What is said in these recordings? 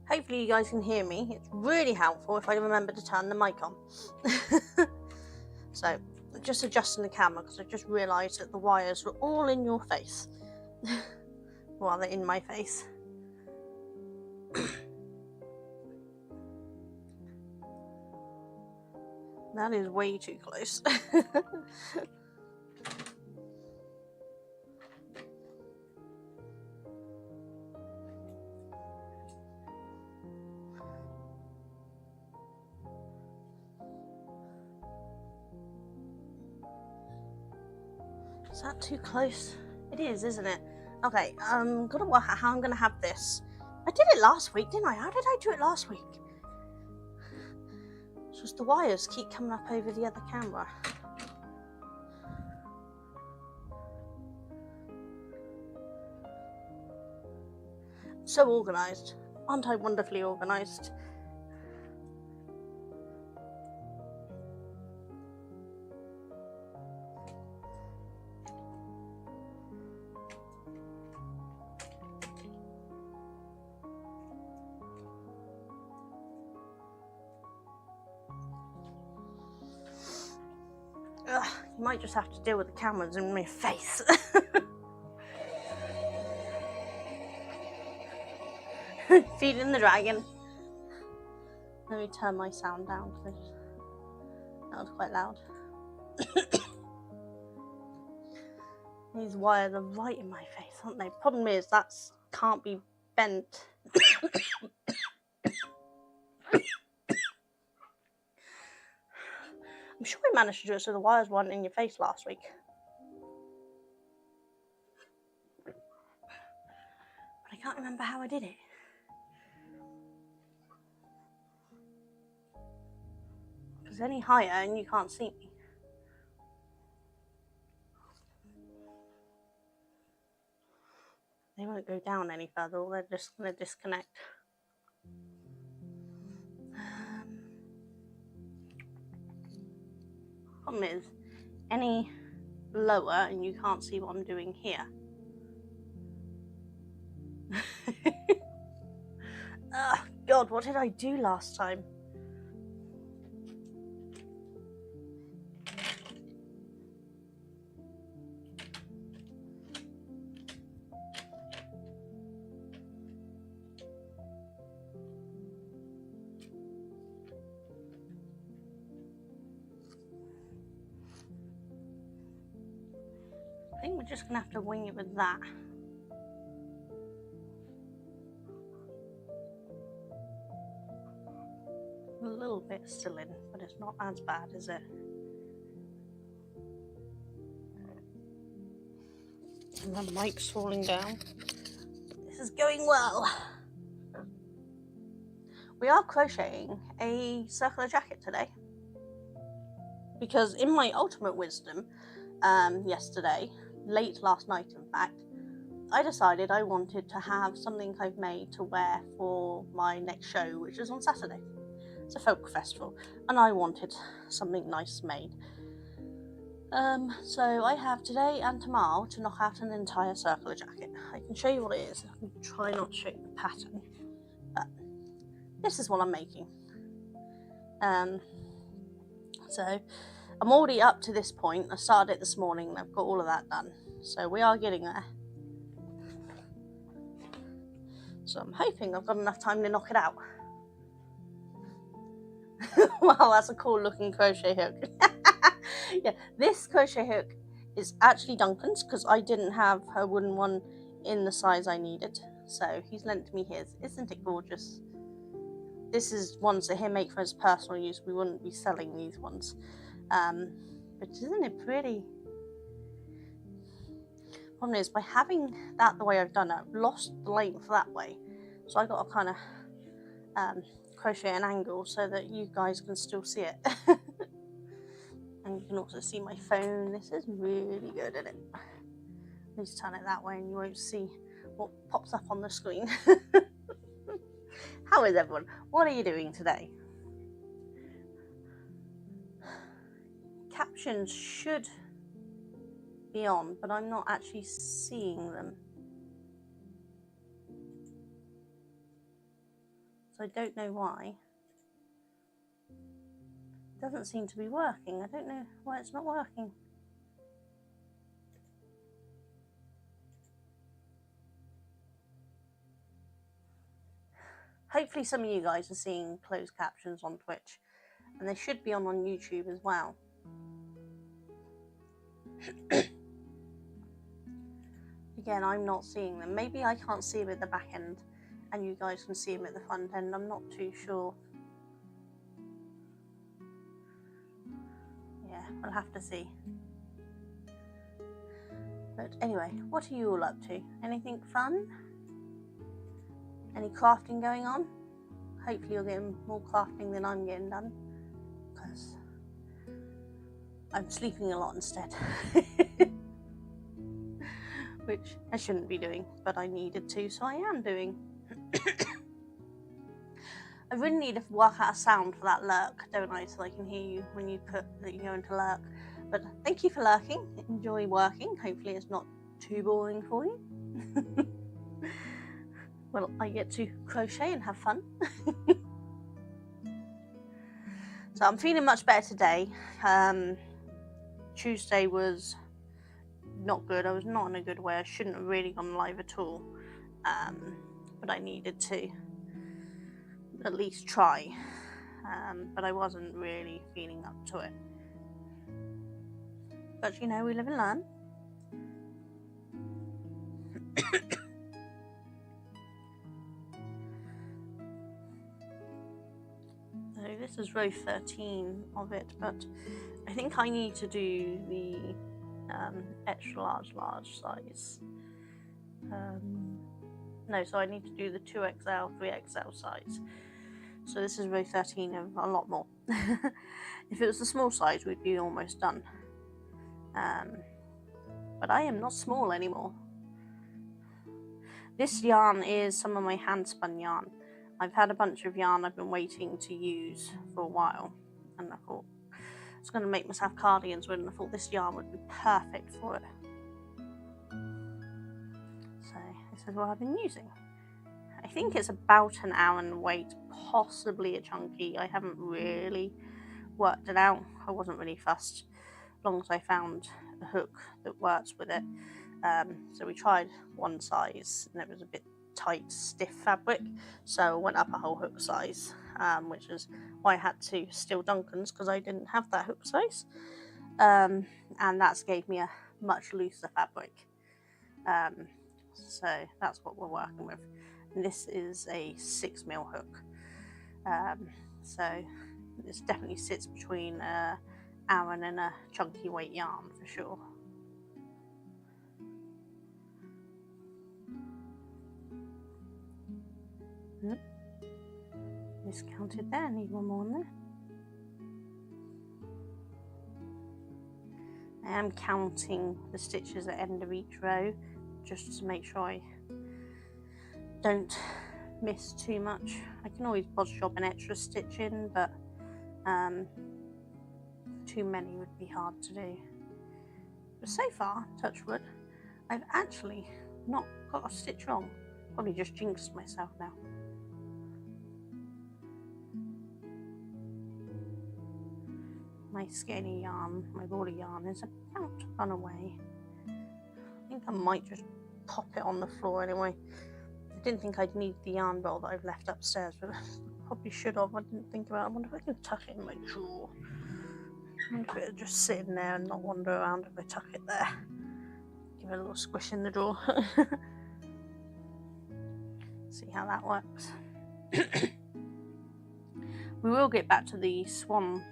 Hopefully you guys can hear me. It's really helpful if I remember to turn the mic on. So, just adjusting the camera because I just realised that the wires were all in your face. Well, they're in my face. That is way too close. Is that too close? It is, isn't it? Okay, gotta work out how I'm gonna have this. I did it last week, didn't I? How did I do it last week? It's just the wires keep coming up over the other camera. So organised. Aren't I wonderfully organised? Ugh, you might just have to deal with the cameras in my face. Feeding the dragon. Let me turn my sound down because that was quite loud. These wires are right in my face, aren't they? Problem is that can't be bent. I'm sure we managed to do it so the wires weren't in your face last week. But I can't remember how I did it. Because any higher and you can't see me. They won't go down any further, or they're just going to disconnect. Problem is, any lower and you can't see what I'm doing here. Oh, God, what did I do last time? I think we're just going to have to wing it with that. A little bit still in, but it's not as bad, is it? And the mic's falling down. This is going well. We are crocheting a circular jacket today. Because in my ultimate wisdom, yesterday, late last night in fact, I decided I wanted to have something I've made to wear for my next show, which is on Saturday. It's a folk festival, and I wanted something nice made. So I have today and tomorrow to knock out an entire circular jacket. I can show you what it is. I can try not to show you the pattern, but this is what I'm making. So I'm already up to this point. I started it this morning and I've got all of that done. So we are getting there. So I'm hoping I've got enough time to knock it out. Wow, that's a cool looking crochet hook. Yeah, this crochet hook is actually Duncan's because I didn't have a wooden one in the size I needed. So he's lent me his. Isn't it gorgeous? This is ones that he'll make for his personal use. We wouldn't be selling these ones. But isn't it pretty? Problem is, by having that the way I've done it, I've lost the length that way. So I got to kind of crochet an angle so that you guys can still see it. And you can also see my phone. This is really good at it. Please turn it that way and you won't see what pops up on the screen. How is everyone? What are you doing today? Captions should be on, but I'm not actually seeing them. So I don't know why. It doesn't seem to be working. I don't know why it's not working. Hopefully some of you guys are seeing closed captions on Twitch, and they should be on YouTube as well. Again, I'm not seeing them. Maybe I can't see them at the back end and you guys can see them at the front end. I'm not too sure. Yeah, we'll have to see. But anyway, what are you all up to? Anything fun? Any crafting going on? Hopefully you're getting more crafting than I'm getting done, because I'm sleeping a lot instead. Which I shouldn't be doing, but I needed to, so I am doing. I really need to work out a sound for that lurk, don't I, so I can hear you when you put that you go into lurk. But thank you for lurking. Enjoy working. Hopefully it's not too boring for you. Well, I get to crochet and have fun. So I'm feeling much better today. Tuesday was not good. I was not in a good way. I shouldn't have really gone live at all, but I needed to at least try, but I wasn't really feeling up to it. But you know, we live and learn. So this is row 13 of it, but I think I need to do the extra large size. No, so I need to do the 2XL, 3XL size. So this is row 13 of a lot more. If it was the small size, we'd be almost done. But I am not small anymore. This yarn is some of my hand spun yarn. I've had a bunch of yarn I've been waiting to use for a while, and I thought I was going to make myself cardigans with, and I thought this yarn would be perfect for it. So this is what I've been using. I think it's about an Aran weight, possibly a chunky. I haven't really worked it out. I wasn't really fussed, as long as I found a hook that works with it. So we tried one size and it was a bit tight, stiff fabric, so I went up a whole hook size, which is why I had to steal Duncan's, because I didn't have that hook size, and that gave me a much looser fabric. So that's what we're working with. And this is a 6mm hook, so this definitely sits between Aran and a chunky weight yarn for sure. Miscounted there, need one more in there. I am counting the stitches at the end of each row just to make sure I don't miss too much. I can always bodge job an extra stitch in, but too many would be hard to do. But so far, touch wood, I've actually not got a stitch wrong. Probably just jinxed myself now. My skinny yarn, my border yarn is about to run away. I think I might just pop it on the floor anyway. I didn't think I'd need the yarn roll that I've left upstairs, but I probably should have. I didn't think about it. I wonder if I can tuck it in my drawer. I wonder if it'll just sit in there and not wander around if I tuck it there. Give it a little squish in the drawer. See how that works. We will get back to the swan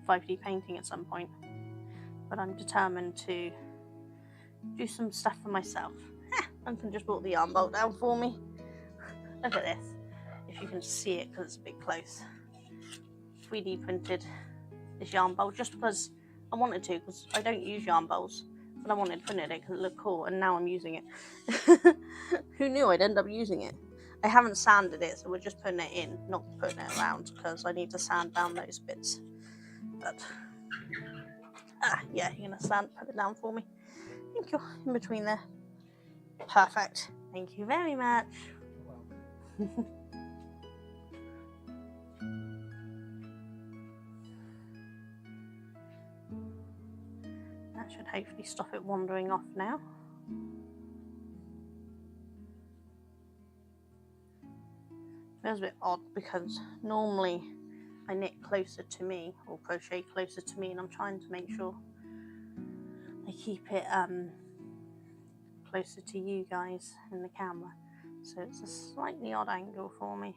5D painting at some point, but I'm determined to do some stuff for myself. Duncan just brought the yarn bolt down for me. Look at this, if you can see it because it's a bit close. 3D printed this yarn bowl just because I wanted to, because I don't use yarn bowls, but I wanted to print it because it looked cool, and now I'm using it. Who knew I'd end up using it? I haven't sanded it, so we're just putting it in, not putting it around, because I need to sand down those bits. But yeah, you're gonna put it down for me. Thank you. In between there. Perfect. Thank you very much. hopefully stop it wandering off now. Feels a bit odd because normally I knit closer to me or crochet closer to me, and I'm trying to make sure I keep it closer to you guys in the camera, so it's a slightly odd angle for me.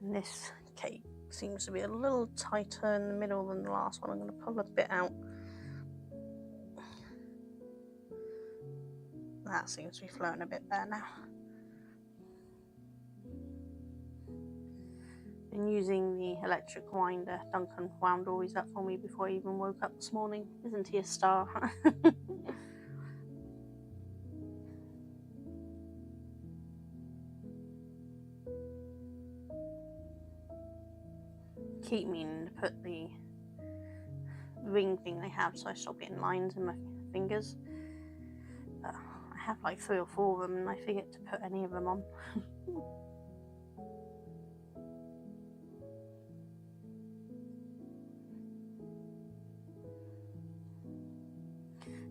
And this cape seems to be a little tighter in the middle than the last one. I'm going to pull a bit out. That seems to be flowing a bit better now. Been using the electric winder. Duncan wound all these up for me before I even woke up this morning. Isn't he a star? Keep meaning to put the ring thing I have so I stop getting lines in my fingers. But I have like 3 or 4 of them and I forget to put any of them on.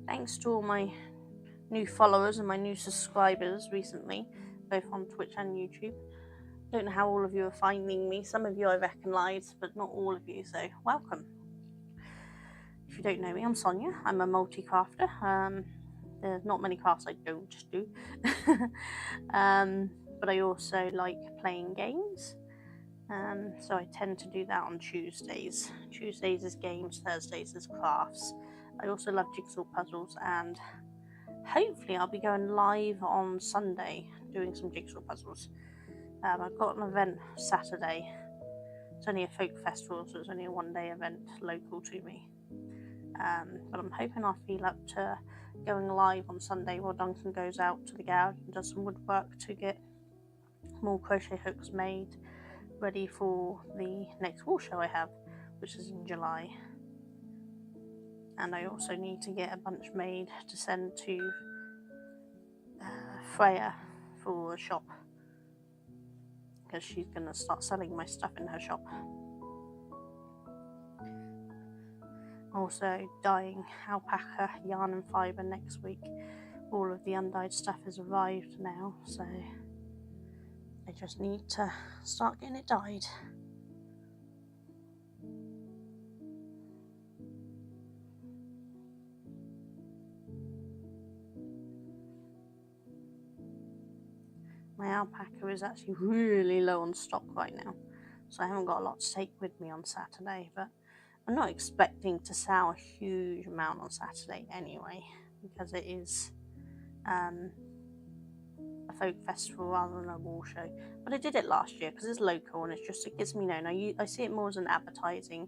Thanks to all my new followers and my new subscribers recently, both on Twitch and YouTube. Don't know how all of you are finding me. Some of you I recognise, but not all of you, so welcome. If you don't know me, I'm Sonia. I'm a multi-crafter. There's not many crafts I don't do. But I also like playing games. So I tend to do that on Tuesdays. Tuesdays is games, Thursdays is crafts. I also love jigsaw puzzles, and hopefully I'll be going live on Sunday doing some jigsaw puzzles. I've got an event Saturday. It's only a folk festival, so it's only a 1-day event local to me. But I'm hoping I'll feel up to going live on Sunday while Duncan goes out to the garage and does some woodwork to get more crochet hooks made ready for the next wall show I have, which is in July. And I also need to get a bunch made to send to Freya for a shop, because she's going to start selling my stuff in her shop. Also dyeing alpaca yarn and fibre next week. All of the undyed stuff has arrived now, so I just need to start getting it dyed. My alpaca is actually really low on stock right now, so I haven't got a lot to take with me on Saturday, but I'm not expecting to sell a huge amount on Saturday anyway, because it is a folk festival rather than a wall show. But I did it last year because it's local, and it gets me known. I see it more as an advertising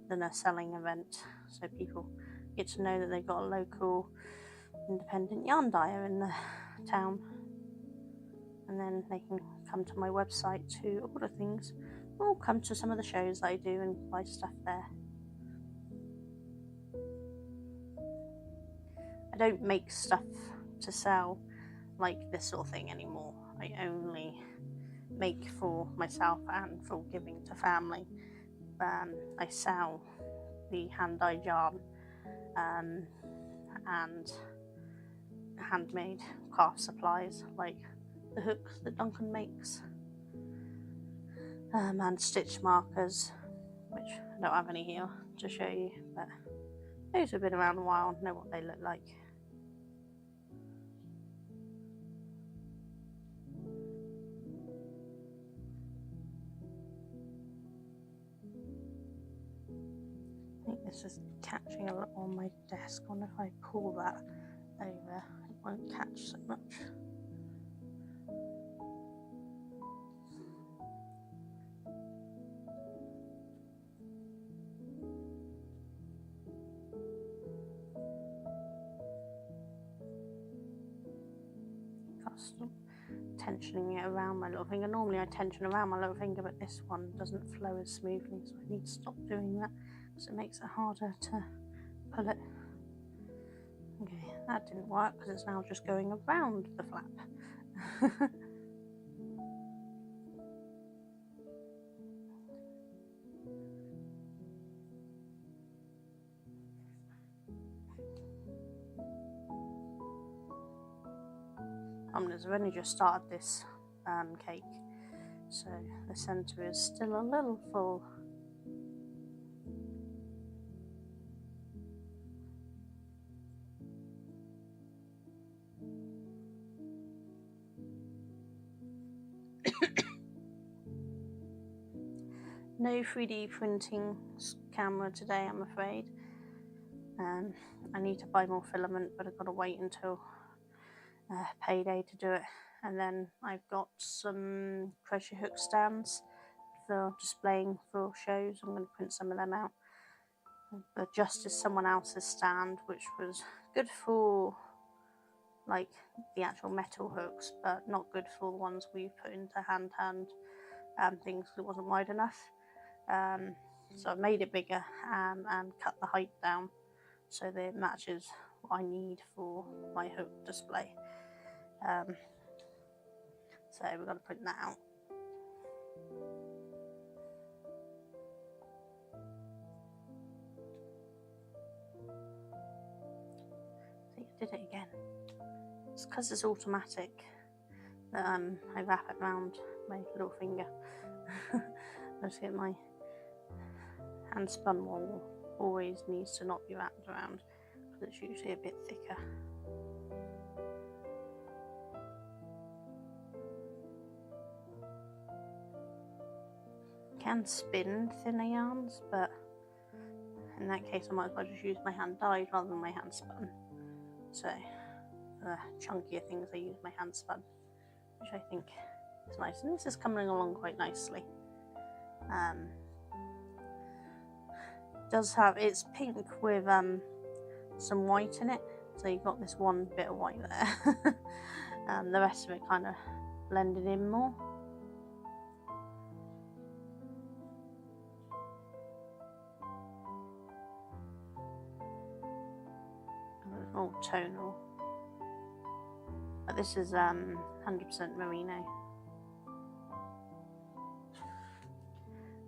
than a selling event, so people get to know that they've got a local independent yarn dyer in the town, and then they can come to my website to order things, or come to some of the shows that I do and buy stuff there. I don't make stuff to sell like this sort of thing anymore. I only make for myself and for giving to family. I sell the hand-dyed yarn and handmade craft supplies like the hooks that Duncan makes, and stitch markers, which I don't have any here to show you, but those have been around a while and know what they look like. I think this is catching a lot on my desk. I wonder if I pull that over, it won't catch so much. Stop tensioning it around my little finger. Normally I tension around my little finger, but this one doesn't flow as smoothly, so I need to stop doing that because it makes it harder to pull it. Okay, that didn't work because it's now just going around the flap. problem is I've only just started this cake, so the centre is still a little full. No 3D printing camera today, I'm afraid. I need to buy more filament, but I've got to wait until payday to do it. And then I've got some crochet hook stands for displaying for shows. I'm going to print some of them out. But just as someone else's stand, which was good for like the actual metal hooks, but not good for the ones we put into hand things because it wasn't wide enough. So I've made it bigger and cut the height down so that it matches what I need for my hook display. So we're going to print that out. See, I did it again. It's because it's automatic that I wrap it around my little finger. I just get my hand spun wool always needs to not be wrapped around because it's usually a bit thicker. You can spin thinner yarns, but in that case I might as well just use my hand dyed rather than my hand spun. So for chunkier things I use my hand spun, which I think is nice, and this is coming along quite nicely. Does have, it's pink with some white in it, so you've got this one bit of white there. The rest of it kind of blended in more. All tonal, but this is 100% merino.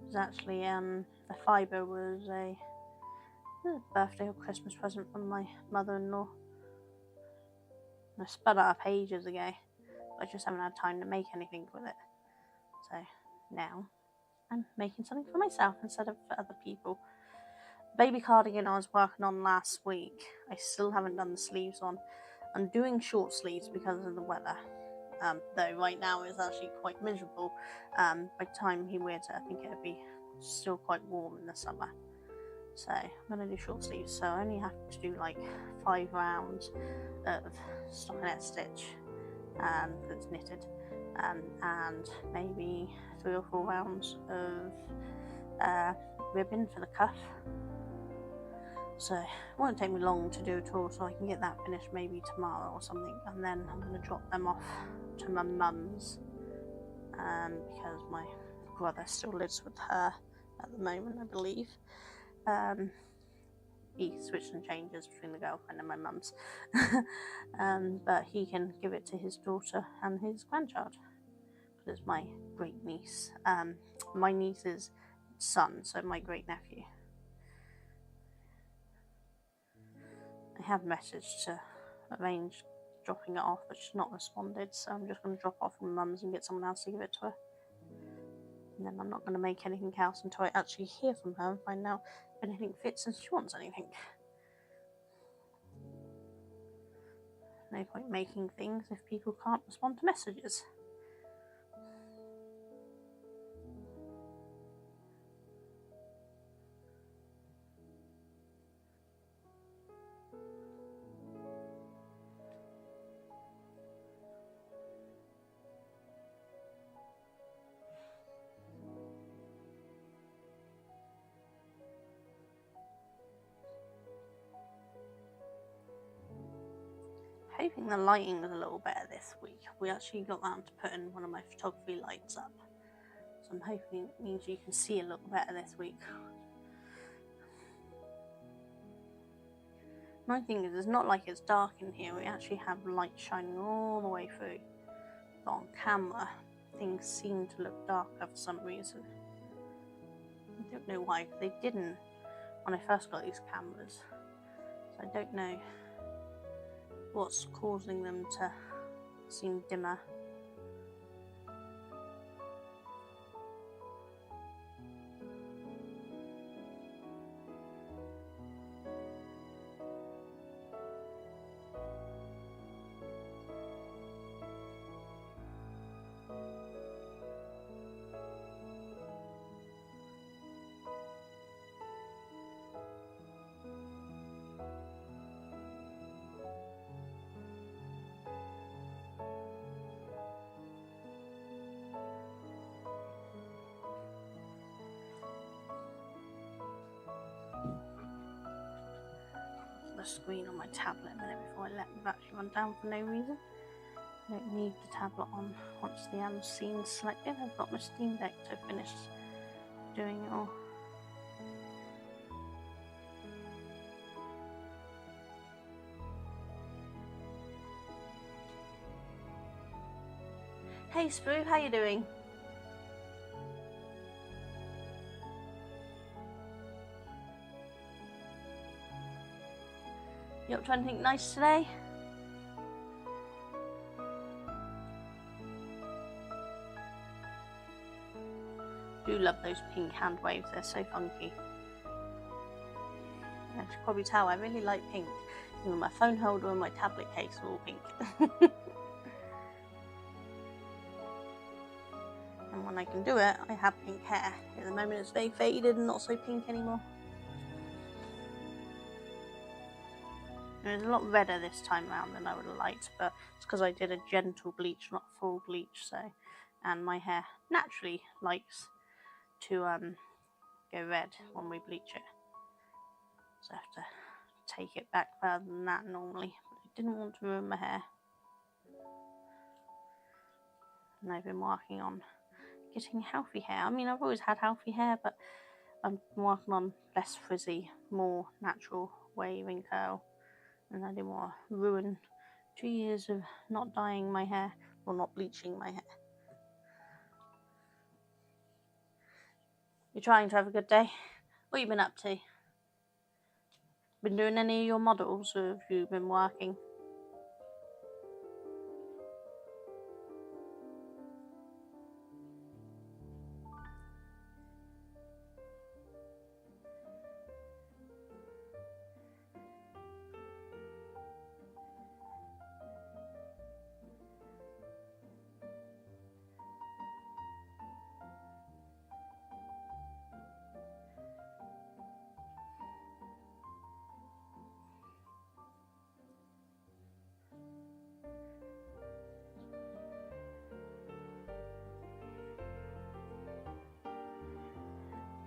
It's actually the fibre was a birthday or Christmas present from my mother-in-law. I spun it up ages ago, but I just haven't had time to make anything with it. So now I'm making something for myself instead of for other people. The baby cardigan I was working on last week, I still haven't done the sleeves on. I'm doing short sleeves because of the weather. Though right now it's actually quite miserable. By the time he wears it, I think it'll be still quite warm in the summer. So I'm going to do short sleeves, so I only have to do like 5 rounds of stockinette stitch that's knitted, and maybe 3 or 4 rounds of ribbon for the cuff. So it won't take me long to do at all, so I can get that finished maybe tomorrow or something, and then I'm going to drop them off to my mum's because my brother still lives with her at the moment, I believe. He switched and changes between the girlfriend and my mum's. But he can give it to his daughter and his grandchild, because it's my great niece. My niece's son, so my great nephew. I have messaged to arrange dropping it off, but she's not responded, so I'm just going to drop off from mum's and get someone else to give it to her. And then I'm not going to make anything else until I actually hear from her and find out if anything fits and she wants anything. No point making things if people can't respond to messages. Hoping the lighting is a little better this week. We actually got that to put in one of my photography lights up, so I'm hoping it means you can see a little better this week. My thing is, it's not like it's dark in here, we actually have light shining all the way through, but on camera things seem to look darker for some reason. I don't know why, they didn't when I first got these cameras, so I don't know what's causing them to seem dimmer. The screen on my tablet a minute before I let the battery run down for no reason. I don't need the tablet on once the scene's selected. I've got my Steam Deck to finish doing it all. Hey Spoo, how you doing? You up to anything nice today? Do love those pink hand waves, they're so funky. As you can probably tell, I really like pink. Even my phone holder and my tablet case are all pink. And when I can do it, I have pink hair. At the moment it's very faded and not so pink anymore. It's a lot redder this time around than I would have liked, but it's because I did a gentle bleach, not full bleach, so, and my hair naturally likes to go red when we bleach it. So I have to take it back further than that normally, but I didn't want to ruin my hair. And I've been working on getting healthy hair. I mean, I've always had healthy hair, but I'm working on less frizzy, more natural waving curl. And I didn't want to ruin 2 years of not dyeing my hair or not bleaching my hair. You're trying to have a good day? What have you been up to? Been doing any of your models, or have you been working?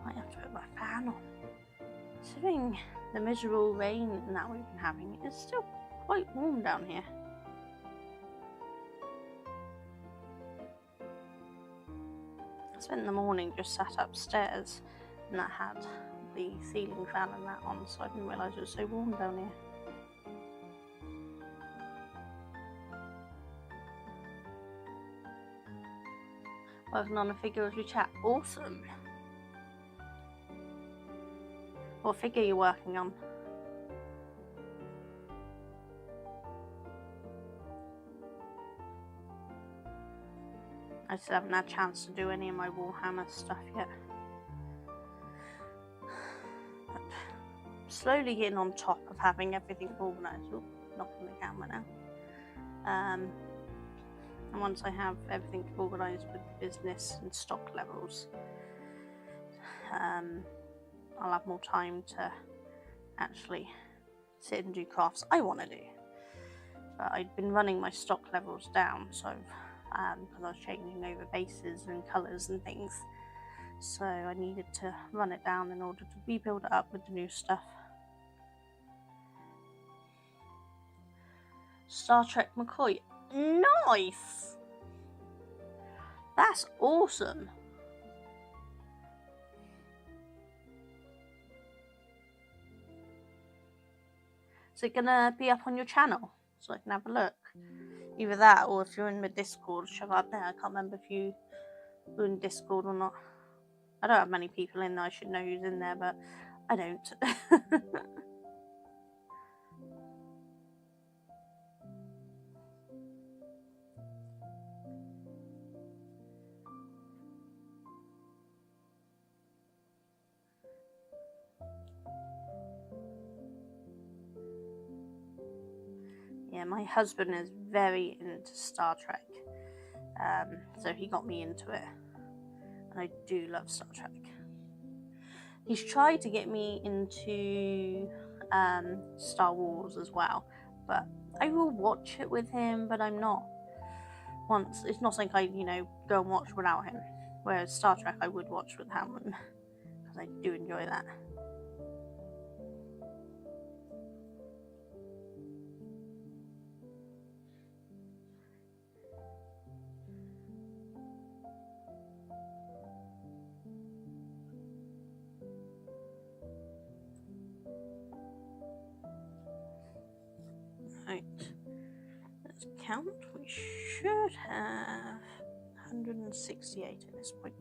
Might have to put my fan on. Considering the miserable rain that we've been having, it's still quite warm down here. I spent the morning just sat upstairs and that had the ceiling fan and that on, so I didn't realise it was so warm down here. Working on a figure as we chat. Awesome. What figure are you working on? I still haven't had a chance to do any of my Warhammer stuff yet. But slowly getting on top of having everything organised. Oh, knocking the camera now. And once I have everything organised with the business and stock levels, I'll have more time to actually sit and do crafts I want to do. But I'd been running my stock levels down, so because I was changing over bases and colours and things, so I needed to run it down in order to rebuild it up with the new stuff. Star Trek McCoy. Nice! That's awesome! Is it gonna be up on your channel so I can have a look? Either that, or if you're in the Discord, show up there. I can't remember if you were in Discord or not. I don't have many people in there. I should know who's in there, but I don't. Yeah, my husband is very into Star Trek, so he got me into it, and I do love Star Trek. He's tried to get me into Star Wars as well, but I will watch it with him, but I'm not. It's not something I, go and watch without him. Whereas Star Trek I would watch with him, because I do enjoy that. Right, let's count. We should have 168 at this point.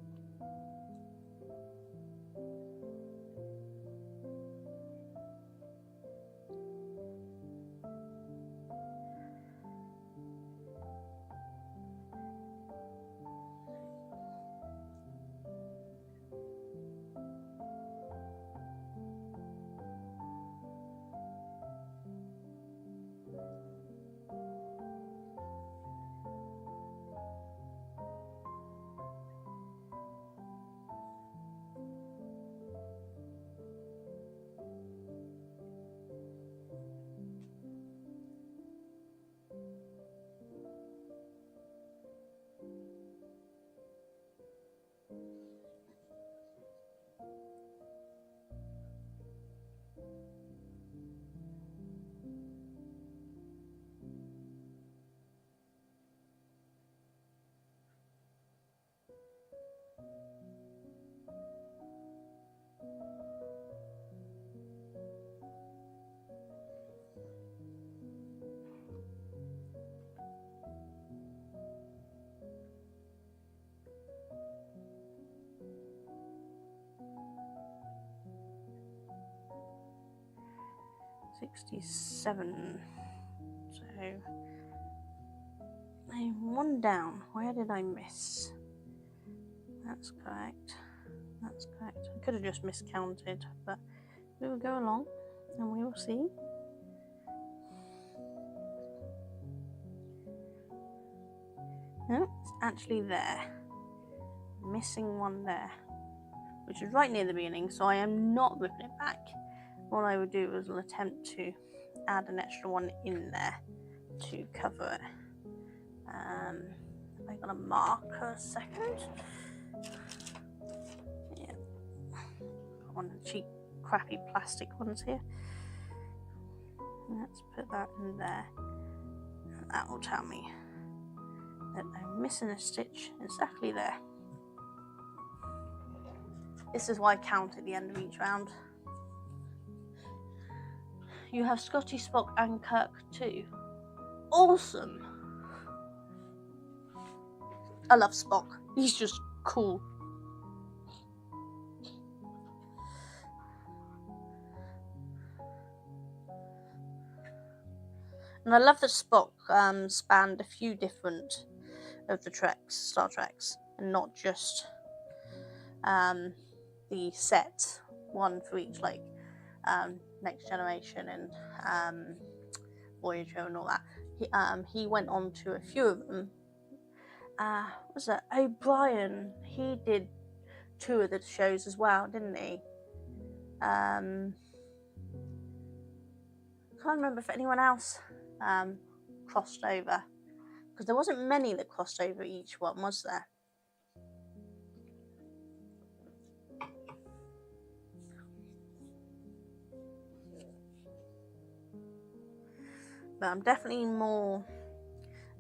$67. So I'm one down. Where did I miss? That's correct. That's correct. I could have just miscounted, but we will go along and we will see. No, it's actually there. Missing one there, which is right near the beginning, so I am not ripping it back. What I would do is attempt to add an extra one in there to cover it. I'm gonna mark a second. Yeah, got one of the cheap, crappy plastic ones here. Let's put that in there, and that will tell me that I'm missing a stitch exactly there. This is why I count at the end of each round. You have Scotty, Spock, and Kirk too. Awesome! I love Spock. He's just cool. And I love that Spock spanned a few different of the Star Treks, and not just the set one for each, like Next Generation and Voyager and all that. He went on to a few of them. Was that O'Brien? He did 2 of the shows as well, didn't he? Can't remember if anyone else crossed over, because there wasn't many that crossed over each one, was there? But I'm definitely more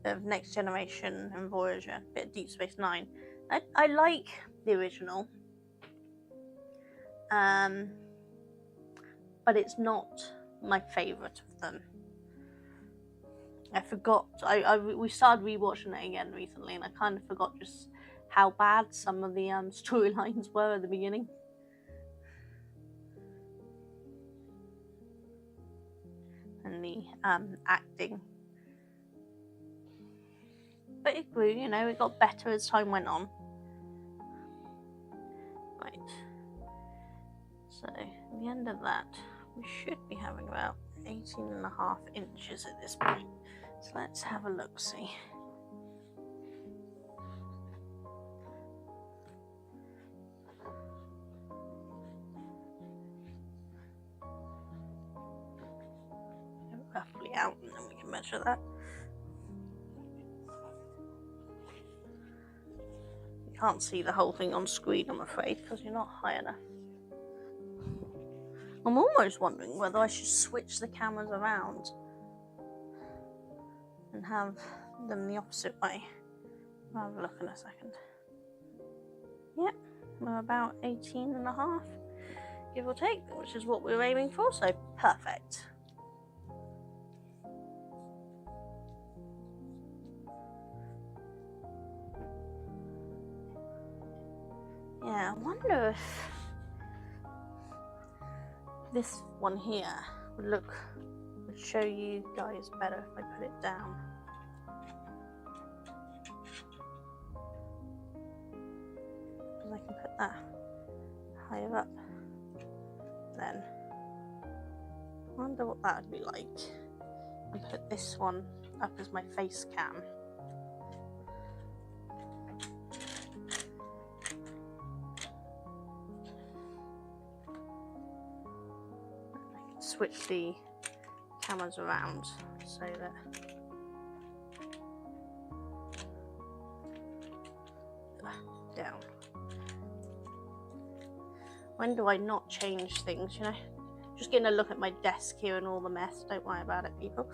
of Next Generation and Voyager, a bit of Deep Space Nine. I like the original, but it's not my favourite of them. I forgot. We started rewatching it again recently, and I kind of forgot just how bad some of the storylines were at the beginning. And the acting. But it grew, it got better as time went on. Right. So, at the end of that, we should be having about 18.5 inches at this point. So let's have a look, see. Roughly out, and then we can measure that. You can't see the whole thing on screen, I'm afraid, because you're not high enough. I'm almost wondering whether I should switch the cameras around and have them the opposite way. I'll have a look in a second. Yep, we're about 18.5, give or take, which is what we're aiming for, so perfect. Yeah, I wonder if this one here would show you guys better if I put it down. Because I can put that higher up then. I wonder what that would be like. And put this one up as my face cam. Switch the cameras around so that down. When do I not change things, you know? Just getting a look at my desk here and all the mess. Don't worry about it, people.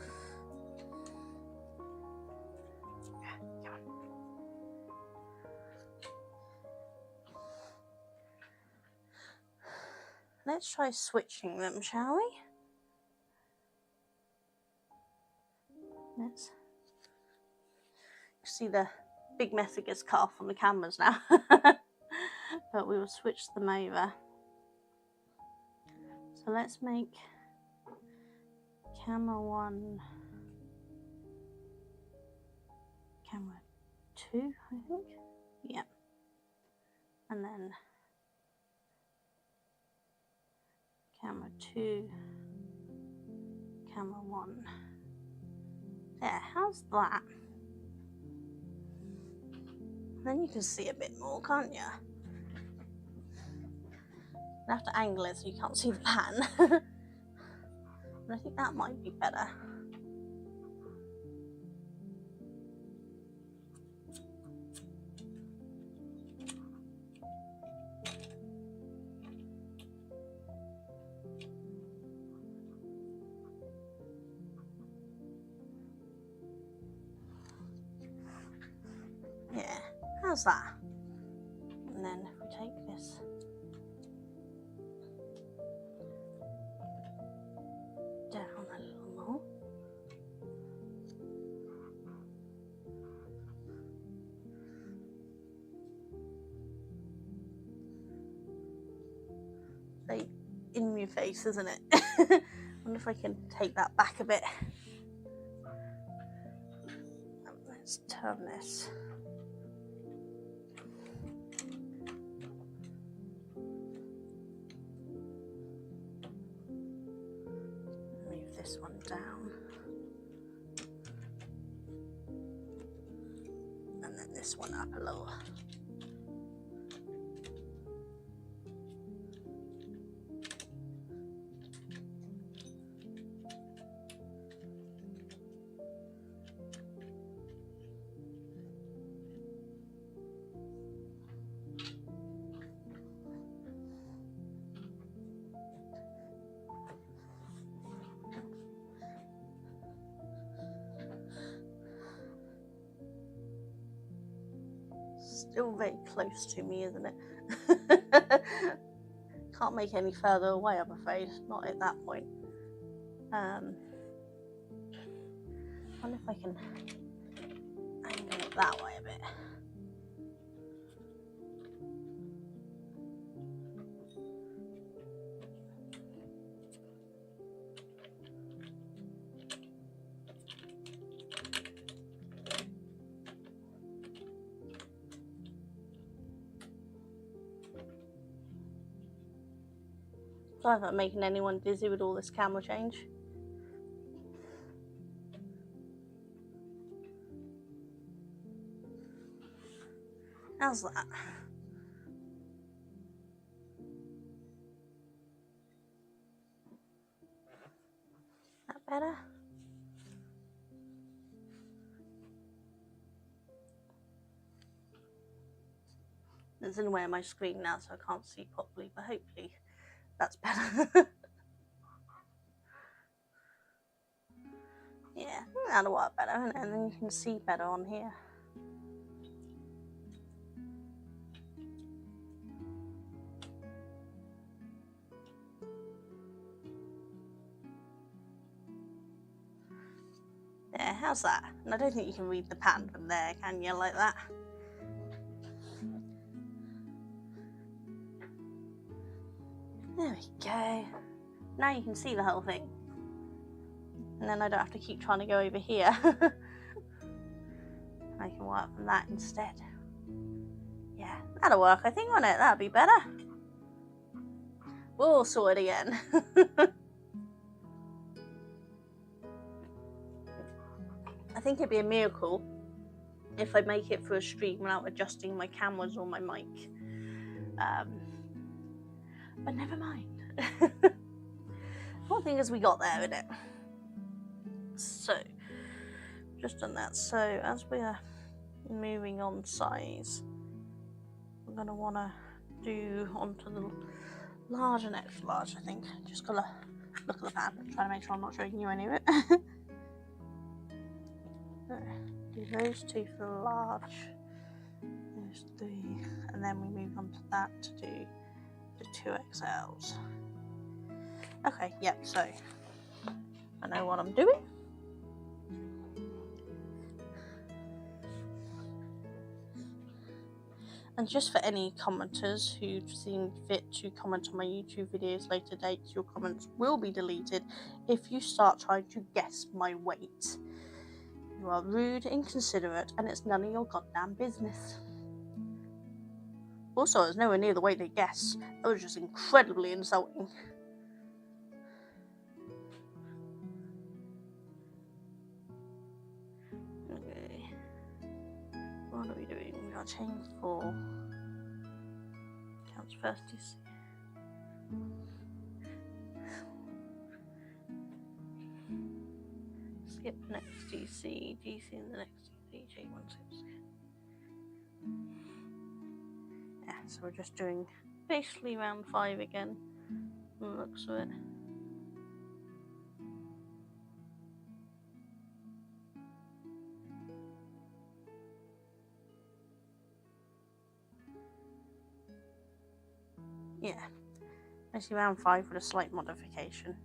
Come on. Let's try switching them, shall we? Let's see the big mess that gets cut off on the cameras now. But we will switch them over. So let's make camera 1, camera 2, I think. Yeah. And then camera 2, camera 1. There, how's that? Then you can see a bit more, can't you? You have to angle it so you can't see the pan. But I think that might be better. Yeah, how's that? And then if we take this down a little more. So in your face, isn't it? I wonder if I can take that back a bit. Let's turn this. Move this one down. And then this one up a little. Still very close to me, isn't it? Can't make any further away, I'm afraid. Not at that point. I wonder if I can angle it that way a bit. Sorry if I'm making anyone dizzy with all this camera change. How's that? That better? There's in the way of my screen now, so I can't see properly, but hopefully that's better. Yeah, that'll work better, and then you can see better on here. There, how's that? And I don't think you can read the pattern from there, can you, like that? There we go. Now you can see the whole thing. And then I don't have to keep trying to go over here. I can work from that instead. Yeah, that'll work, I think, won't it? That'll be better. We'll all sort it again. I think it'd be a miracle if I make it through a stream without adjusting my cameras or my mic. But never mind. One thing is we got there, innit? So, just done that. So, as we're moving on size, we're going to want to do onto the large and extra large, I think. Just got to look at the pattern, try to make sure I'm not showing you any of it. Do those two for the large, those three, and then we move on to that to do the 2XLs. Okay, yep, so I know what I'm doing. And just for any commenters who seem fit to comment on my YouTube videos later dates, your comments will be deleted if you start trying to guess my weight. You are rude, inconsiderate, and it's none of your goddamn business. Also, it's nowhere near the weight they guess. That was just incredibly insulting. Okay. What are we doing? We got chain 4. Counts first, you see. Skip the next DC, DC and the next DC, J1, 6. Yeah, so we're just doing basically round 5 again, from the looks of it. Yeah, basically round 5 with a slight modification.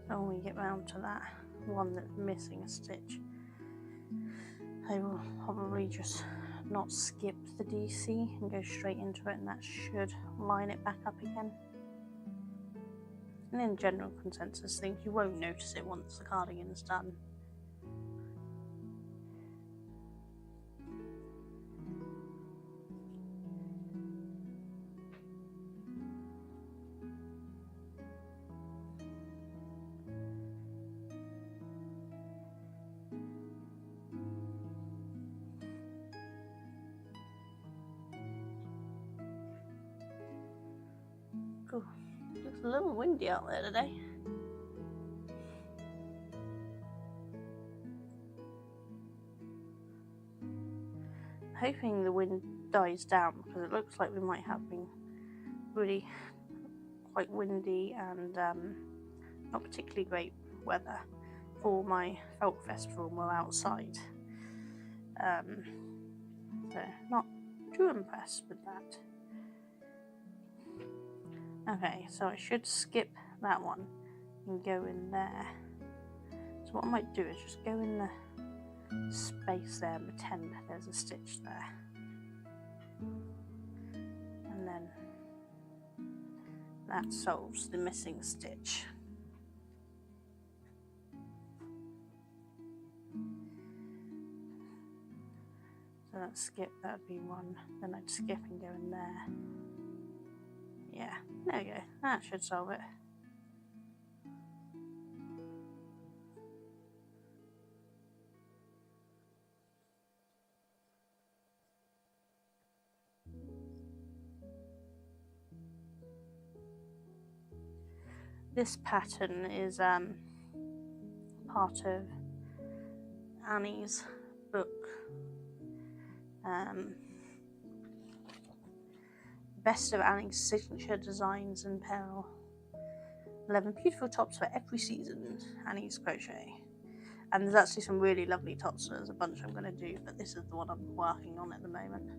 So when we get round to that one that's missing a stitch, I will probably just not skip the DC and go straight into it, and that should line it back up again. And in general consensus things, you won't notice it once the cardigan is done. Cool. Looks a little windy out there today. Hoping the wind dies down, because it looks like we might have been really quite windy and not particularly great weather for my folk festival and we're outside. So not too impressed with that. Okay, so I should skip that one and go in there. So what I might do is just go in the space there and pretend there's a stitch there. And then that solves the missing stitch. So let's skip, that would be one. Then I'd skip and go in there. Yeah, there we go. That should solve it. This pattern is part of Annie's book. Best of Annie's signature designs in Pearl. 11 beautiful tops for every season, Annie's Crochet. And there's actually some really lovely tops, so there's a bunch I'm going to do, but this is the one I'm working on at the moment.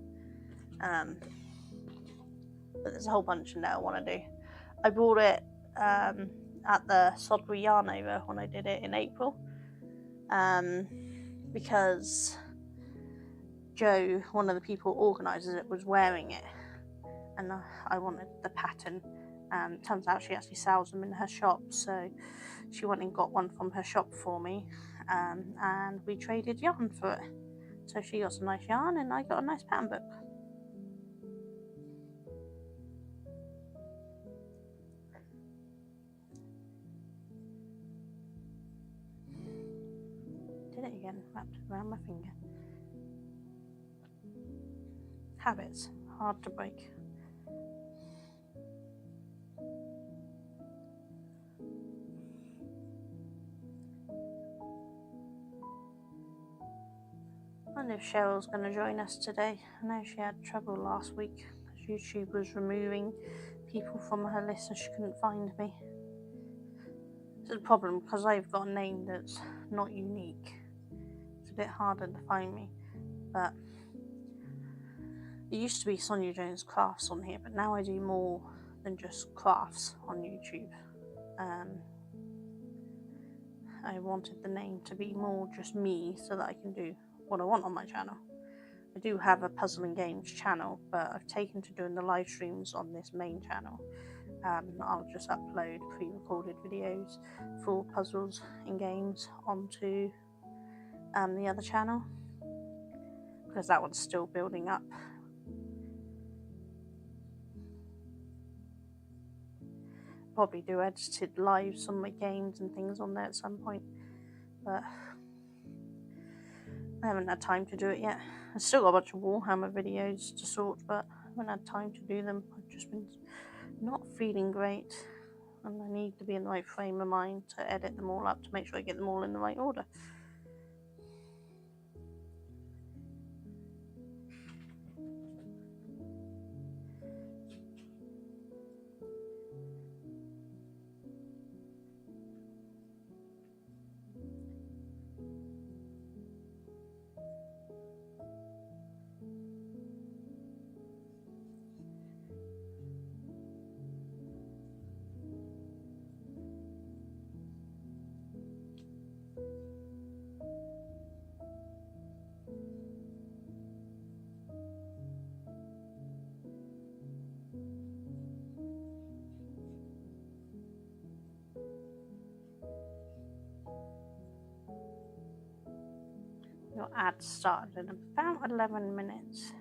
But there's a whole bunch in there I want to do. I bought it at the Sodbury Yarn Over when I did it in April, because Joe, one of the people who organises it, was wearing it, and I wanted the pattern. Turns out she actually sells them in her shop, so she went and got one from her shop for me, and we traded yarn for it. So she got some nice yarn and I got a nice pattern book. Did it again, wrapped it around my finger. Habits, hard to break. I wonder if Cheryl's going to join us today. I know she had trouble last week because YouTube was removing people from her list so she couldn't find me. It's a problem because I've got a name that's not unique. It's a bit harder to find me, but it used to be Sonia Jones Crafts on here, but now I do more than just crafts on YouTube. I wanted the name to be more just me so that I can do what I want on my channel. I do have a puzzle and games channel, but I've taken to doing the live streams on this main channel. I'll just upload pre-recorded videos for puzzles and games onto the other channel, because that one's still building up. Probably do edited lives on my games and things on there at some point, but I haven't had time to do it yet. I've still got a bunch of Warhammer videos to sort, but I haven't had time to do them. I've just been not feeling great, and I need to be in the right frame of mind to edit them all up to make sure I get them all in the right order. Your ad started in about 11 minutes.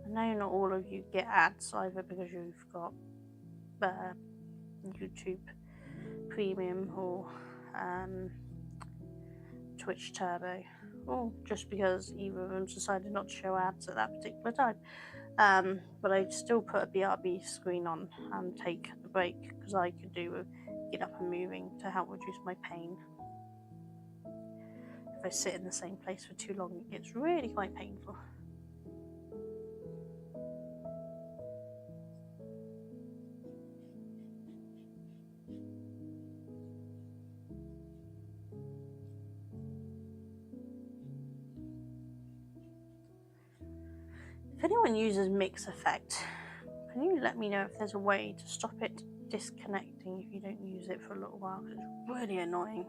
I know not all of you get ads either because you've got YouTube Premium or Twitch Turbo, or just because either of them decided not to show ads at that particular time. But I still put a BRB screen on and take the break because I could do with get up and moving to help reduce my pain. If I sit in the same place for too long, it gets really quite painful. anyone uses mix effect, can you let me know if there's a way to stop it disconnecting if you don't use it for a little while? It's really annoying.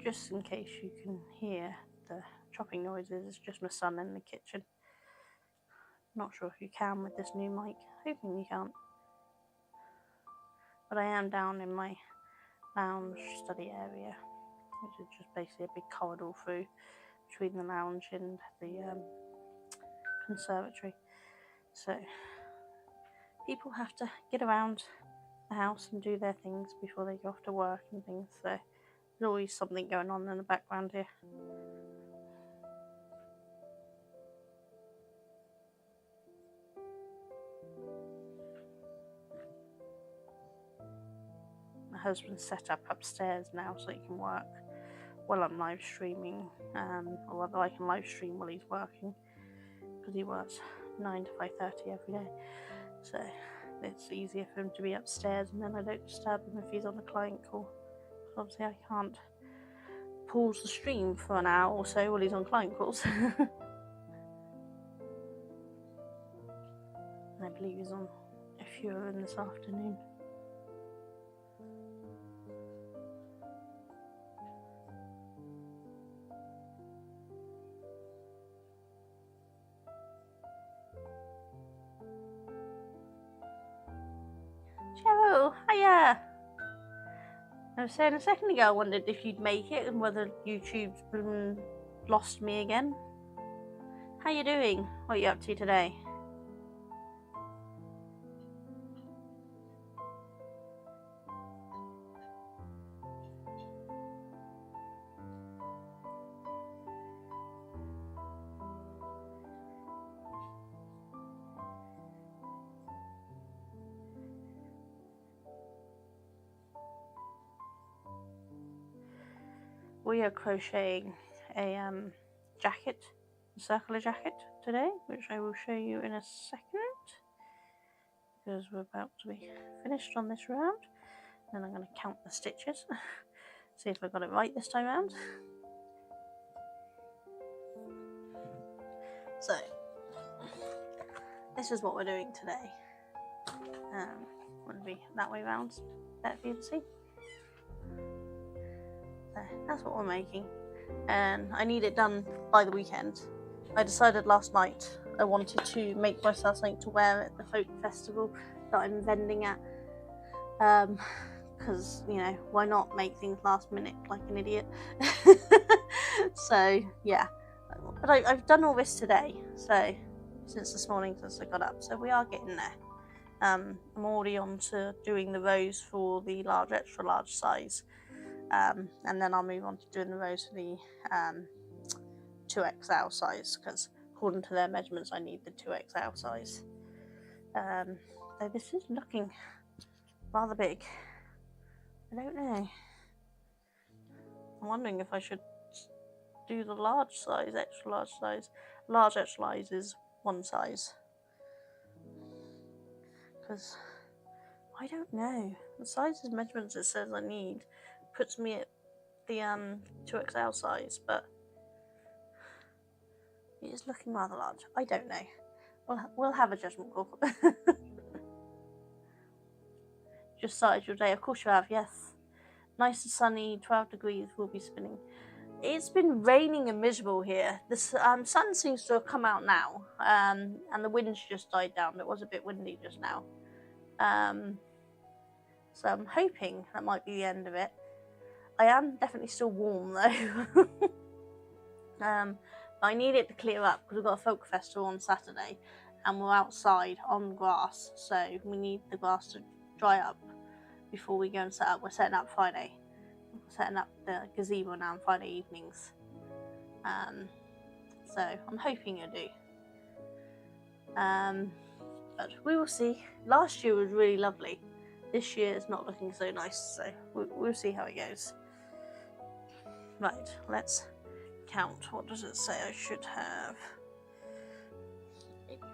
Just in case you can hear the chopping noises, it's just my son in the kitchen. Not sure if you can with this new mic, hoping you can't. But I am down in my lounge study area, which is just basically a big corridor through between the lounge and the conservatory. So people have to get around the house and do their things before they go off to work and things. So there's always something going on in the background here. My husband's set up upstairs now so he can work while I'm live streaming, or whether I can live stream while he's working, because he works 9 to 5:30 every day. So it's easier for him to be upstairs, and then I don't disturb him if he's on a client call. Obviously I can't pause the stream for an hour or so while he's on client calls. And I believe he's on a few of them this afternoon. Cheryl, hiya! I was saying a second ago I wondered if you'd make it and whether YouTube's lost me again. How you doing? What are you up to today? We are crocheting a jacket, a circular jacket today, which I will show you in a second, because we're about to be finished on this round. Then I'm going to count the stitches, see if I got it right this time around. So this is what we're doing today. Want to be that way round, better for you to see. So that's what we're making, and I need it done by the weekend. I decided last night I wanted to make myself something to wear at the folk festival that I'm vending at, because, you know, why not make things last minute like an idiot? So yeah, but I've done all this today, so since this morning, since I got up, so we are getting there. I'm already on to doing the rows for the large, extra large size. And then I'll move on to doing the rows for the 2XL size, because according to their measurements I need the 2XL size. So this is looking rather big. I don't know. I'm wondering if I should do the large size, extra large size. Large extra large is one size, because I don't know. The sizes measurements it says I need puts me at the 2XL size, but it is looking rather large. I don't know. We'll have a judgment call. Just started your day. Of course you have, yes. Nice and sunny, 12 degrees, we'll be spinning. It's been raining and miserable here. The sun seems to have come out now, and the wind's just died down. It was a bit windy just now. So I'm hoping that might be the end of it. I am definitely still warm though. I need it to clear up because we've got a folk festival on Saturday and we're outside on grass, so we need the grass to dry up before we go and set up. We're setting up Friday, setting up the gazebo now on Friday evenings. So I'm hoping you'll do. But we will see. Last year was really lovely. This year is not looking so nice, so we'll see how it goes. Right, let's count. What does it say I should have? 84.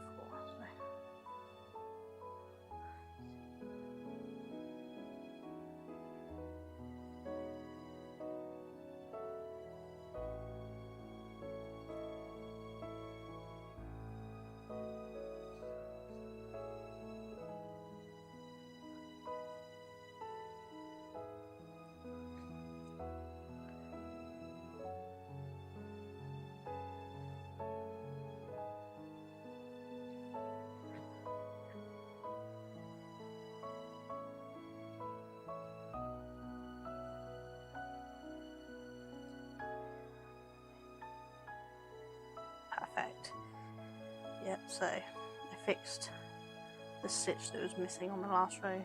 Perfect. Yep, so I fixed the stitch that was missing on the last row.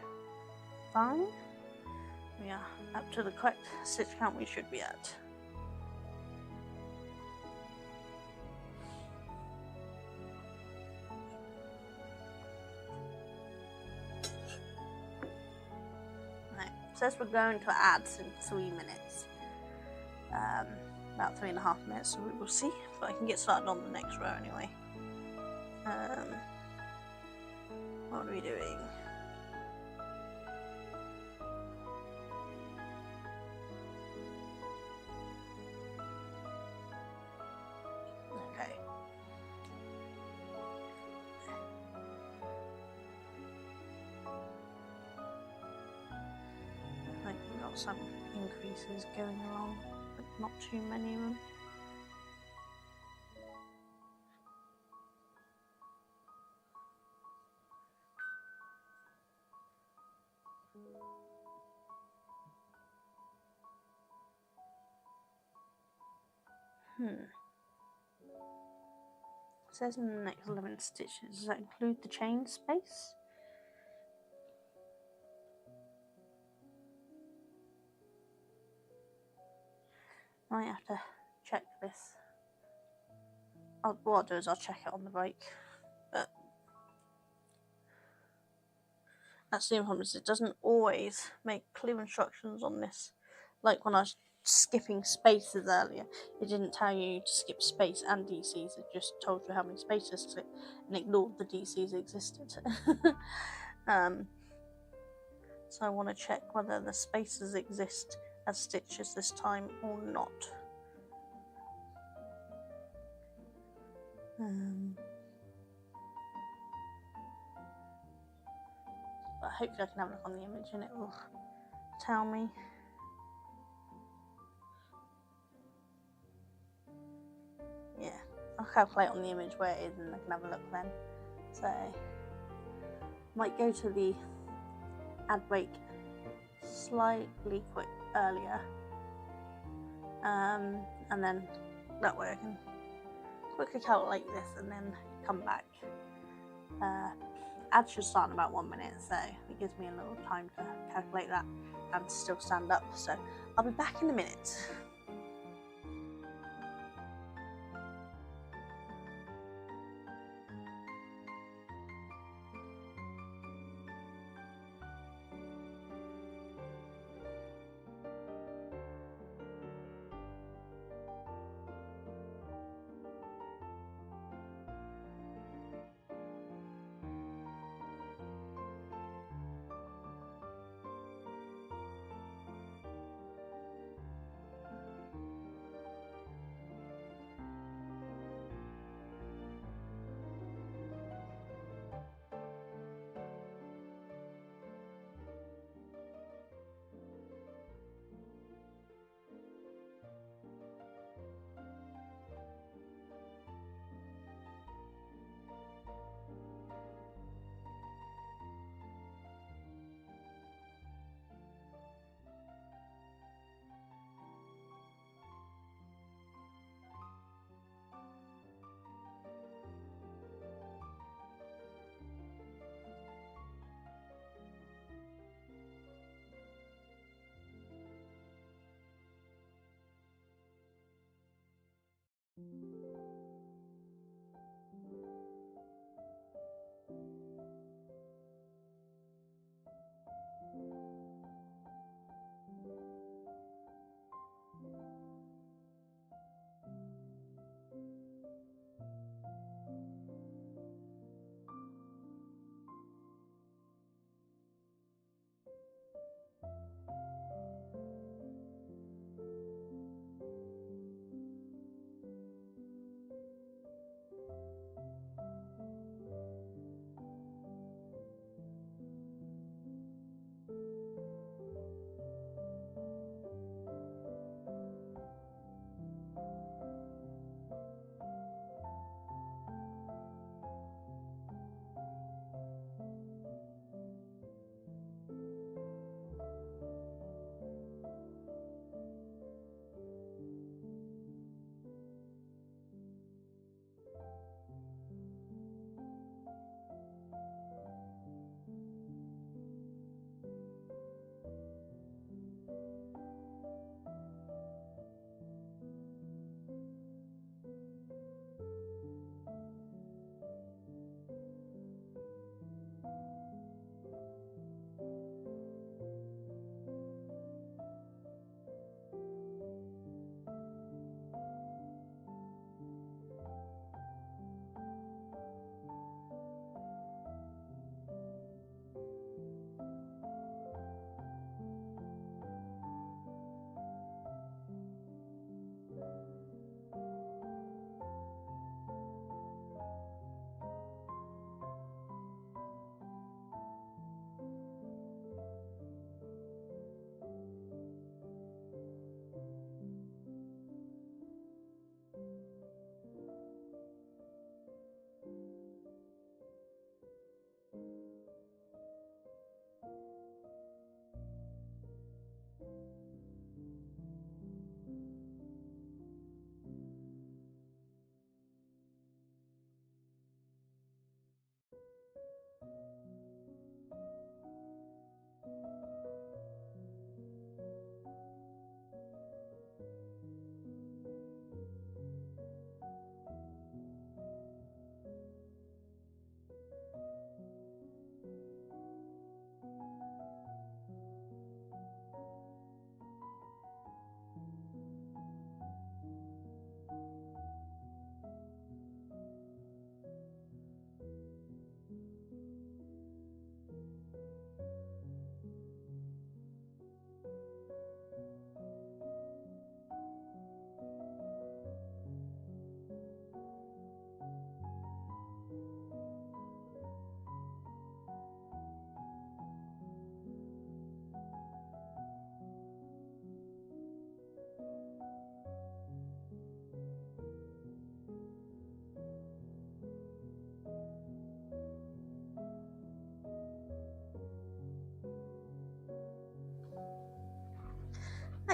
Fine. We are up to the correct stitch count we should be at. Right, it says we're going to add in 3 minutes. About 3.5 minutes, so we will see. But I can get started on the next row anyway. What are we doing? Okay. I think we've got some increases going along, but not too many of them. It says in the next 11 stitches. Does that include the chain space? I might have to check this. What I'll do is I'll check it on the break. But that's the problem, is it doesn't always make clear instructions on this. Like when I was skipping spaces earlier, it didn't tell you to skip space and DCs, it just told you how many spaces to skip and ignored the DCs that existed. So I want to check whether the spaces exist as stitches this time or not. But hopefully I can have a look on the image and it will tell me. Yeah, I'll calculate on the image where it is and I can have a look then. So, might go to the add break slightly earlier. And then that way I can quickly calculate this and then come back. Add should start in about 1 minute, so it gives me a little time to calculate that and still stand up. So I'll be back in a minute.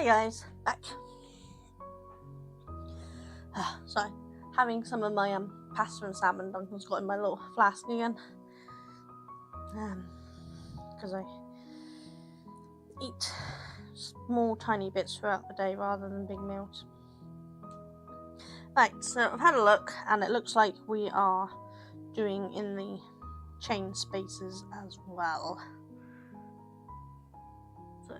Hi guys, back. Sorry, having some of my pasta and salmon Duncan's got in my little flask again. Because I eat small tiny bits throughout the day rather than big meals. Right, so I've had a look and it looks like we are doing in the chain spaces as well. So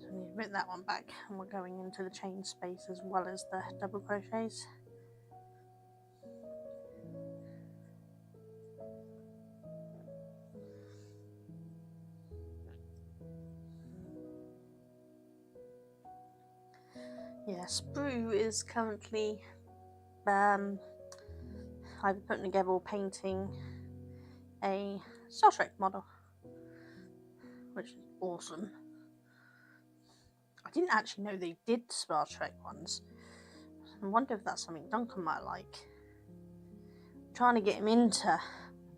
we need to rip that one back and we're going into the chain space as well as the double crochets. Yeah, Sprue is currently either putting together or painting a Star Trek model, which is awesome. I didn't actually know they did Star Trek ones. I wonder if that's something Duncan might like. I'm trying to get him into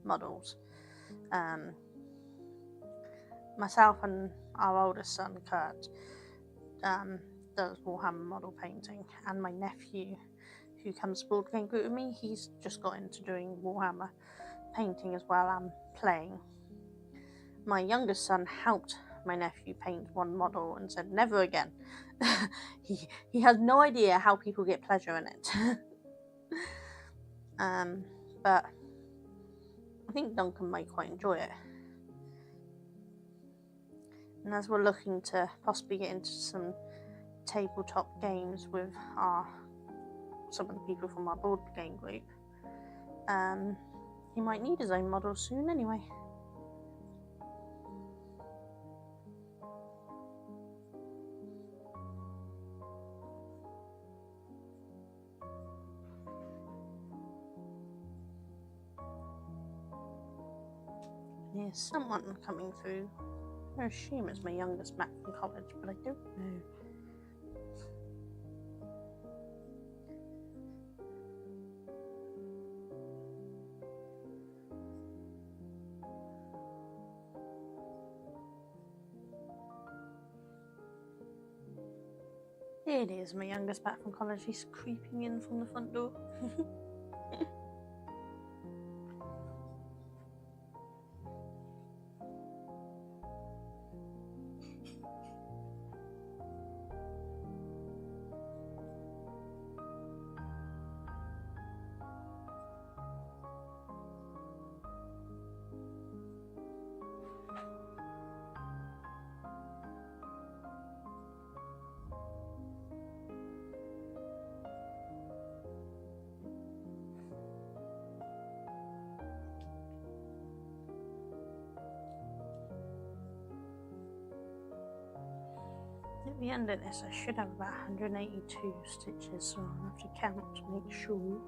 models. Myself and our oldest son, Kurt, does Warhammer model painting, and my nephew, who comes to board game group with me, he's just got into doing Warhammer painting as well and playing. My youngest son helped my nephew paint one model and said never again. he has no idea how people get pleasure in it. But I think Duncan may quite enjoy it. And as we're looking to possibly get into some tabletop games with some of the people from our board game group, he might need his own model soon anyway. There's someone coming through. I assume it's my youngest back from college, but I don't know. It is my youngest back from college. He's creeping in from the front door. At the end of this, I should have about 182 stitches, so I'll have to count to make sure,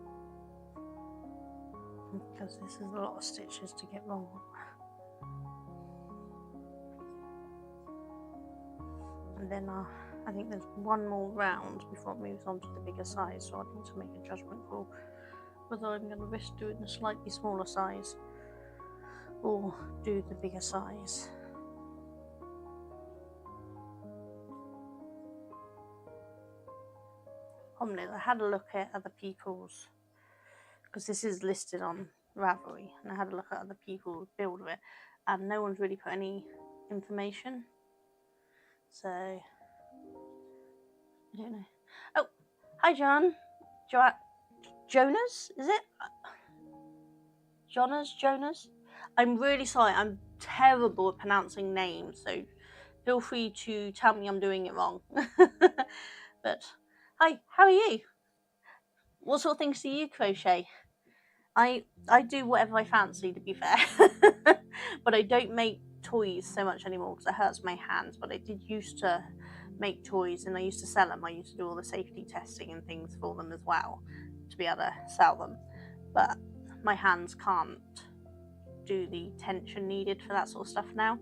because this is a lot of stitches to get wrong. And then I think there's one more round before it moves on to the bigger size, so I need to make a judgment call whether I'm going to risk doing the slightly smaller size or do the bigger size. I had a look at other people's, because this is listed on Ravelry, and I had a look at other people's build of it, and no one's really put any information. So I don't know. Oh, hi John. Jonas, is it? Jonas? I'm really sorry. I'm terrible at pronouncing names, so feel free to tell me I'm doing it wrong. But hi, how are you? What sort of things do you crochet? I do whatever I fancy, to be fair. But I don't make toys so much anymore because it hurts my hands. But I did used to make toys, and I used to sell them. I used to do all the safety testing and things for them as well to be able to sell them. But my hands can't do the tension needed for that sort of stuff now.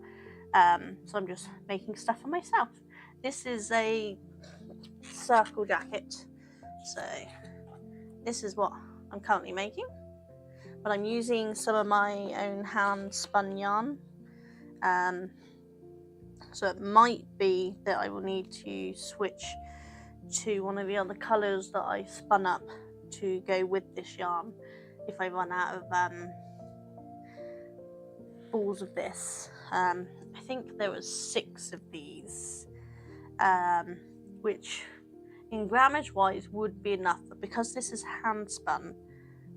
So I'm just making stuff for myself. This is a circle jacket. So this is what I'm currently making. but I'm using some of my own hand spun yarn. So it might be that I will need to switch to one of the other colours that I spun up to go with this yarn if I run out of balls of this. I think there was 6 of these, which in grammage wise would be enough, but because this is hand spun,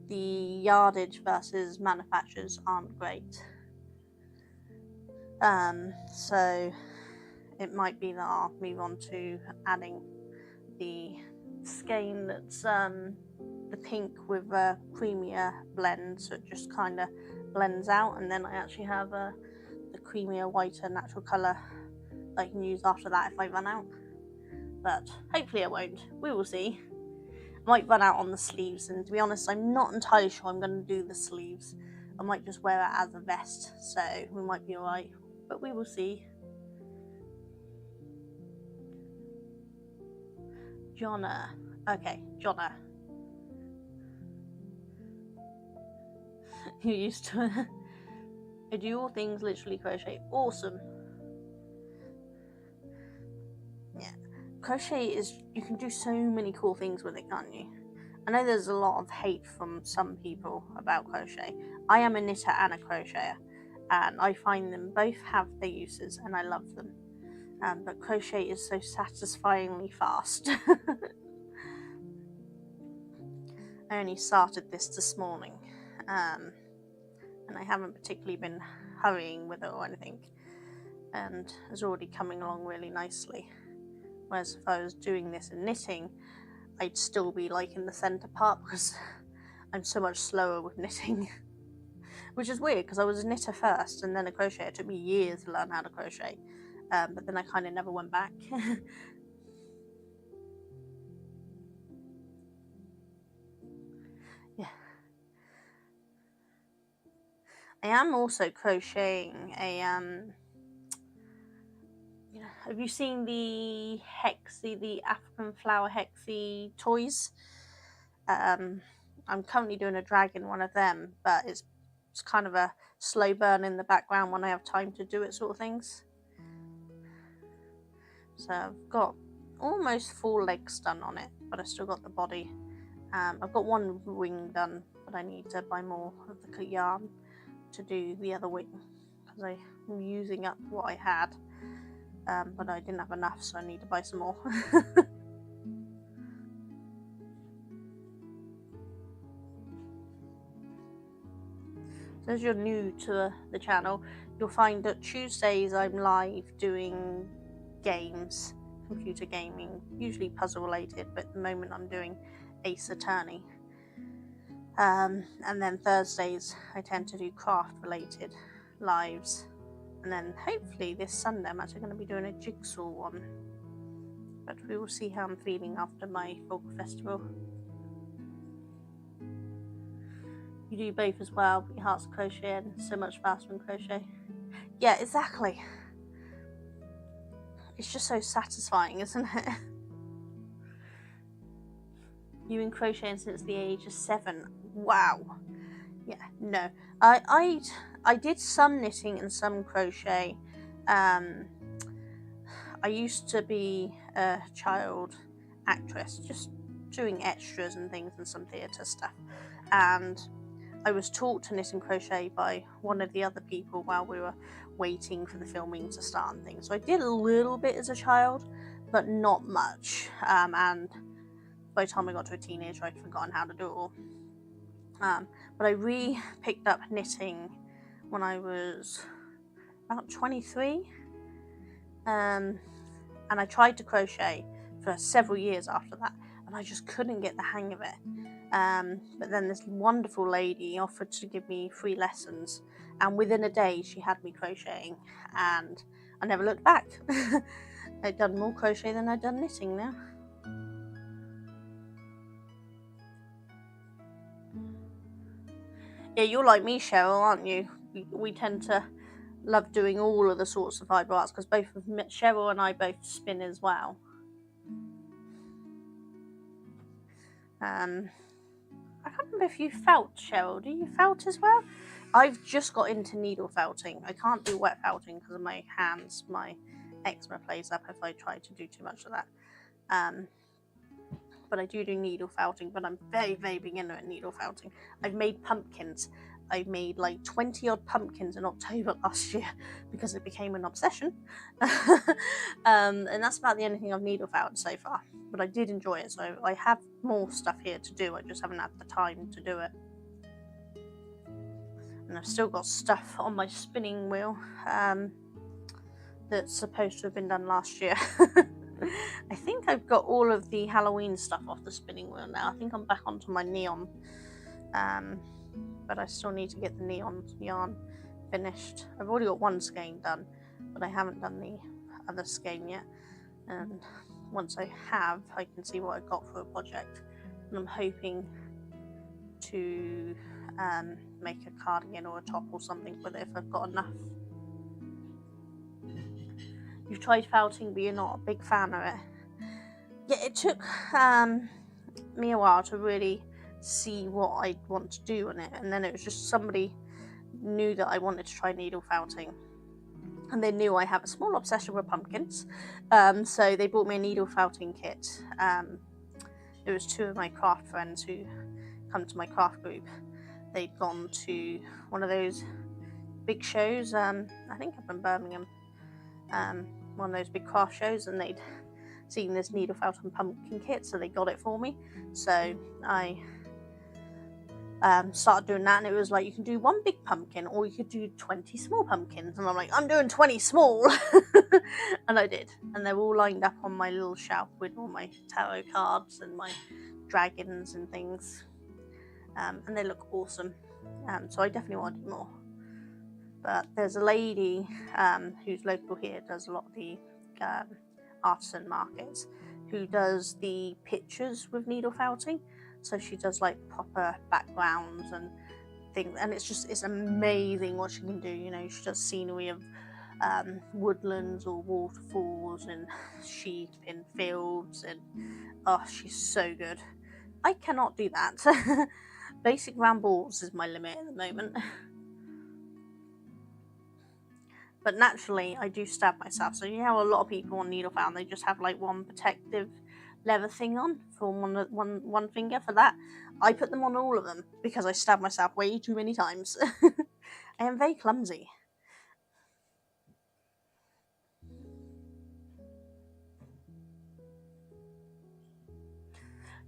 the yardage versus manufacturers aren't great. So it might be that I'll move on to adding the skein that's the pink with a creamier blend, so it just kind of blends out, and then I actually have the creamier, whiter, natural colour that I can use after that if I run out. But hopefully I won't. We will see. I might run out on the sleeves, and to be honest, I'm not entirely sure I'm going to do the sleeves. I might just wear it as a vest, so we might be alright, but we will see. Jonna. Okay, Jonna. You're used to it. I do all things literally crochet. Awesome. Yeah. Crochet is, you can do so many cool things with it, can't you? I know there's a lot of hate from some people about crochet. I am a knitter and a crocheter, and I find them both have their uses, and I love them. But crochet is so satisfyingly fast. I only started this morning, and I haven't particularly been hurrying with it or anything, and it's already coming along really nicely. Whereas if I was doing this in knitting, I'd still be like in the centre part because I'm so much slower with knitting. Which is weird because I was a knitter first and then a crocheter. It took me years to learn how to crochet, but then I kind of never went back. Yeah. I am also crocheting a have you seen the hexie, the African flower hexie toys? I'm currently doing a dragon one of them, but it's kind of a slow burn in the background when I have time to do it, sort of things. So I've got almost 4 legs done on it, but I still got the body. I've got one wing done, but I need to buy more of the yarn to do the other wing because I'm using up what I had, but I didn't have enough, so I need to buy some more. So as you're new to the channel, you'll find that Tuesdays I'm live doing games, computer gaming, usually puzzle related, but at the moment I'm doing Ace Attorney. And then Thursdays I tend to do craft related lives, and then hopefully this Sunday I'm actually going to be doing a jigsaw one, but we will see how I'm feeling after my folk festival. You do both as well, but your heart's crochet and so much faster than crochet. Yeah, exactly. It's just so satisfying, isn't it? You've been crocheting since the age of 7. Wow. Yeah, no. I did some knitting and some crochet. I used to be a child actress, just doing extras and things and some theatre stuff. And I was taught to knit and crochet by one of the other people while we were waiting for the filming to start and things. So I did a little bit as a child, but not much. And by the time I got to a teenager, I'd forgotten how to do it all. But I re-picked up knitting when I was about 23. And I tried to crochet for several years after that, and I just couldn't get the hang of it. But then this wonderful lady offered to give me free lessons, and within a day she had me crocheting, and I never looked back. I'd done more crochet than I'd done knitting now. Yeah, you're like me, Cheryl, aren't you? We tend to love doing all of the sorts of fibre arts because both of Cheryl and I both spin as well. I can't remember if you felt, Cheryl. Do you felt as well? I've just got into needle felting. I can't do wet felting because of my hands. My eczema plays up if I try to do too much of that. But I do needle felting, but I'm very, very beginner at needle felting. I've made pumpkins. I made like 20 odd pumpkins in October last year because it became an obsession. And that's about the only thing I've needle felted so far. But I did enjoy it, so I have more stuff here to do. I just haven't had the time to do it. And I've still got stuff on my spinning wheel that's supposed to have been done last year. I think I've got all of the Halloween stuff off the spinning wheel now. I think I'm back onto my neon. But I still need to get the neon yarn finished. I've already got one skein done, but I haven't done the other skein yet. And once I have, I can see what I got for a project. And I'm hoping to make a cardigan or a top or something with it if I've got enough. You've tried felting, but you're not a big fan of it. Yeah, it took me a while to really see what I want to do on it, and then it was just somebody knew that I wanted to try needle felting, and they knew I have a small obsession with pumpkins, so they bought me a needle felting kit. It was two of my craft friends who come to my craft group. They'd gone to one of those big shows, I think up in Birmingham, one of those big craft shows, and they'd seen this needle felting pumpkin kit, so they got it for me. So I started doing that, and it was like, you can do one big pumpkin or you could do 20 small pumpkins, and I'm like, I'm doing 20 small. And I did, and they're all lined up on my little shelf with all my tarot cards and my dragons and things, and they look awesome. So I definitely want to do more. But there's a lady who's local here, does a lot of the artisan markets, who does the pictures with needle felting. So she does like proper backgrounds and things, and it's amazing what she can do. You know, she does scenery of woodlands or waterfalls and sheep in fields, and oh, she's so good. I cannot do that. Basic round balls is my limit at the moment. But naturally, I do stab myself. So you know, a lot of people on needle felt, they just have like one protective leather thing on for one finger. For that, I put them on all of them because I stab myself way too many times. I am very clumsy.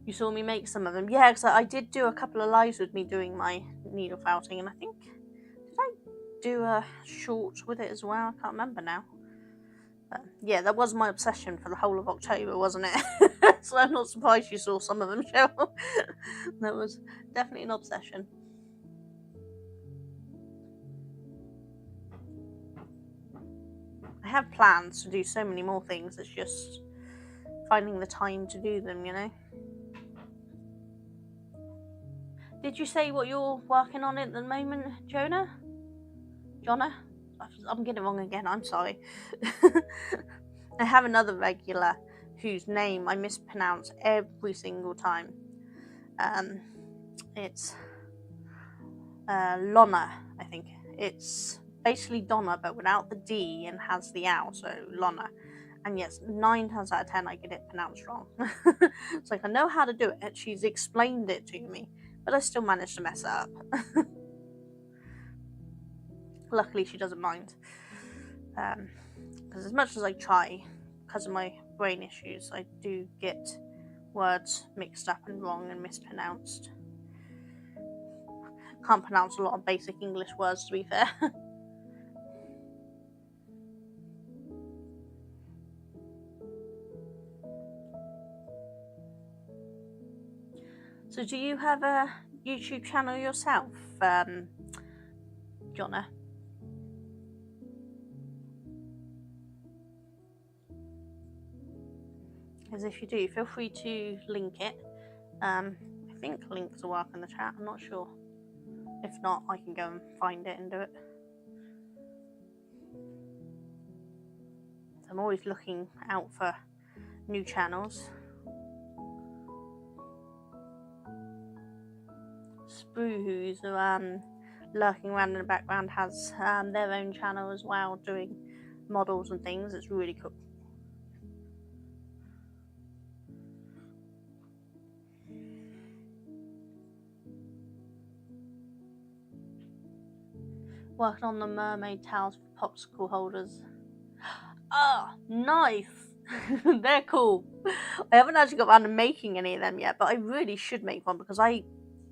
You saw me make some of them. Yeah, because I did do a couple of lives with me doing my needle felting, and I think, did I do a short with it as well? I can't remember now. But yeah, that was my obsession for the whole of October, wasn't it? So I'm not surprised you saw some of them, Cheryl. That was definitely an obsession. I have plans to do so many more things. It's just finding the time to do them, you know. Did you say what you're working on at the moment, Jonna? I'm getting it wrong again, I'm sorry. I have another regular whose name I mispronounce every single time. It's Lonna, I think. It's basically Donna, but without the D and has the L, so Lonna. And yes, 9 times out of 10 I get it pronounced wrong. It's like, I know how to do it, she's explained it to me, but I still managed to mess it up. Luckily she doesn't mind, because as much as I try, because of my brain issues, I do get words mixed up and wrong and mispronounced. Can't pronounce a lot of basic English words, to be fair. So do you have a YouTube channel yourself, Jonna? Because if you do, feel free to link it. I think links will work in the chat, I'm not sure. If not, I can go and find it and do it. So I'm always looking out for new channels. Sprue, who's lurking around in the background, has their own channel as well, doing models and things. It's really cool. Working on the mermaid towels for popsicle holders. Ah, nice. They're cool. I haven't actually got around to making any of them yet, but I really should make one because I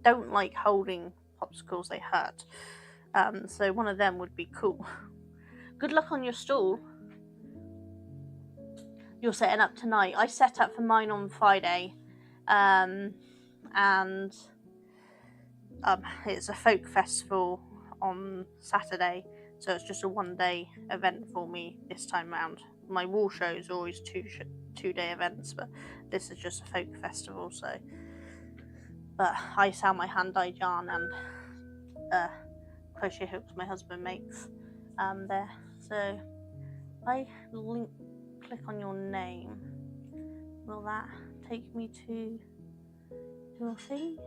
don't like holding popsicles. They hurt. So one of them would be cool. Good luck on your stall. You're setting up tonight. I set up for mine on Friday, and it's a folk festival on Saturday, so it's just a one-day event for me this time round. My wall shows are always two-day events, but this is just a folk festival. So, but I sell my hand-dyed yarn and crochet hooks my husband makes there. So I click on your name. Will that take me to your thing?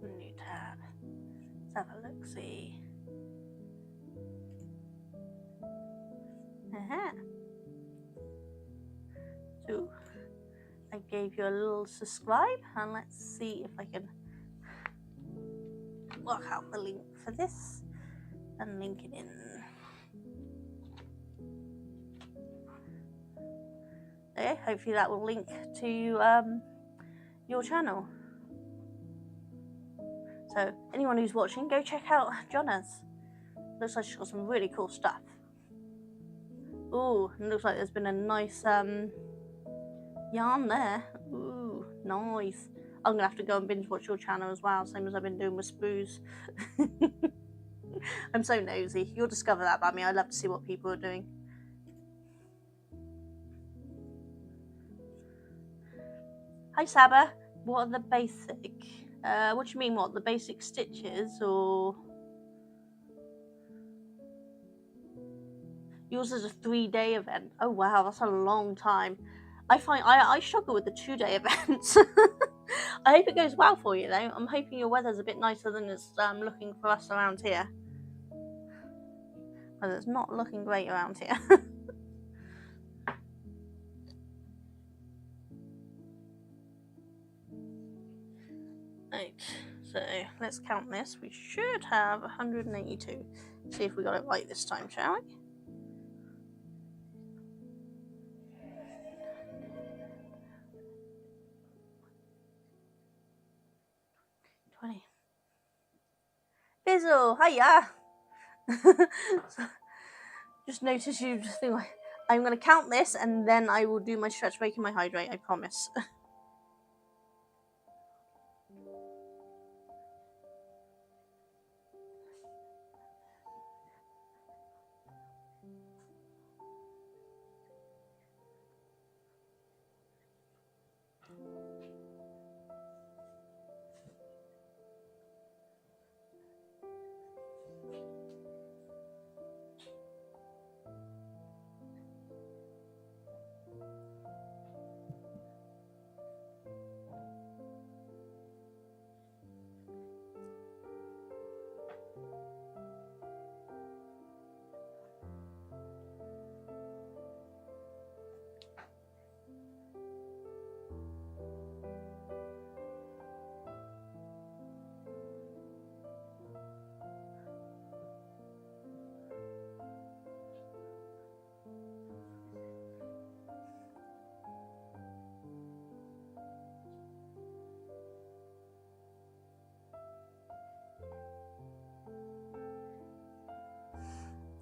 New tab. Let's have a look, see. So I gave you a little subscribe, and let's see if I can work out the link for this and link it in. Okay, hopefully that will link to your channel. So anyone who's watching, go check out Jonna's. Looks like she's got some really cool stuff. Ooh, and looks like there's been a nice yarn there. Ooh, nice. I'm gonna have to go and binge watch your channel as well, same as I've been doing with Sprues. I'm so nosy. You'll discover that about me. I love to see what people are doing. Hi Saba. What are the basic? What do you mean? What, the basic stitches, or yours is a 3-day event? Oh wow, that's a long time. I find I struggle with the 2-day events. I hope it goes well for you though. I'm hoping your weather's a bit nicer than it's looking for us around here. Well, it's not looking great around here. Right, so let's count this. We should have 182. See if we got it right this time, shall we? Bizzle, hiya! So, just notice you just think, I'm going to count this and then I will do my stretch, break, and my hydrate, I promise.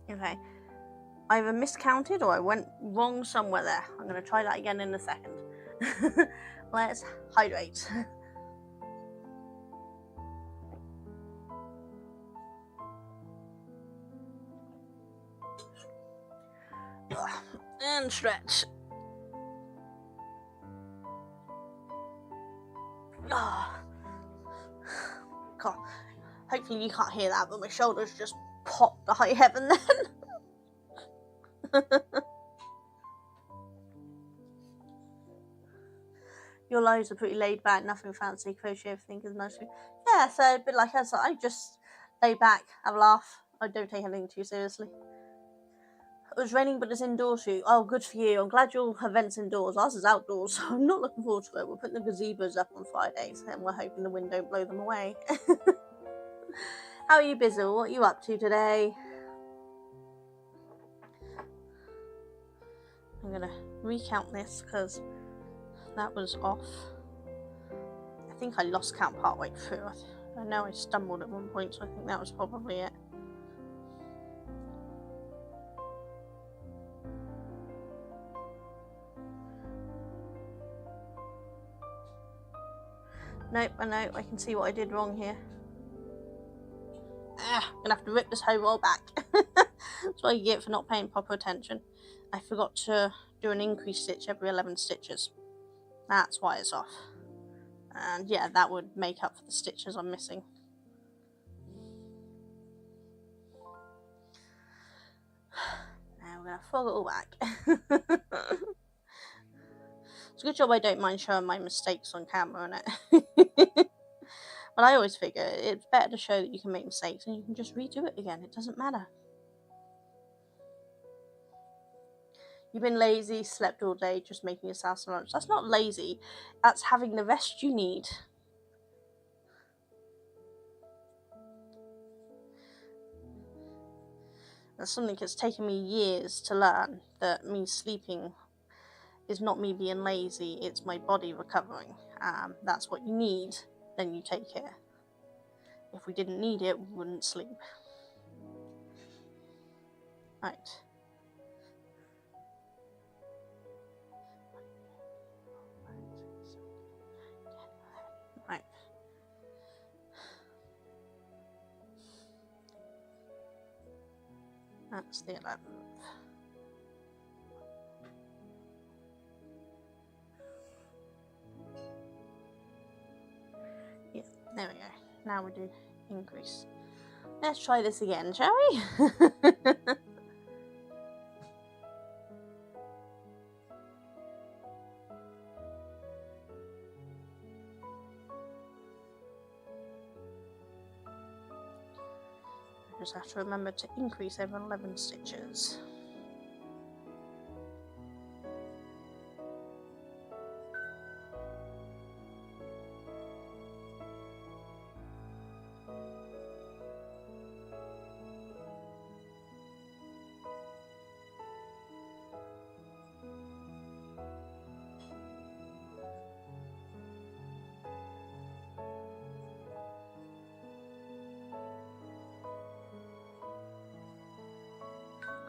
Okay, I either miscounted or I went wrong somewhere there. I'm going to try that again in a second. Let's hydrate. And stretch. Oh. God. Hopefully you can't hear that, but my shoulders just popped to high heaven then. Your lives are pretty laid back, nothing fancy, crochet everything is nice. Yeah, so, but like I said, I just lay back, have a laugh. I don't take anything too seriously. It was raining, but it's indoors shoot. Oh, good for you. I'm glad your event's indoors. Ours is outdoors, so I'm not looking forward to it. We're putting the gazebos up on Fridays, and we're hoping the wind don't blow them away. How are you, Bizzle? What are you up to today? I'm going to recount this because that was off. I think I lost count partway through. I know I stumbled at one point, so I think that was probably it. Nope, I know. I can see what I did wrong here. I'm going to have to rip this whole roll back. That's what you get for not paying proper attention. I forgot to do an increase stitch every 11 stitches. That's why it's off. And yeah, that would make up for the stitches I'm missing. Now we're going to fold it all back. It's a good job I don't mind showing my mistakes on camera, innit? But I always figure it's better to show that you can make mistakes and you can just redo it again. It doesn't matter. You've been lazy, slept all day, just making yourself some lunch. That's not lazy. That's having the rest you need. That's something that's taken me years to learn, that me sleeping is not me being lazy, it's my body recovering. That's what you need, then you take it. If we didn't need it, we wouldn't sleep. Right. Right. That's the 11th. Yeah, there we go. Now we do increase. Let's try this again, shall we? Just have to remember to increase over 11 stitches.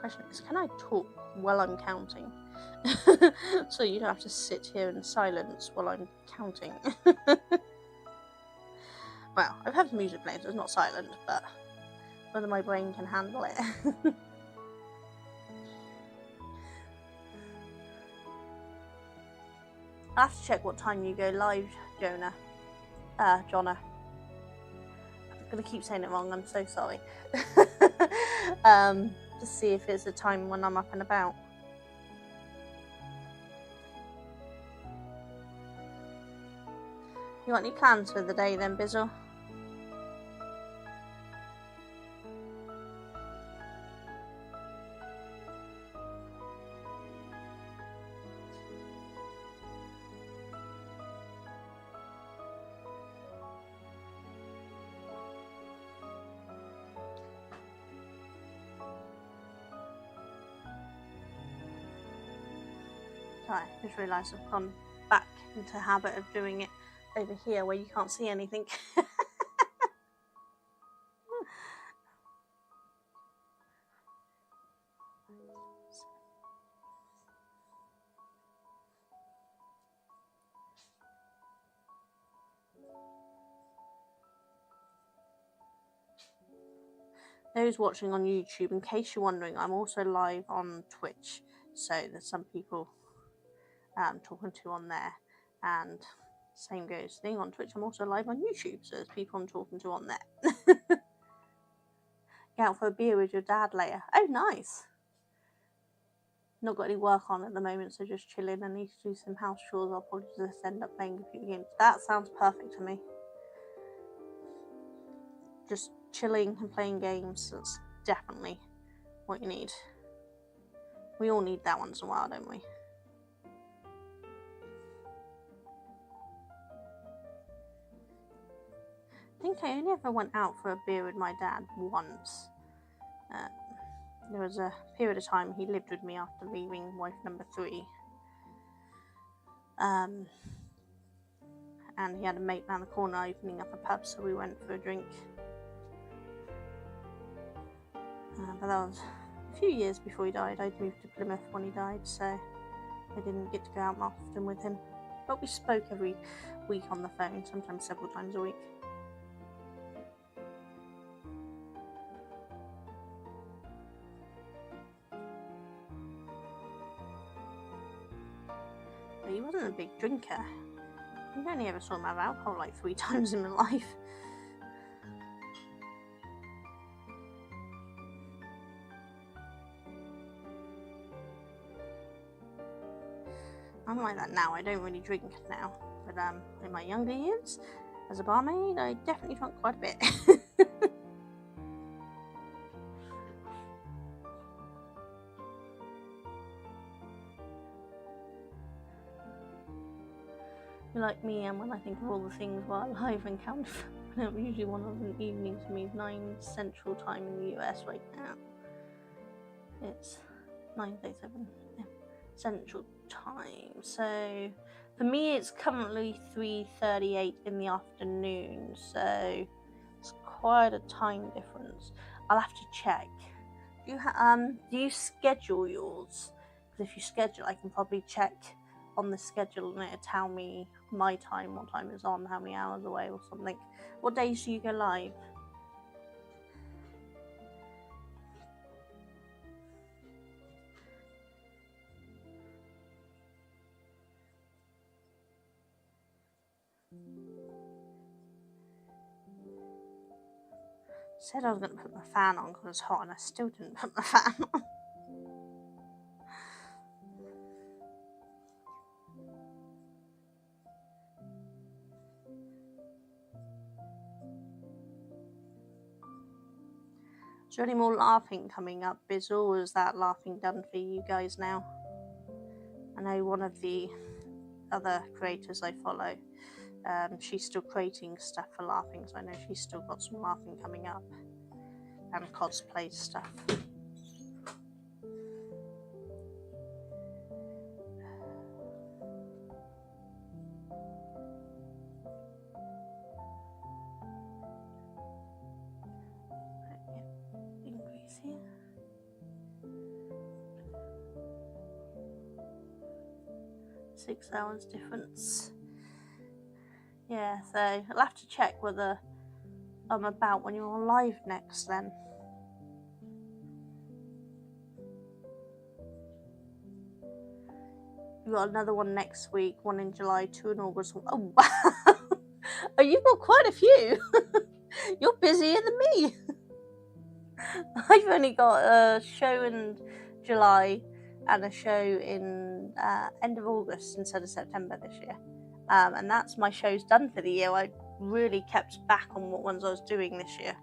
Question is, can I talk while I'm counting? So you don't have to sit here in silence while I'm counting. Well, I've had music playing, so it's not silent, but whether my brain can handle it. I'll have to check what time you go live, Jonna. I'm gonna keep saying it wrong, I'm so sorry. To see if it's a time when I'm up and about. You got any plans for the day then, Bizzle? Sorry, I just realised I've gone back into habit of doing it over here where you can't see anything. Those watching on YouTube, in case you're wondering, I'm also live on Twitch, so there's some people talking to on there, and same goes thing on Twitch. I'm also live on YouTube, so there's people I'm talking to on there. Get out for a beer with your dad later. Oh, nice. not got any work on at the moment, so just chilling. I need to do some house chores. I'll probably just end up playing computer games. That sounds perfect to me. Just chilling and playing games. That's definitely what you need. We all need that once in a while, don't we? I think I only ever went out for a beer with my dad once. There was a period of time he lived with me after leaving wife number 3. And he had a mate round the corner opening up a pub, so we went for a drink. But that was a few years before he died. I'd moved to Plymouth when he died, so I didn't get to go out often with him. But we spoke every week on the phone, sometimes several times a week. But he wasn't a big drinker. I only ever saw him have alcohol like 3 times in my life. I'm like that now. I don't really drink now, but in my younger years, as a barmaid, I definitely drank quite a bit. You're like me, and when I think of all the things while alive and count, usually one of them evenings for me is 9 Central Time in the US right now. It's 9:37 Central Time. So for me, it's currently 3:38 in the afternoon. So it's quite a time difference. I'll have to check. Do you schedule yours? Because if you schedule, I can probably check on the schedule and it'll tell me my time, what time it's on, how many hours away or something. What days do you go live? Said I was going to put my fan on because it's hot, and I still didn't put my fan on. Is there any more laughing coming up, Bizzle, or is that laughing done for you guys now? I know one of the other creators I follow, she's still creating stuff for laughing, so I know she's still got some laughing coming up, and cosplay stuff. Increase here. Six hours difference. Yeah, so I'll have to check whether I'm about when you're live next then. You've got another one next week, one in July, 2 in August. Oh, wow! Oh, you've got quite a few. You're busier than me. I've only got a show in July and a show in end of August instead of September this year. And that's my show's done for the year. I really kept back on what ones I was doing this year.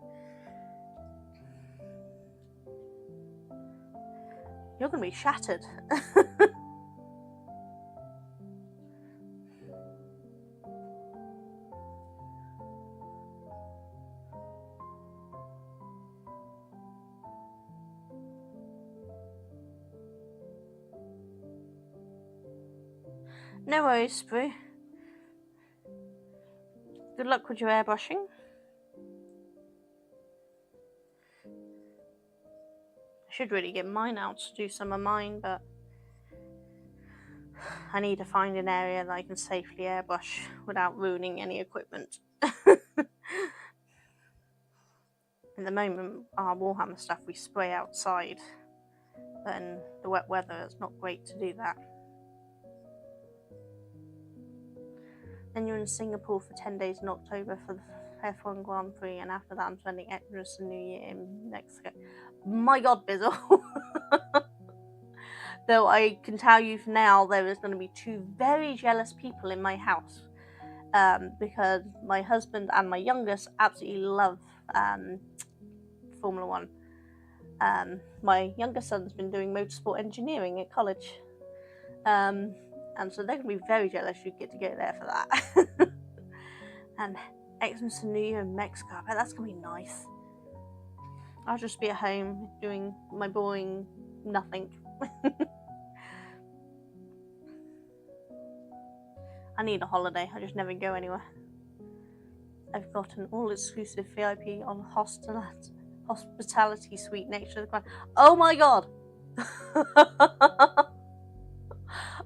You're going to be shattered. No worries, Sprue. Good luck with your airbrushing. I should really get mine out to do some of mine, but I need to find an area that I can safely airbrush without ruining any equipment. At the moment, our Warhammer stuff we spray outside, but in the wet weather it's not great to do that. Then you're in Singapore for 10 days in October for the F1 Grand Prix, and after that I'm spending Xmas and New Year in Mexico. My God, Bizzle! Though I can tell you for now, there is going to be 2 very jealous people in my house. Because my husband and my youngest absolutely love Formula 1. My youngest son's been doing motorsport engineering at college. And so they're going to be very jealous you get to go there for that. And Xmas and New Year in Mexico, I bet that's going to be nice. I'll just be at home doing my boring nothing. I need a holiday, I just never go anywhere. I've got an all-exclusive VIP on hospitality suite next to the ground. Oh my god!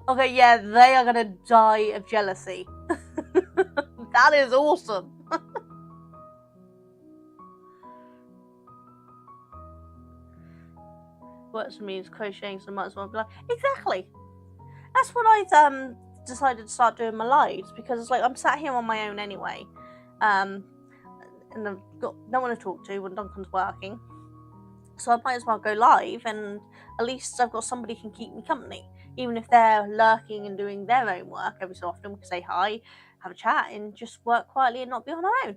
Okay, yeah, they are gonna die of jealousy. That is awesome! Works for me is crocheting, so might as well be like, exactly! That's what I decided to start doing my lives, because it's like I'm sat here on my own anyway. And I've got no one to talk to when Duncan's working. So I might as well go live, and at least I've got somebody who can keep me company. Even if they're lurking and doing their own work every so often, we can say hi, have a chat, and just work quietly and not be on our own.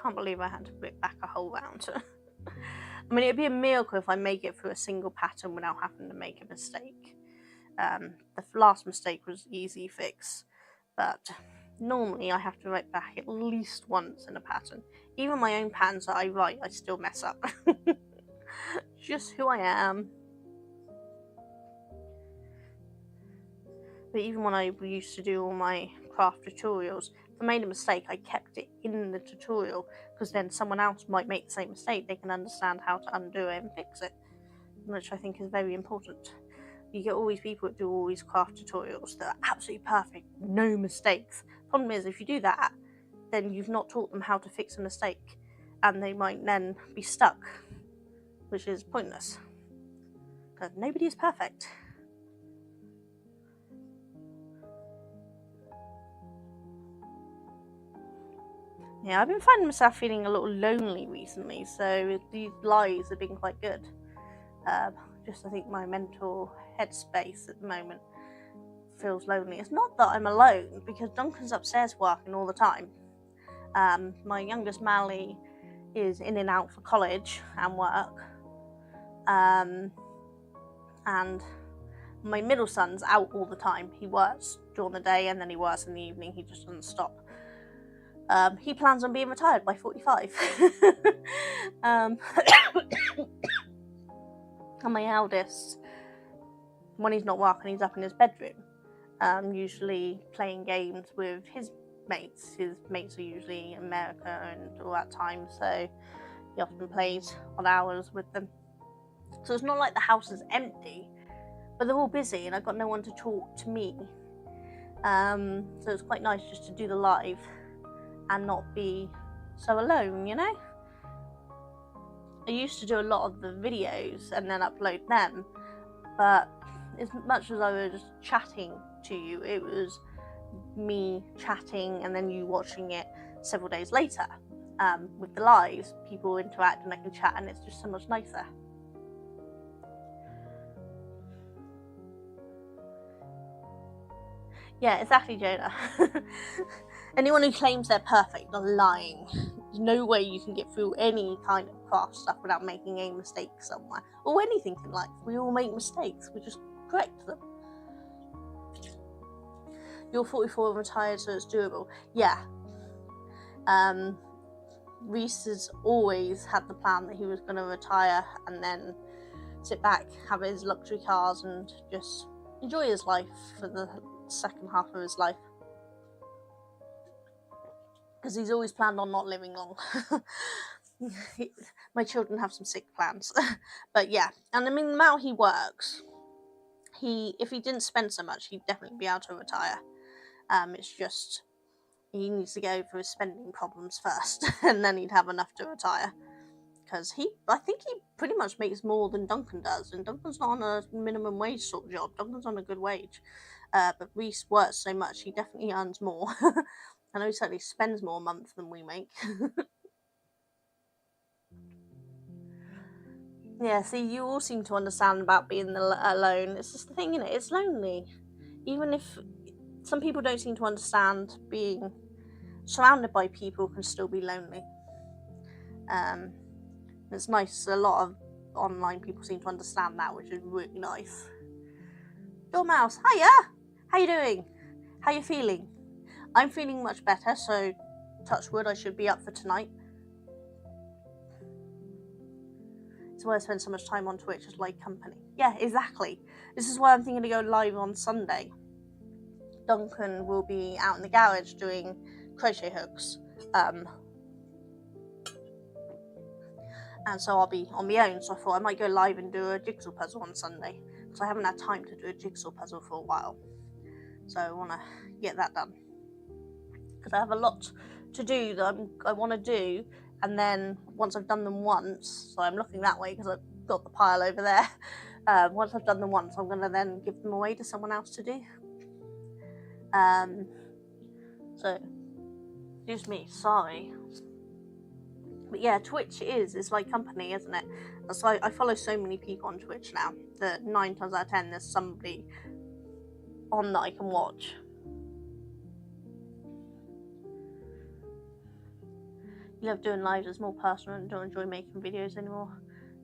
Can't believe I had to put it back a whole round. I mean, it'd be a miracle if I make it through a single pattern without having to make a mistake. The last mistake was easy fix, but normally I have to write back at least once in a pattern. Even my own patterns that I write, I still mess up. Just who I am. But even when I used to do all my craft tutorials, if I made a mistake, I kept it in the tutorial, because then someone else might make the same mistake. They can understand how to undo it and fix it, which I think is very important. You get all these people that do all these craft tutorials that are absolutely perfect, no mistakes. Problem is, if you do that, then you've not taught them how to fix a mistake, and they might then be stuck, which is pointless, because nobody is perfect. Yeah, I've been finding myself feeling a little lonely recently, so these lives have been quite good. Just I think my mental headspace at the moment feels lonely. It's not that I'm alone, because Duncan's upstairs working all the time. My youngest Mally is in and out for college and work. And my middle son's out all the time. He works during the day and then he works in the evening. He just doesn't stop. He plans on being retired by 45. And my eldest, when he's not working, he's up in his bedroom, usually playing games with his mates. His mates are usually in America and all that time, so he often plays odd hours with them. So it's not like the house is empty, but they're all busy and I've got no one to talk to me. So it's quite nice just to do the live and not be so alone, you know? I used to do a lot of the videos and then upload them, but as much as I was chatting to you, it was me chatting and then you watching it several days later. With the lives, people interact and I can chat, and it's just so much nicer. Yeah, exactly, Jonah. Anyone who claims they're perfect are lying. There's no way you can get through any kind of craft stuff without making a mistake somewhere. Or anything in life. We all make mistakes. We just correct them. You're 44 and retired, so it's doable. Yeah. Reese has always had the plan that he was going to retire and then sit back, have his luxury cars, and just enjoy his life for the second half of his life. Because he's always planned on not living long. My children have some sick plans. But yeah, and I mean, the amount he works, if he didn't spend so much, he'd definitely be able to retire. It's just he needs to go through his spending problems first, and then he'd have enough to retire. because I think he pretty much makes more than Duncan does, and Duncan's not on a minimum wage sort of job. Duncan's on a good wage, but Reese works so much, he definitely earns more. I know he certainly spends more a month than we make. Yeah, see, you all seem to understand about being alone. It's just the thing, isn't it? It's lonely. Even if some people don't seem to understand, being surrounded by people can still be lonely. It's nice. A lot of online people seem to understand that, which is really nice. Dormouse, hiya! How you doing? How you feeling? I'm feeling much better, so touch wood, I should be up for tonight. It's why I spend so much time on Twitch, as like company. Yeah, exactly. This is why I'm thinking to go live on Sunday. Duncan will be out in the garage doing crochet hooks. And so I'll be on my own, so I thought I might go live and do a jigsaw puzzle on Sunday, because I haven't had time to do a jigsaw puzzle for a while. So I want to get that done, because I have a lot to do that I want to do, and then once I've done them once, so I'm looking that way because I've got the pile over there. Once I've done them once, I'm going to then give them away to someone else to do. So, excuse me, sorry. But yeah, Twitch is like company, isn't it? So I follow so many people on Twitch now that 9 times out of 10 there's somebody on that I can watch. You love doing lives, it's more personal and don't enjoy making videos anymore.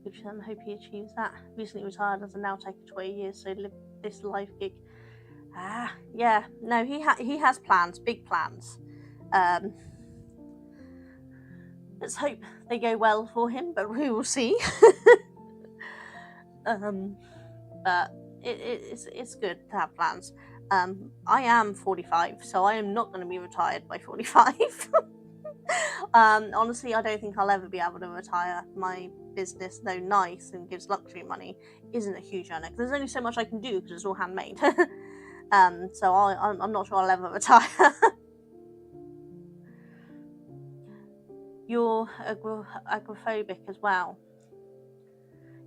Good for them, I hope he achieves that. Recently retired as a nail taker 20 years, so live this life gig. Yeah, no, he has plans, big plans. Let's hope they go well for him, but we will see. But it's good to have plans. I am 45, so I am not going to be retired by 45. Honestly, I don't think I'll ever be able to retire. My business, though nice and gives luxury money, isn't a huge earner, because there's only so much I can do because it's all handmade. So I'm not sure I'll ever retire. You're agoraphobic as well.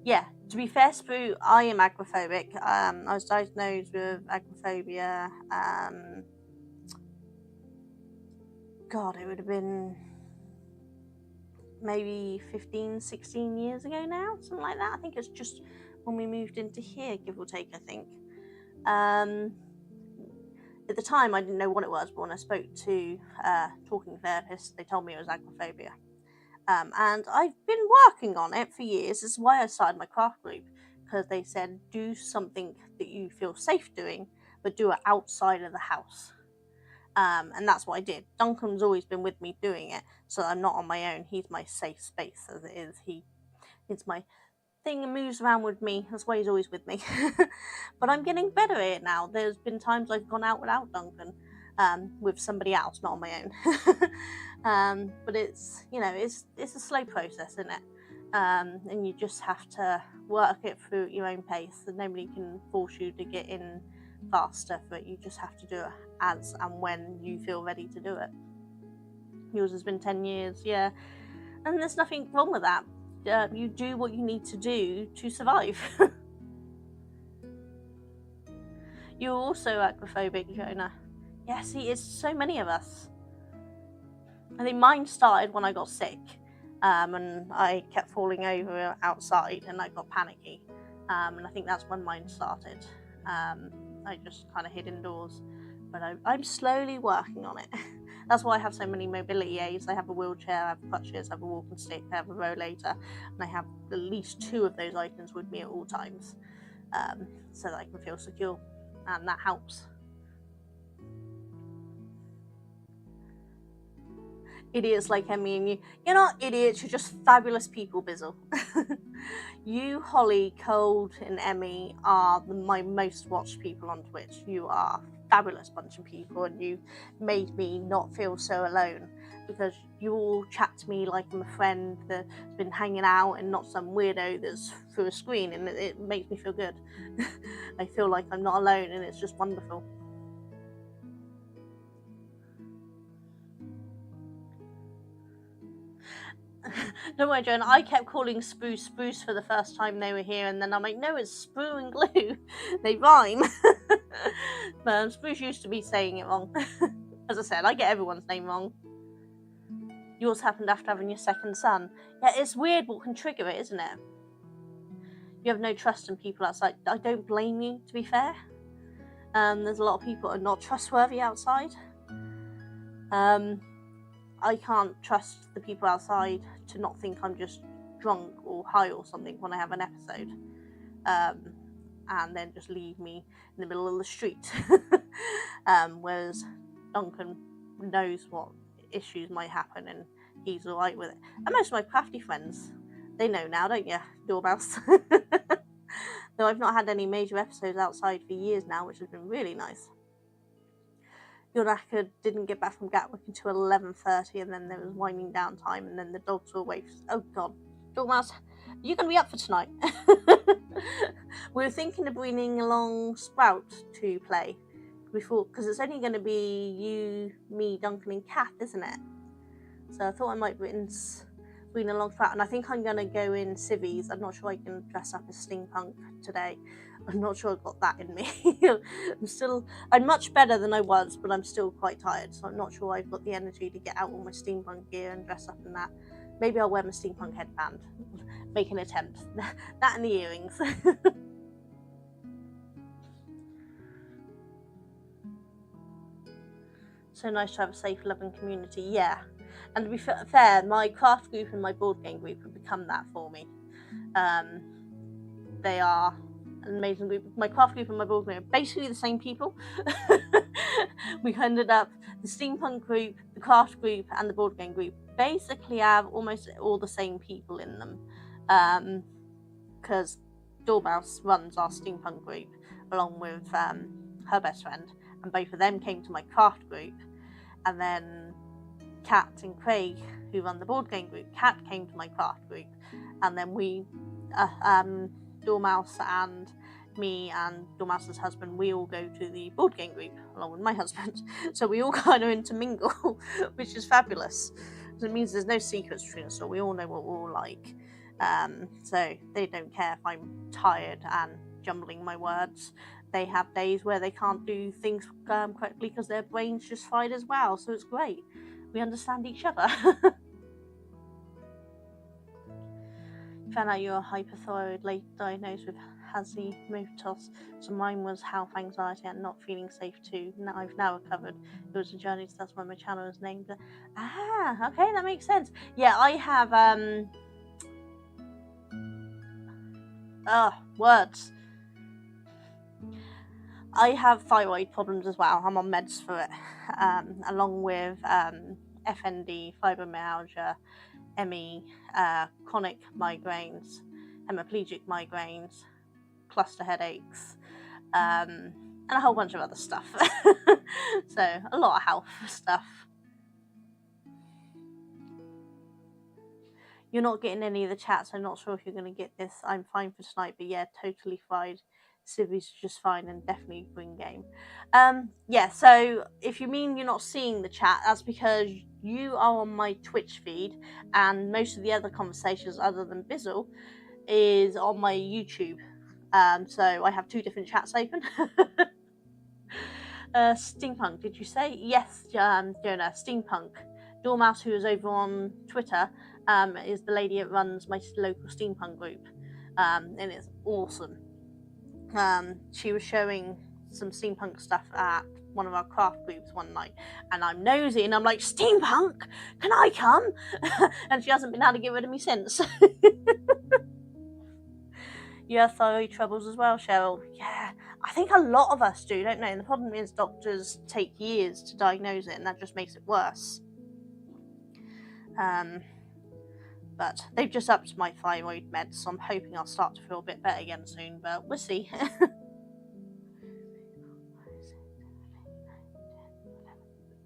Yeah, to be fair, Sprue, I am agoraphobic. I was diagnosed with agoraphobia. God, it would have been maybe 15, 16 years ago now, something like that. I think it's just when we moved into here, give or take, I think. At the time, I didn't know what it was, but when I spoke to talking therapists, they told me it was agoraphobia. And I've been working on it for years. This is why I started my craft group, because they said do something that you feel safe doing, but do it outside of the house. And that's what I did. Duncan's always been with me doing it, so I'm not on my own. He's my safe space as it is. It's my thing and moves around with me. That's why he's always with me. But I'm getting better at it now. There's been times I've gone out without Duncan, with somebody else, not on my own. But it's a slow process, isn't it? And you just have to work it through at your own pace, and nobody can force you to get in faster, but you just have to do it as and when you feel ready to do it. Yours has been 10 years, yeah, and there's nothing wrong with that. You do what you need to do to survive. You're also agoraphobic, Jonah. Yeah, see, it's so many of us. I think mine started when I got sick, and I kept falling over outside and I got panicky, and I think that's when mine started. I just kind of hid indoors, but I'm slowly working on it. That's why I have so many mobility aids. I have a wheelchair, I have crutches, I have a walking stick, I have a rollator, and I have at least 2 of those items with me at all times, so that I can feel secure, and that helps. Idiots like Emmy and you. You're not idiots, you're just fabulous people, Bizzle. You, Holly, Cold, and Emmy are my most watched people on Twitch. You are a fabulous bunch of people, and you made me not feel so alone, because you all chat to me like I'm a friend that's been hanging out and not some weirdo that's through a screen, and it makes me feel good. I feel like I'm not alone, and it's just wonderful. Don't worry, Joan. I kept calling Spruce Spruce for the first time they were here, and then I'm like, no, it's Sprue and Glue. They rhyme. But Spruce used to be saying it wrong. As I said, I get everyone's name wrong. Yours happened after having your second son. Yeah, it's weird what can trigger it, isn't it? You have no trust in people outside. I don't blame you, to be fair. There's a lot of people who are not trustworthy outside. I can't trust the people outside to not think I'm just drunk or high or something when I have an episode, and then just leave me in the middle of the street. Whereas Duncan knows what issues might happen and he's alright with it. And most of my crafty friends, they know now, don't you, Dormouse? Though I've not had any major episodes outside for years now, which has been really nice. Your knacker didn't get back from Gatwick until 11:30, and then there was winding down time, and then the dogs were awake. Oh God, Dormouse, are you going to be up for tonight? We were thinking of bringing along Sprout to play before, because it's only going to be you, me, Duncan, and Kath, isn't it? So I thought I might bring along Sprout, and I think I'm going to go in civvies. I'm not sure I can dress up as steampunk today. I'm not sure I've got that in me. I'm much better than I was, but I'm still quite tired, so I'm not sure I've got the energy to get out all my steampunk gear and dress up in that. Maybe I'll wear my steampunk headband. Make an attempt. That and the earrings. So nice to have a safe, loving community. Yeah. And to be fair, my craft group and my board game group have become that for me. They are an amazing group. My craft group and my board group are basically the same people. We ended up, the steampunk group, the craft group, and the board game group basically have almost all the same people in them. Because Dormouse runs our steampunk group along with her best friend, and both of them came to my craft group. And then Kat and Craig, who run the board game group, Kat came to my craft group, and then we, Dormouse and me and Dormouse's husband, we all go to the board game group along with my husband. So we all kind of intermingle, which is fabulous. So it means there's no secrets between us, so we all know what we're all like. So they don't care if I'm tired and jumbling my words. They have days where they can't do things correctly because their brain's just fried as well, so it's great. We understand each other. Found out you're hypothyroid, late diagnosed with Hashimoto's. So mine was health anxiety and not feeling safe too. Now I've recovered. It was a journey, so that's why my channel is named. Okay, that makes sense. Yeah, I have words. I have thyroid problems as well. I'm on meds for it, along with FND, fibromyalgia, ME, chronic migraines, hemiplegic migraines, cluster headaches, and a whole bunch of other stuff. So a lot of health stuff. You're not getting any of the chats. I'm not sure if you're going to get this. I'm fine for tonight, but yeah, totally fried. Civvies just fine, and definitely green game. Yeah, so if you mean you're not seeing the chat, that's because you are on my Twitch feed, and most of the other conversations other than Bizzle is on my YouTube. So I have two different chats open. Steampunk, did you say? Yes, Jonah, Steampunk. Dormouse, who is over on Twitter, is the lady that runs my local steampunk group, and it's awesome. She was showing some steampunk stuff at one of our craft groups one night, and I'm nosy and I'm like, steampunk, can I come? And she hasn't been able to get rid of me since. You have thyroid troubles as well, Cheryl? Yeah, I think a lot of us do, don't they? And the problem is doctors take years to diagnose it, and that just makes it worse. But they've just upped my thyroid meds, so I'm hoping I'll start to feel a bit better again soon, but we'll see.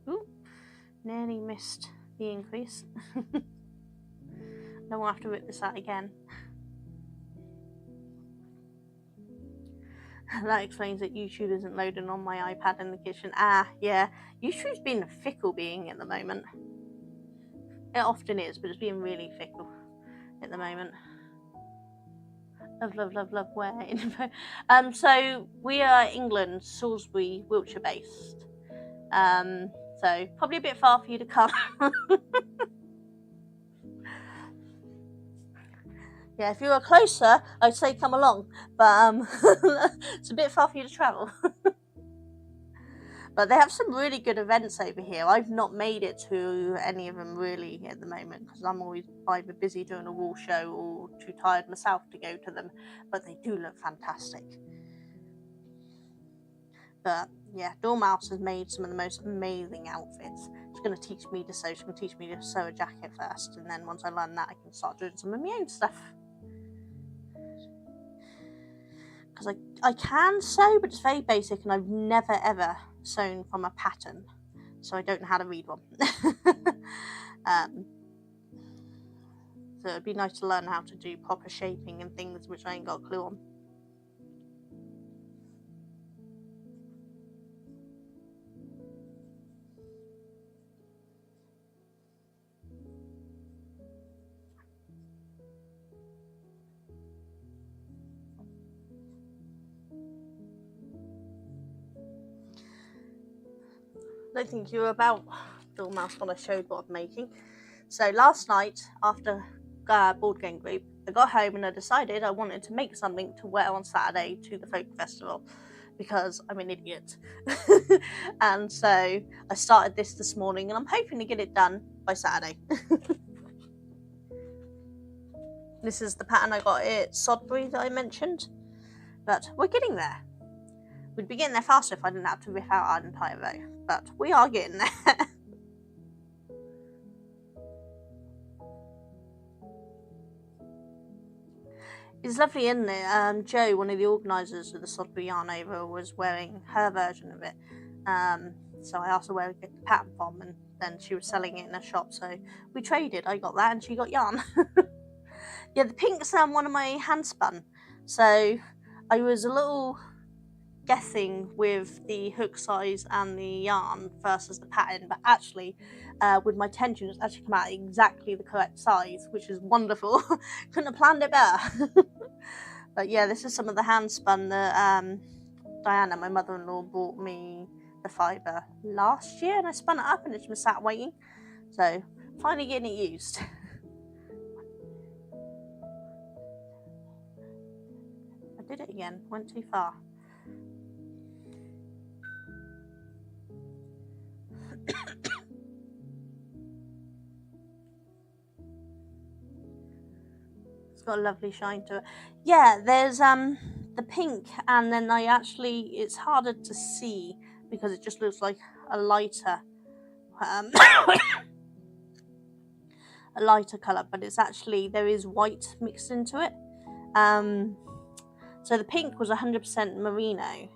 Ooh, nearly missed the increase. No, we'll have to rip this out again. That explains that YouTube isn't loading on my iPad in the kitchen. Yeah, YouTube's been a fickle being at the moment. It often is, but it's being really fickle. at the moment. Love where info. So we are England, Salisbury, Wiltshire based. So probably a bit far for you to come. Yeah, if you were closer, I'd say come along, but it's a bit far for you to travel. But they have some really good events over here. I've not made it to any of them really at the moment because I'm always either busy doing a wool show or too tired myself to go to them. But they do look fantastic. But yeah, Dormouse has made some of the most amazing outfits. She's going to teach me to sew. She's going to teach me to sew a jacket first, and then once I learn that, I can start doing some of my own stuff. Because I can sew, but it's very basic, and I've never ever sewn from a pattern, so I don't know how to read one. So it'd be nice to learn how to do proper shaping and things which I ain't got a clue on. I don't think you were about Dormouse when I showed what I'm making. So last night, after board game group, I got home and I decided I wanted to make something to wear on Saturday to the folk festival because I'm an idiot. And so I started this morning and I'm hoping to get it done by Saturday. This is the pattern I got at Sodbury that I mentioned, but we're getting there. We'd be getting there faster if I didn't have to rip out our entire row, but we are getting there. It's lovely, isn't it? Jo, one of the organisers of the Sodbury Yarn Over, was wearing her version of it. So I asked her where to get the pattern from, and then she was selling it in a shop. So we traded. I got that, and she got yarn. Yeah, the pink's one of my hand spun. So I was a little guessing with the hook size and the yarn versus the pattern, but actually with my tension it's actually come out exactly the correct size, which is wonderful. Couldn't have planned it better. But yeah, this is some of the hand spun that Diana, my mother-in-law, bought me the fibre last year, and I spun it up and it's been sat waiting, so finally getting it used. I did it again, went too far. It's got a lovely shine to it. Yeah, there's the pink, and then it's harder to see because it just looks like a lighter a lighter colour, but it's actually, there is white mixed into it. So the pink was 100% merino,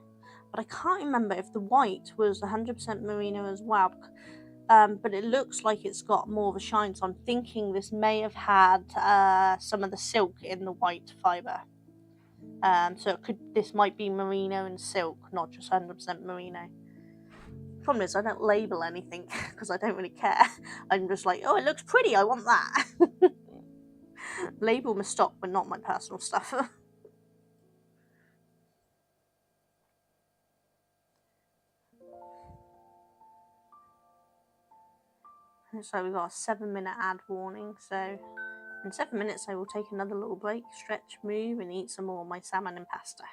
but I can't remember if the white was 100% merino as well. But it looks like it's got more of a shine, so I'm thinking this may have had some of the silk in the white fibre. So this might be merino and silk, not just 100% merino. Problem is, I don't label anything because I don't really care. I'm just like, oh, it looks pretty, I want that. Label my stock, but not my personal stuff. So we've got a 7-minute ad warning, so in 7 minutes I will take another little break, stretch, move, and eat some more of my salmon and pasta.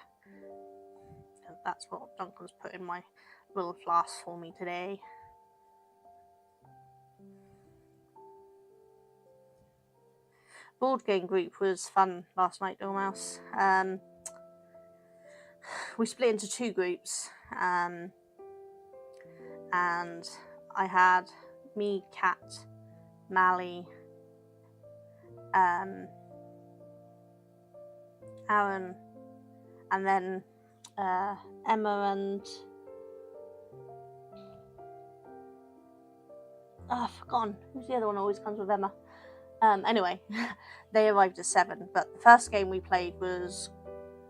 And that's what Duncan's put in my little flask for me today. Board game group was fun last night, Dormouse. We split into 2 groups, and I had me, Kat, Mally, Aaron, and then Emma and I've forgotten who's the other one. Always comes with Emma. Anyway, they arrived at 7, but the first game we played was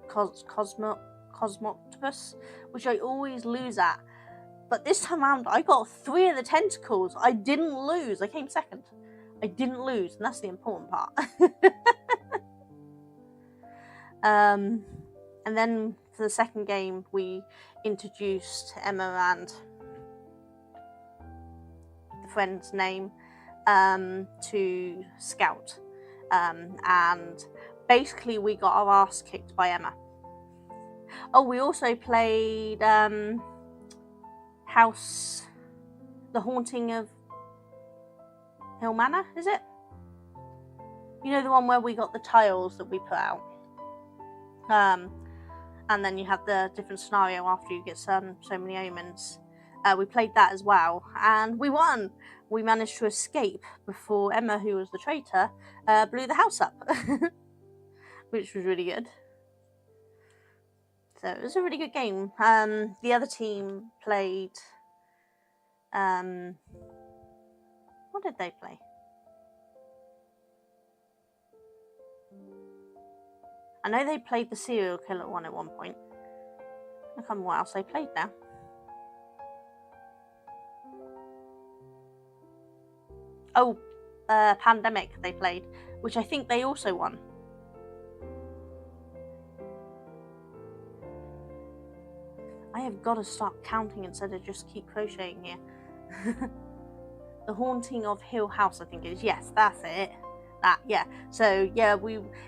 Cosmoctopus, which I always lose at. But this time around, I got 3 of the tentacles. I didn't lose. I came second. I didn't lose, and that's the important part. And then for the second game, we introduced Emma and the friend's name to Scout, and basically we got our ass kicked by Emma. Oh, we also played The Haunting of Hill Manor, is it? You know, the one where we got the tiles that we put out. And then you have the different scenario after you get so many omens. We played that as well, and we won. We managed to escape before Emma, who was the traitor, blew the house up, which was really good. So it was a really good game. The other team played... what did they play? I know they played the serial killer one at one point. I can't remember what else they played now. Oh, Pandemic they played, which I think they also won. I have got to start counting instead of just keep crocheting here. The Haunting of Hill House, I think it is. Yes, that's it. Yeah. So yeah,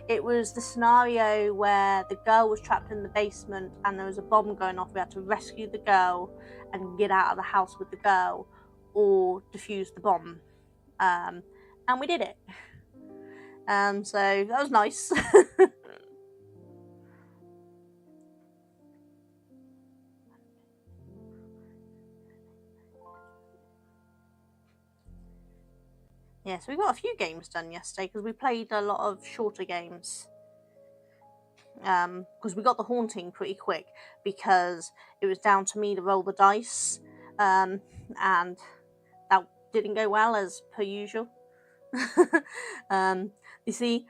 it was the scenario where the girl was trapped in the basement and there was a bomb going off. We had to rescue the girl and get out of the house with the girl, or defuse the bomb. And we did it. So that was nice. Yeah, so we got a few games done yesterday because we played a lot of shorter games. Because we got the Haunting pretty quick because it was down to me to roll the dice, and that didn't go well as per usual. You see,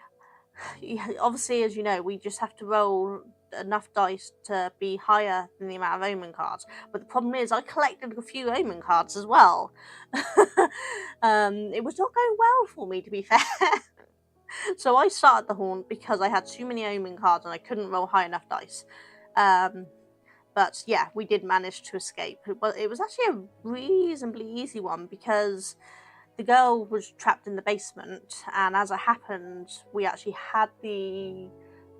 obviously, as you know, we just have to roll enough dice to be higher than the amount of omen cards, but the problem is I collected a few omen cards as well. It was not going well for me, to be fair. So I started the haunt because I had too many omen cards and I couldn't roll high enough dice. But yeah, we did manage to escape. But it was actually a reasonably easy one because the girl was trapped in the basement, and as it happened, we actually had the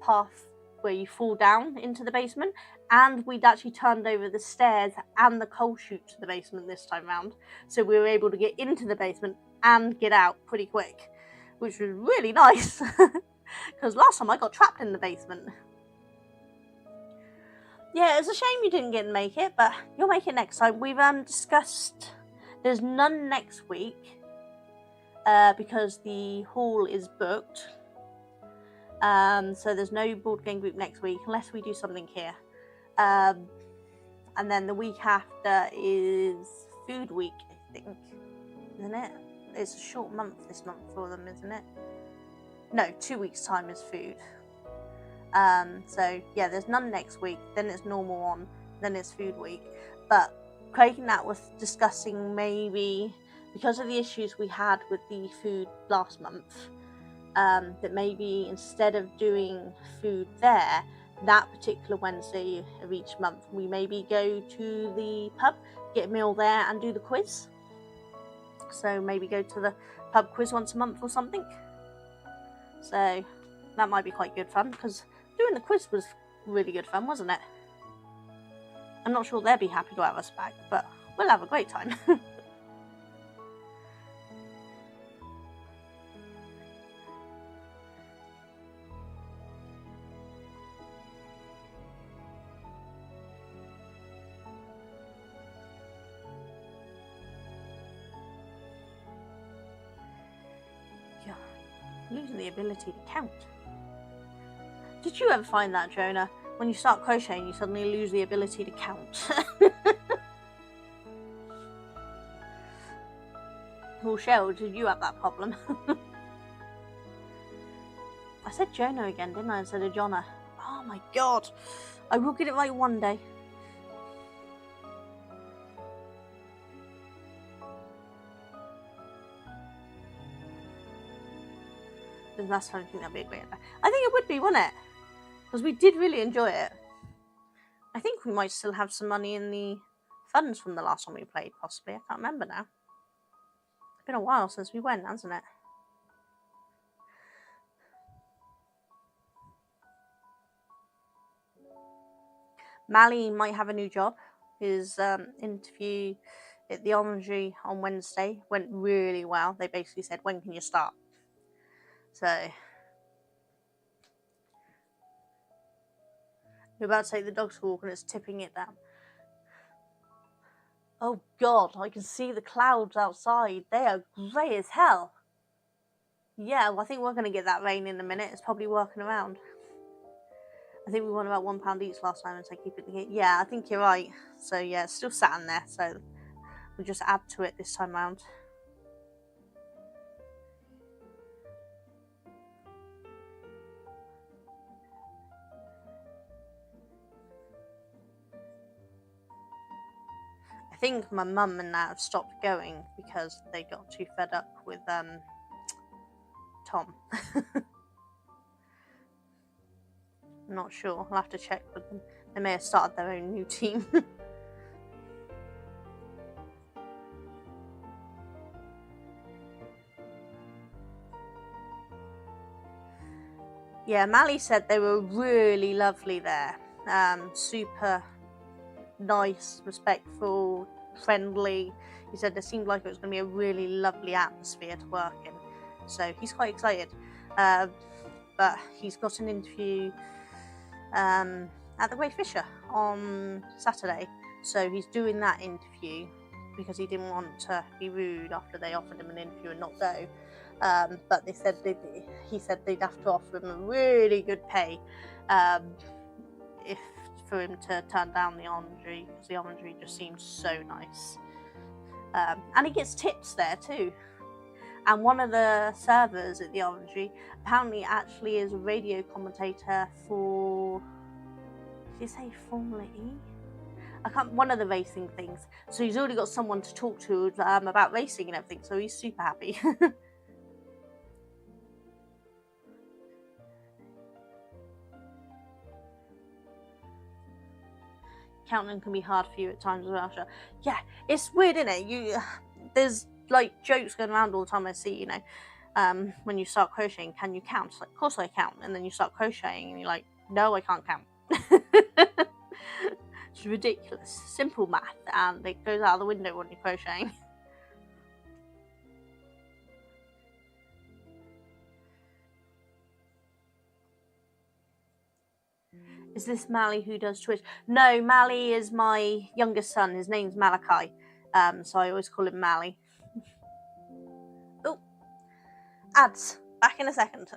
path where you fall down into the basement, and we'd actually turned over the stairs and the coal chute to the basement this time round, so we were able to get into the basement and get out pretty quick, which was really nice, because last time I got trapped in the basement. Yeah, it's a shame you didn't get to make it, but you'll make it next time. We've discussed, there's none next week, because the hall is booked. So there's no board game group next week unless we do something here. And then the week after is food week, I think, isn't it? It's a short month this month for them, isn't it? No, 2 weeks time is food. So yeah, there's none next week, then it's normal on, then it's food week. But Craig and Nat was discussing maybe, because of the issues we had with the food last month, that maybe instead of doing food there, that particular Wednesday of each month, we maybe go to the pub, get a meal there and do the quiz. So maybe go to the pub quiz once a month or something. So that might be quite good fun, because doing the quiz was really good fun, wasn't it? I'm not sure they'll be happy to have us back, but we'll have a great time. Yeah, losing the ability to count. Did you ever find that, Jonah? When you start crocheting, you suddenly lose the ability to count. Well, Cheryl, did you have that problem? I said Jonah again, didn't I, instead of Jonna? Oh my god. I will get it right one day. Then that's I think that'd be a great idea. I think it would be, wouldn't it? Because we did really enjoy it. I think we might still have some money in the funds from the last time we played, possibly. I can't remember now. It's been a while since we went, hasn't it? Mally might have a new job. His interview at the Orangery on Wednesday went really well. They basically said, when can you start? So we're about to take the dog to walk and it's tipping it down. Oh God, I can see the clouds outside. They are grey as hell. Yeah, well, I think we're going to get that rain in a minute. It's probably working around. I think we won about £1 each last time, and so keep it. Yeah, I think you're right. So yeah, it's still sat in there. So we'll just add to it this time round. I think my mum and that have stopped going because they got too fed up with Tom. I'm not sure. I'll have to check with them. They may have started their own new team. Yeah, Mally said they were really lovely there. Super nice, respectful, friendly. He said it seemed like it was going to be a really lovely atmosphere to work in. So he's quite excited. But he's got an interview at the Great Fisher on Saturday. So he's doing that interview because he didn't want to be rude after they offered him an interview and not go. But he said they'd have to offer him a really good pay for him to turn down the Orangery, because the Orangery just seems so nice. And he gets tips there too. And one of the servers at the Orangery apparently actually is a radio commentator for, did you say Formula E? One of the racing things. So he's already got someone to talk to about racing and everything, so he's super happy. Counting can be hard for you at times as well. Yeah, it's weird, isn't it? There's like jokes going around all the time I see, when you start crocheting, can you count? It's like, of course I count. And then you start crocheting and you're like, no, I can't count. It's ridiculous. Simple math, and it goes out the window when you're crocheting. Is this Mally who does Twitch? No, Mally is my youngest son. His name's Malachi. So I always call him Mally. Oh, ads. Back in a second.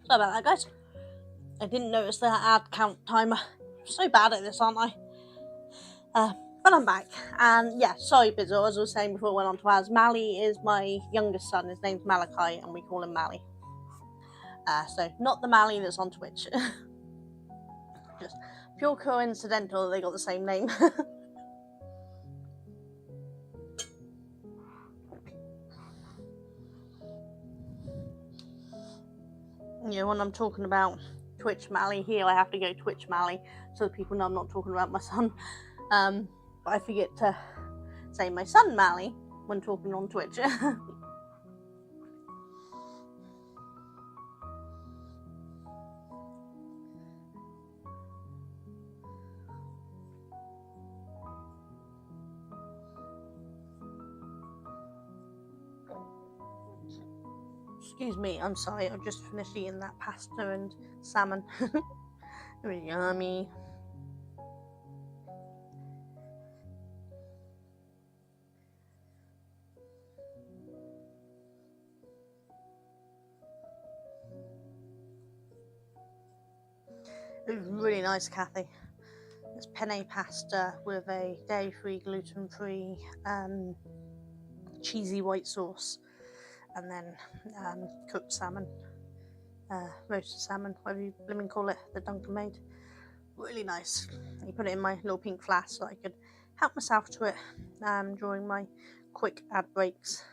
Sorry about that, guys. I didn't notice the ad count timer. I'm so bad at this, aren't I? But I'm back. And yeah, sorry, Bizzle. As I was saying before I went on to ads, Mally is my youngest son. His name's Malachi, and we call him Mally. So not the Mally that's on Twitch. Just pure coincidental they got the same name. Yeah, when I'm talking about Twitch Mally here, I have to go Twitch Mally so that people know I'm not talking about my son. But I forget to say my son Mally when talking on Twitch. Excuse me, I'm sorry, I've just finished eating that pasta and salmon. Really yummy. It was really nice, Kathy. It's penne pasta with a dairy-free, gluten-free, cheesy white sauce, and then cooked salmon, roasted salmon, whatever you blooming call it, that Duncan made. Really nice. I put it in my little pink flask so I could help myself to it during my quick ad breaks.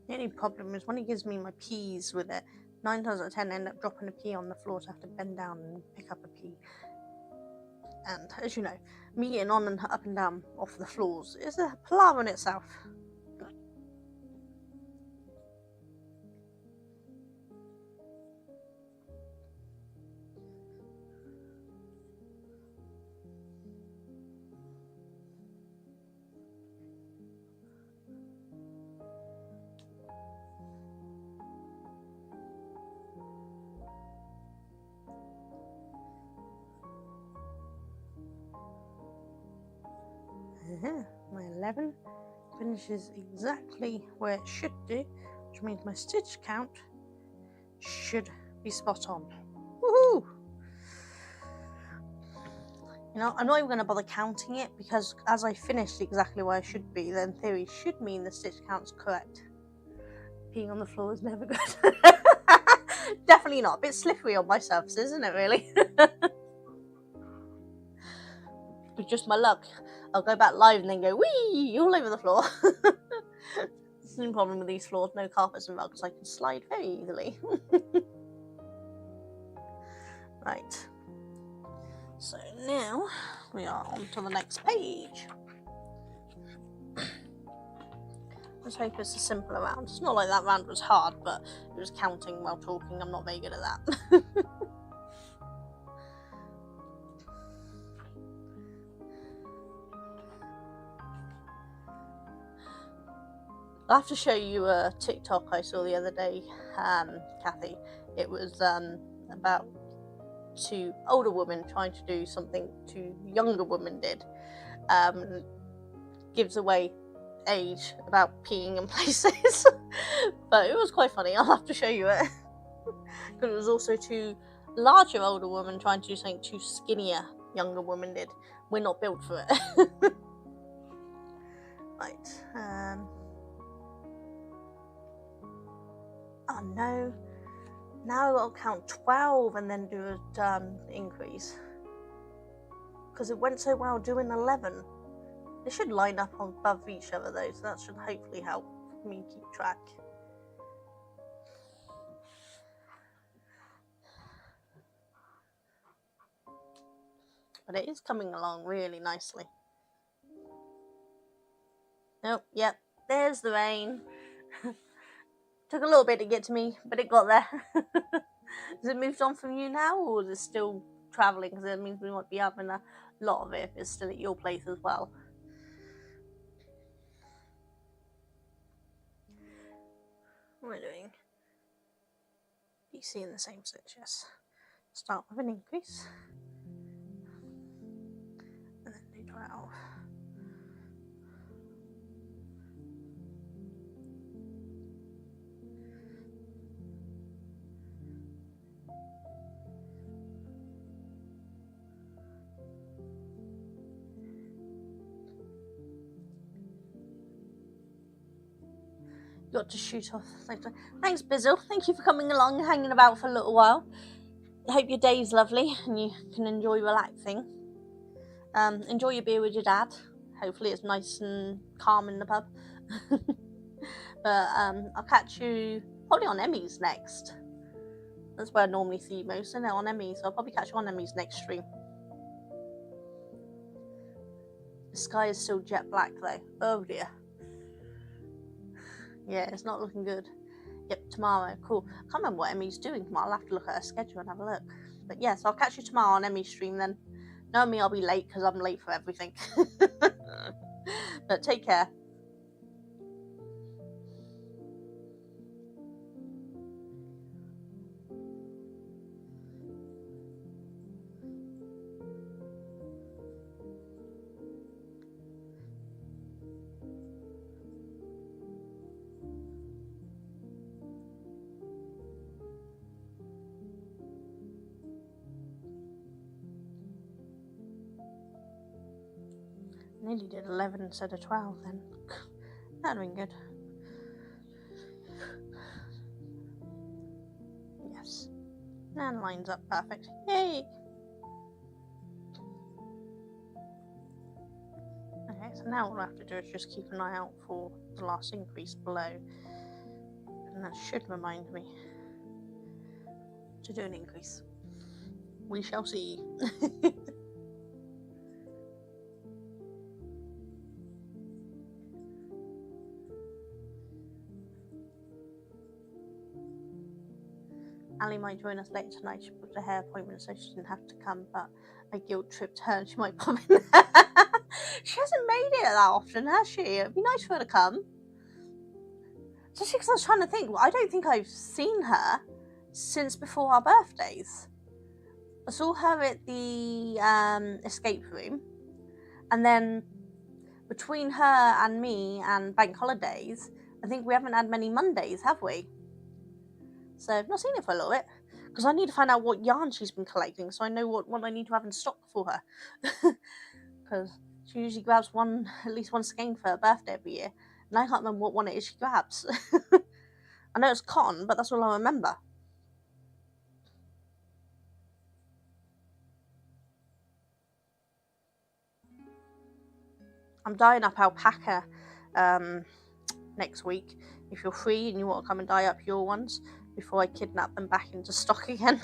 The only problem is when he gives me my peas with it, 9 times out of 10 I end up dropping a pea on the floor, so I have to bend down and pick up a pea. And as you know, me getting on and up and down off the floors is a palaver in itself. My 11 finishes exactly where it should do, which means my stitch count should be spot on. Woohoo! You know, I'm not even going to bother counting it, because as I finished exactly where I should be, then theory should mean the stitch count's correct. Peeing on the floor is never good. Definitely not. A bit slippery on my surfaces, isn't it, really? With just my luck, I'll go back live and then go wee all over the floor. It's the problem with these floors, no carpets and rugs, I can slide very easily. Right, so now we are on to the next page. Let's hope it's a simpler round. It's not like that round was hard, but it was counting while talking. I'm not very good at that. I'll have to show you a TikTok I saw the other day, Kathy. It was about 2 older women trying to do something 2 younger women did. Gives away age about peeing in places. But it was quite funny. I'll have to show you it. Because it was also 2 larger older women trying to do something 2 skinnier younger women did. We're not built for it. Right. Oh no, now I've got to count 12 and then do an increase. Because it went so well doing 11. They should line up on above each other though, so that should hopefully help me keep track. But it is coming along really nicely. Oh, yep, there's the rain. Took a little bit to get to me, but it got there. Has it moved on from you now, or is it still travelling? Because it means we might be having a lot of it if it's still at your place as well. What are we doing? PC in the same stitch, yes. Start with an increase and then do 12. Got to shoot off. Thanks, Bizzle. Thank you for coming along and hanging about for a little while. I hope your day's lovely and you can enjoy relaxing. Enjoy your beer with your dad. Hopefully it's nice and calm in the pub. But I'll catch you probably on Emmy's next. That's where I normally see you most, isn't it? On Emmy's. So I'll probably catch you on Emmy's next stream. The sky is still jet black though. Oh dear. Yeah, it's not looking good. Yep, tomorrow. Cool. I can't remember what Emmy's doing tomorrow. I'll have to look at her schedule and have a look. But yes, I'll catch you tomorrow on Emmy's stream then. Know me, I'll be late because I'm late for everything. But take care. Nearly did 11 instead of 12 then. That'd have been good. Yes. And lines up perfect. Yay! Okay, so now all I have to do is just keep an eye out for the last increase below. And that should remind me to do an increase. We shall see. Ali might join us later tonight. She booked a hair appointment so she didn't have to come, but I guilt tripped her and she might pop in. She hasn't made it that often, has she? It'd be nice for her to come. Especially because I was trying to think. Well, I don't think I've seen her since before our birthdays. I saw her at the escape room, and then between her and me and bank holidays, I think we haven't had many Mondays, have we? So I've not seen it for a little bit, because I need to find out what yarn she's been collecting so I know what I need to have in stock for her. Because she usually grabs at least one skein for her birthday every year, and I can't remember what one it is she grabs. I know it's cotton, but that's all I remember. I'm dyeing up alpaca next week. If you're free and you want to come and dye up your ones before I kidnap them back into stock again.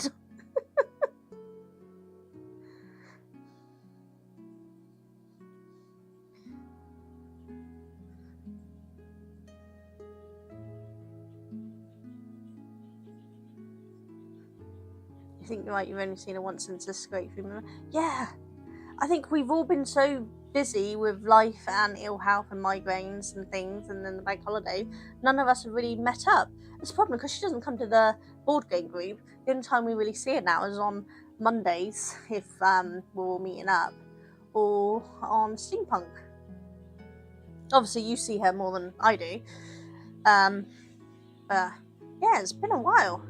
You think you're right, you've only seen her once since this great film. Yeah, I think we've all been so busy with life and ill health and migraines and things, and then the bank holiday, none of us have really met up. It's a problem because she doesn't come to the board game group. The only time we really see her now is on Mondays, if we're all meeting up, or on Steampunk. Obviously you see her more than I do, but yeah, it's been a while.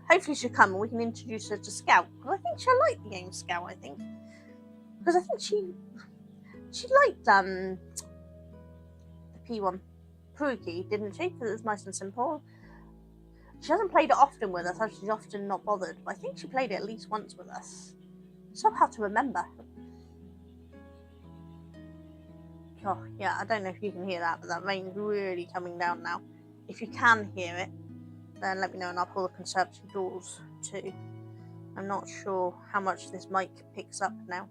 Hopefully she'll come and we can introduce her to Scout, because I think she'll like the game Scout, I think. Because I think she liked the P1 Pruki, didn't she? Because it's nice and simple. She hasn't played it often with us, she's often not bothered, but I think she played it at least once with us. So I have to remember. Oh, yeah, I don't know if you can hear that, but that rain's really coming down now. If you can hear it, then let me know and I'll pull the conservatory doors too. I'm not sure how much this mic picks up now.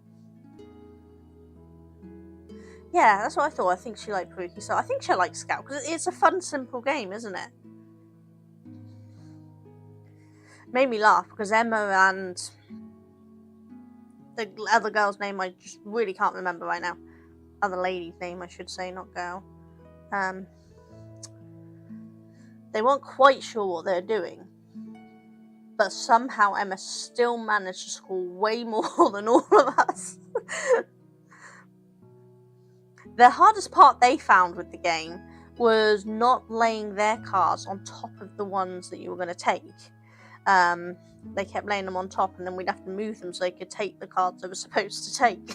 Yeah, that's what I thought. I think she liked Pruki, so I think she'll like Scout, because it's a fun, simple game, isn't it? Made me laugh, because Emma and the other girl's name I just really can't remember right now. Other lady's name, I should say, not girl. They weren't quite sure what they're doing. but somehow Emma still managed to score way more than all of us. The hardest part they found with the game was not laying their cards on top of the ones that you were going to take. They kept laying them on top, and then we'd have to move them so they could take the cards they were supposed to take.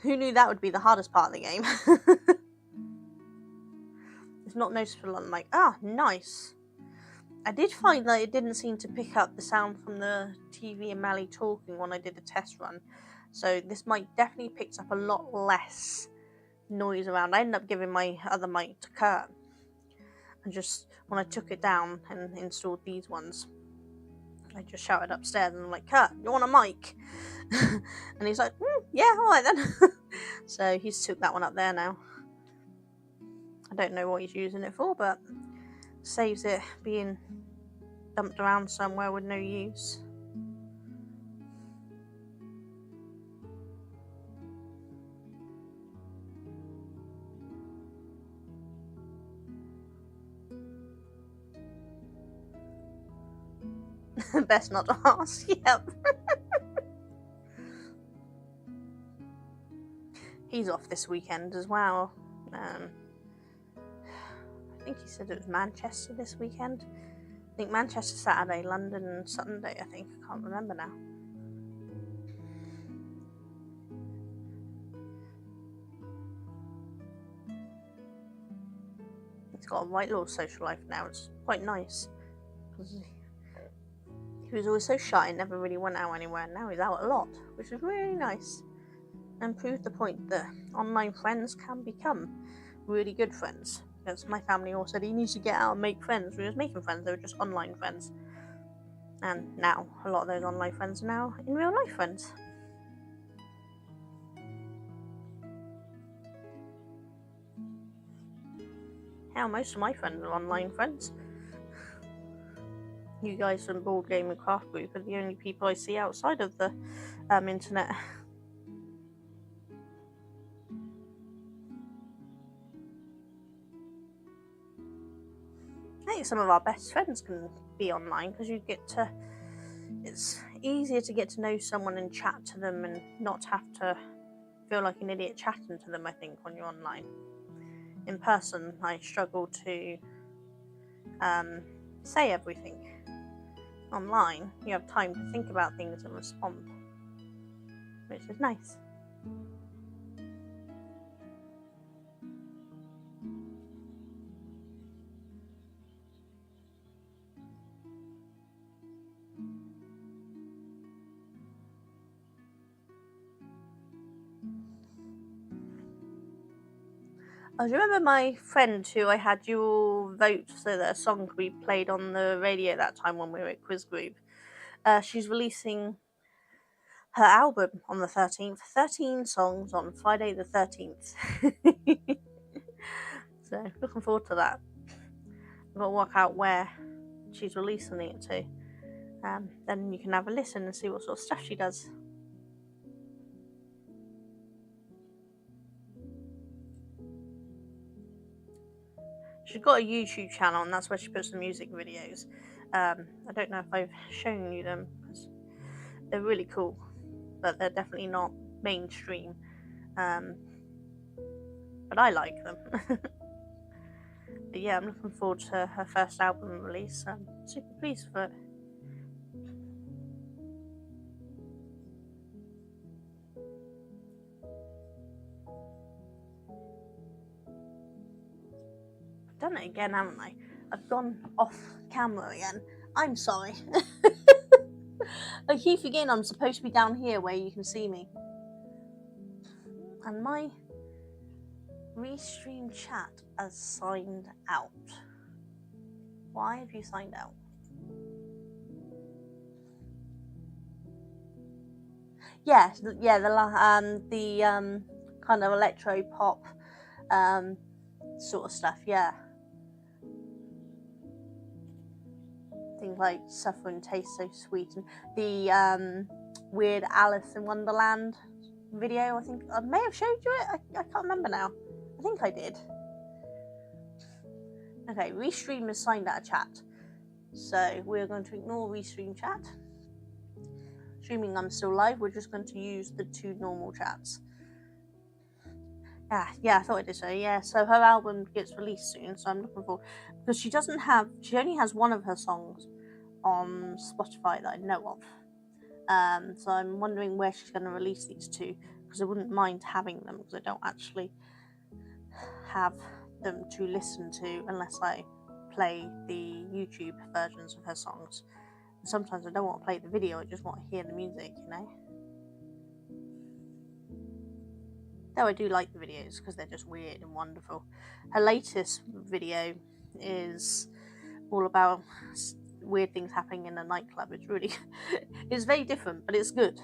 Who knew that would be the hardest part of the game? It's not noticeable. I'm like, nice. I did find that it didn't seem to pick up the sound from the TV and Mally talking when I did a test run. So this mic definitely picks up a lot less noise around. I ended up giving my other mic to Kurt. And just when I took it down and installed these ones, I just shouted upstairs and I'm like, Kurt, you want a mic? And he's like, yeah, alright then. So he's took that one up there now. I don't know what he's using it for, but saves it being dumped around somewhere with no use. Best not to ask. Yep. He's off this weekend as well. I think he said it was Manchester this weekend. I think Manchester Saturday, London Sunday, I think. I can't remember now. He's got a right little social life now. It's quite nice. He was always so shy and never really went out anywhere. Now he's out a lot, which is really nice. And proved the point that online friends can become really good friends. Because my family all said he needs to get out and make friends. We was making friends, they were just online friends. And now, a lot of those online friends are now in real life friends. Hell, most of my friends are online friends. You guys from Board Game and Craft Group are the only people I see outside of the internet. I think some of our best friends can be online because you get to. It's easier to get to know someone and chat to them and not have to feel like an idiot chatting to them, I think, when you're online. In person, I struggle to say everything. Online, you have time to think about things and respond, which is nice. I remember my friend who I had you all vote so that a song could be played on the radio that time when we were at Quiz Group. She's releasing her album on the 13th. 13 songs on Friday the 13th. So, looking forward to that. I've got to work out where she's releasing it to. Then you can have a listen and see what sort of stuff she does. She's got a YouTube channel and that's where she puts the music videos. I don't know if I've shown you them because they're really cool, but they're definitely not mainstream. But I like them. But yeah, I'm looking forward to her first album release. I'm super pleased for it. Done it again, haven't I? I've gone off camera again. I'm sorry. I keep forgetting I'm supposed to be down here where you can see me. And my restream chat has signed out. Why have you signed out? Yeah, the kind of electro pop sort of stuff, yeah. Things like Suffer and Taste So Sweet and the weird Alice in Wonderland video. I think I may have showed you it. I can't remember now. I think I did. Okay, Restream has signed out of chat. So we're going to ignore restream chat. Assuming I'm still live, we're just going to use the 2 normal chats. Yeah, I thought I did so. Yeah, so her album gets released soon, so I'm looking forward, because she only has one of her songs on Spotify that I know of. So I'm wondering where she's going to release these 2, because I wouldn't mind having them, because I don't actually have them to listen to unless I play the YouTube versions of her songs. And sometimes I don't want to play the video, I just want to hear the music, you know. Though I do like the videos because they're just weird and wonderful. Her latest video is all about weird things happening in a nightclub. It's really, it's very different, but it's good.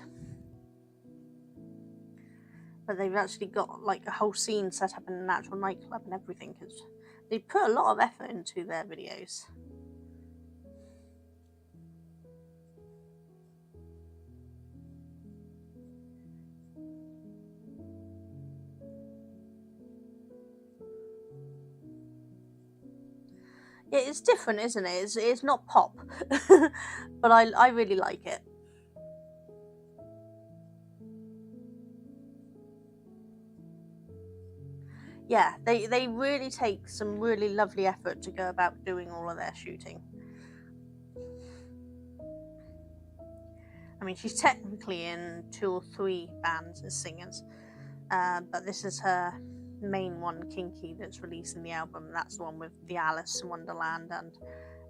But they've actually got like a whole scene set up in an actual nightclub and everything. Because they put a lot of effort into their videos. Yeah, it's different, isn't it? It's not pop, but I really like it. Yeah, they really take some really lovely effort to go about doing all of their shooting. I mean, she's technically in 2 or 3 bands as singers, but this is her main one, Kinky, that's releasing the album. That's the one with the Alice in Wonderland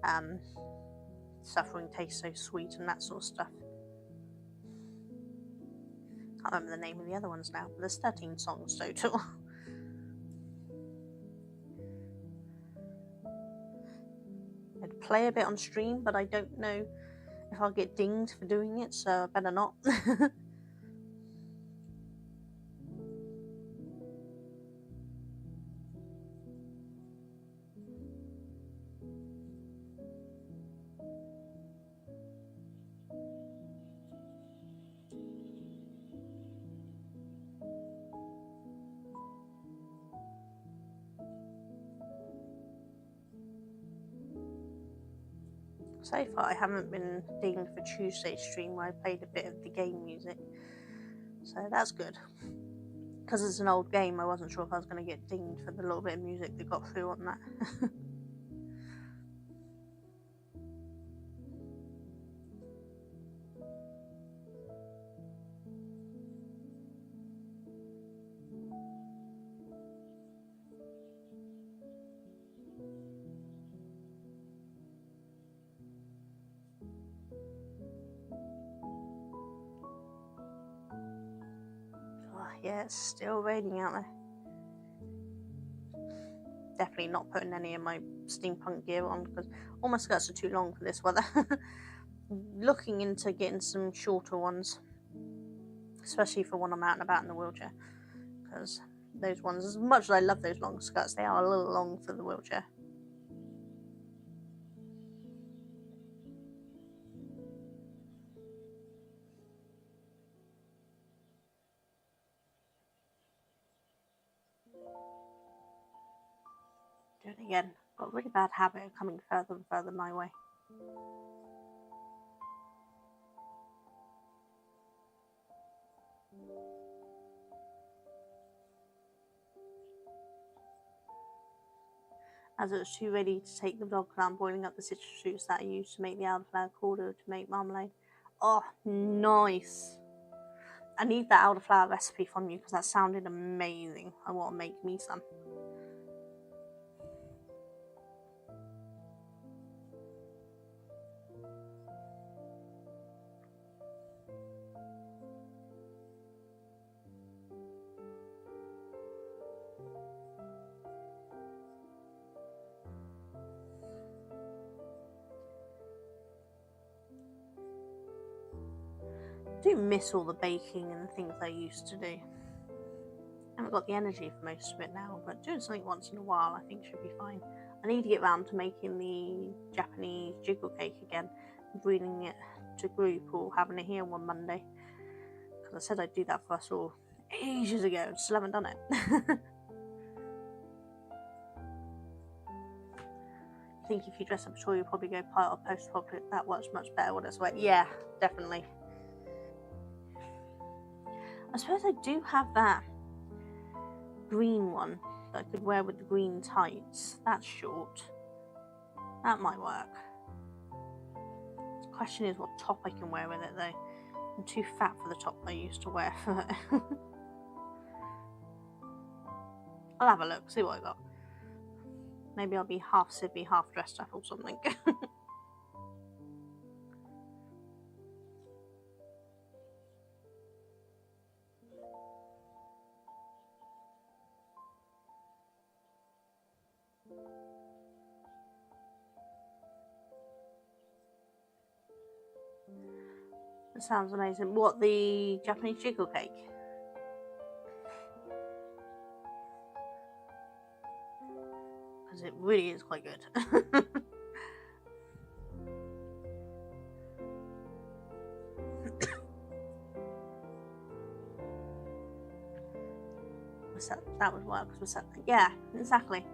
and Suffering Tastes So Sweet and that sort of stuff. Can't remember the name of the other ones now, but there's 13 songs total. I'd play a bit on stream, but I don't know if I'll get dinged for doing it, so I better not. So far, I haven't been dinged for Tuesday's stream where I played a bit of the game music, so that's good. Because it's an old game, I wasn't sure if I was going to get dinged for the little bit of music that got through on that. Yeah, it's still raining out there. Definitely not putting any of my steampunk gear on because all my skirts are too long for this weather. Looking into getting some shorter ones, especially for when I'm out and about in the wheelchair, because those ones, as much as I love those long skirts, they are a little long for the wheelchair. Do it again. Got a really bad habit of coming further and further my way. As it was too ready to take the dog, I'm boiling up the citrus fruits that I used to make the elderflower cordial to make marmalade. Oh, nice! I need that elderflower recipe from you because that sounded amazing. I want to make me some. I do miss all the baking and the things I used to do. I haven't got the energy for most of it now, but doing something once in a while I think should be fine. I need to get round to making the Japanese jiggle cake again, bringing it to group or having it here one Monday. Because I said I'd do that for us all ages ago and still haven't done it. think if you dress up a toy, you'll probably go part or post public. That works much better when it's wet. Yeah, definitely. I suppose I do have that green one that I could wear with the green tights. That's short. That might work. The question is what top I can wear with it though. I'm too fat for the top I used to wear for it. I'll have a look, see what I got. Maybe I'll be half Sibby, half dressed up or something. That sounds amazing. What, the Japanese jiggle cake? Because it really is quite good. That would work because we're set. Yeah, exactly.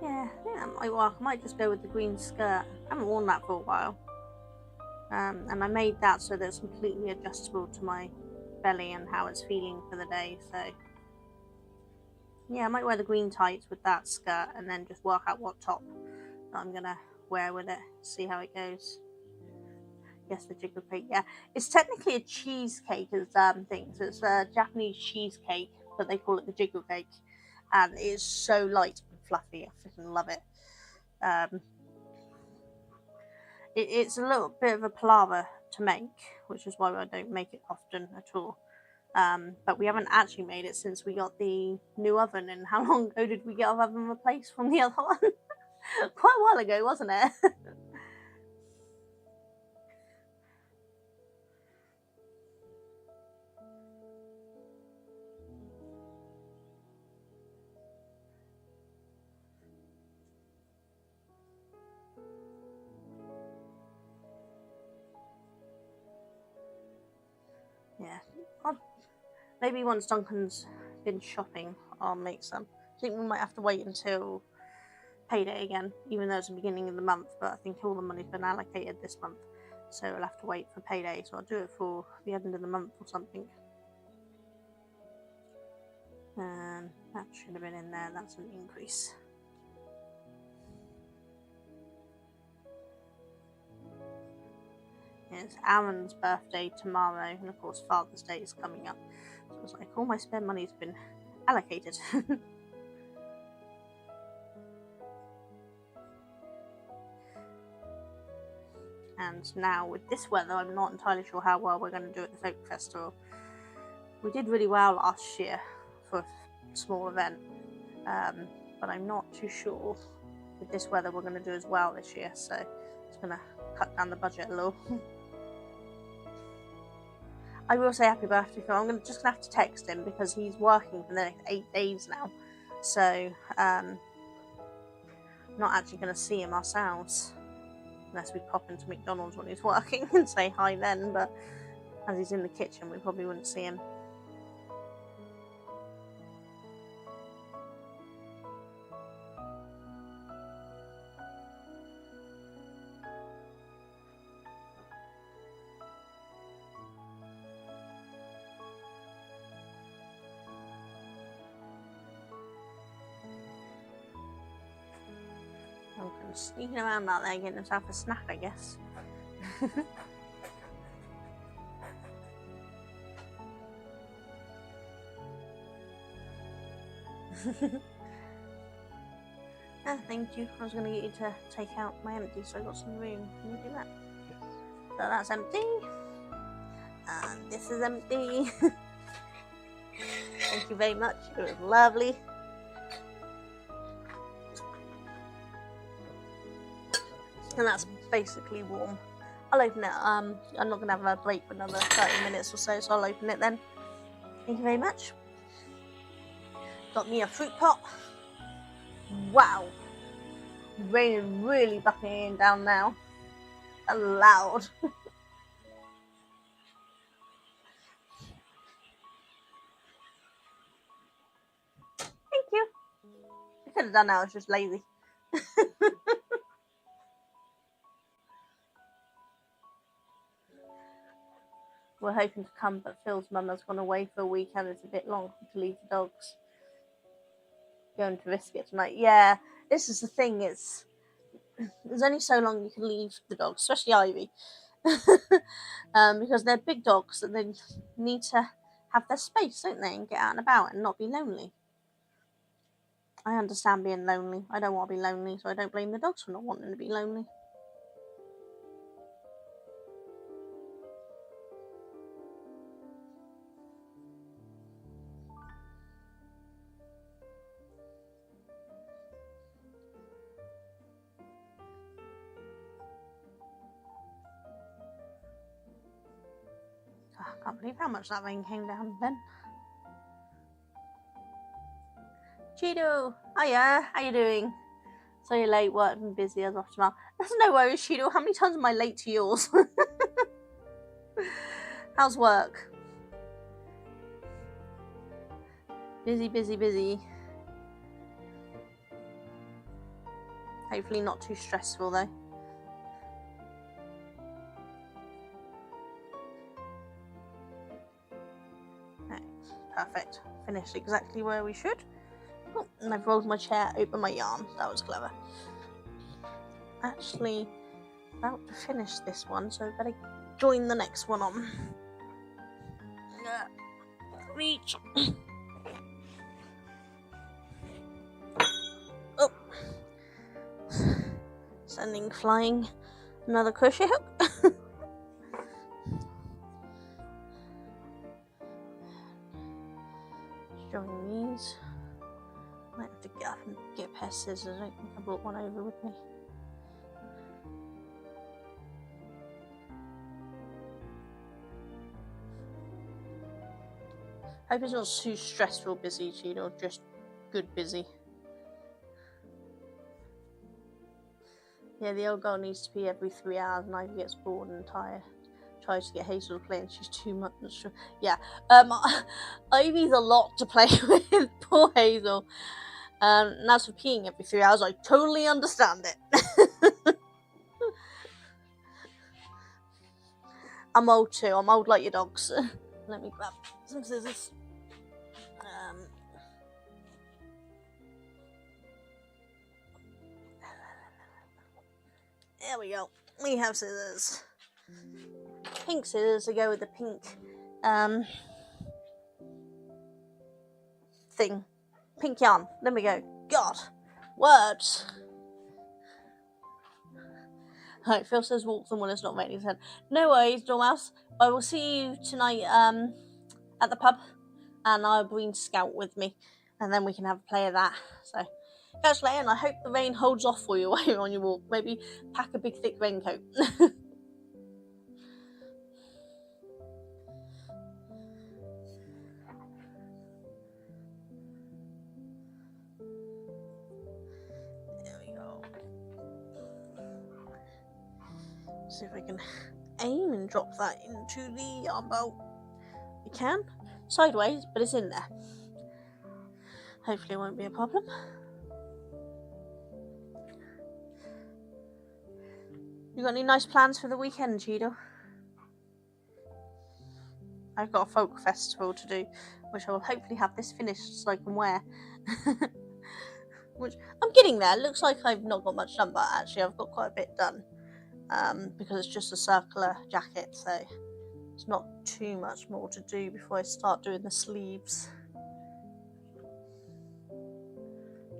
Yeah, that might work. I might just go with the green skirt. I haven't worn that for a while. And I made that so that it's completely adjustable to my belly and how it's feeling for the day. So yeah, I might wear the green tights with that skirt and then just work out what top that I'm gonna wear with it. See how it goes. Yes, the jiggle cake. Yeah, it's technically a cheesecake as thing. So it's a Japanese cheesecake, but they call it the jiggle cake, and it is so light and fluffy. I freaking love it. It's a little bit of a palaver to make, which is why I don't make it often at all. But we haven't actually made it since we got the new oven. And how long ago did we get our oven replaced from the other one? Quite a while ago, wasn't it? Yeah. Maybe once Duncan's been shopping, I'll make some. I think we might have to wait until payday again, even though it's the beginning of the month, but I think all the money's been allocated this month, so we'll have to wait for payday, so I'll do it for the end of the month or something. That should have been in there. That's an increase. It's Aaron's birthday tomorrow, and of course Father's Day is coming up, so it's like all my spare money's been allocated. And now with this weather, I'm not entirely sure how well we're going to do at the Folk Festival. We did really well last year for a small event, but I'm not too sure with this weather we're going to do as well this year, so it's going to cut down the budget a little. I will say happy birthday to him. I'm just going to have to text him because he's working for the next 8 days now, so not actually going to see him ourselves. Unless we pop into McDonald's when he's working and say hi then, but as he's in the kitchen, we probably wouldn't see him. I'm kind of sneaking around out there getting himself a snack, I guess. Thank you. I was going to get you to take out my empty so I got some room. Can you do that? So that's empty. And this is empty. Thank you very much. It was lovely. And that's basically warm. I'll open it. I'm not going to have a break for another 30 minutes or so, so I'll open it then. Thank you very much. Got me a fruit pot. Wow. Rain is really bucking down now. Loud. Thank you. I could have done now, I was just lazy. We're hoping to come, but Phil's mum has gone away for a weekend. It's a bit long to leave the dogs. Going to risk it tonight. Yeah, this is the thing. There's only so long you can leave the dogs, especially Ivy, because they're big dogs and they need to have their space, don't they, and get out and about and not be lonely. I understand being lonely. I don't want to be lonely, so I don't blame the dogs for not wanting to be lonely. I can't believe how much that rain came down then. Cheeto, hiya, how you doing? So you're late, work and busy as of tomorrow. That's no worries, Cheeto. How many times am I late to yours? How's work? Busy, busy, busy. Hopefully not too stressful though. Right, perfect. Finished exactly where we should. Oh, and I've rolled my chair, opened my yarn. That was clever. Actually, about to finish this one, so I better join the next one on. Reach. Oh. Sending flying another crochet hook. Join these. I have to get up and get a pair of scissors. I don't think I brought one over with me. Hope it's not too stressful busy, Cheeto, just good busy. Yeah, the old girl needs to pee every 3 hours and Ivy gets bored and tired. Tries to get Hazel to play and she's too much. Yeah, Ivy's a lot to play with. Poor Hazel. And as for peeing every 3 hours, I totally understand it. I'm old too. I'm old like your dogs. Let me grab some scissors. There we go. We have scissors. Pink scissors to go with the pink thing. Pink yarn. There we go. God. Words. Right, Phil says walk them when it's not raining. He said, no worries, Dormouse. I will see you tonight at the pub, and I'll bring Scout with me, and then we can have a play of that. So, catch you later, and I hope the rain holds off for you while you're on your walk. Maybe pack a big thick raincoat. There we go. See if I can aim and drop that into the yarn bowl. You can. Sideways, but it's in there. Hopefully it won't be a problem. You got any nice plans for the weekend, Cheeto? I've got a folk festival to do, which I will hopefully have this finished so I can wear. Which I'm getting there. It looks like I've not got much done, but actually I've got quite a bit done. Because it's just a circular jacket, so it's not too much more to do before I start doing the sleeves.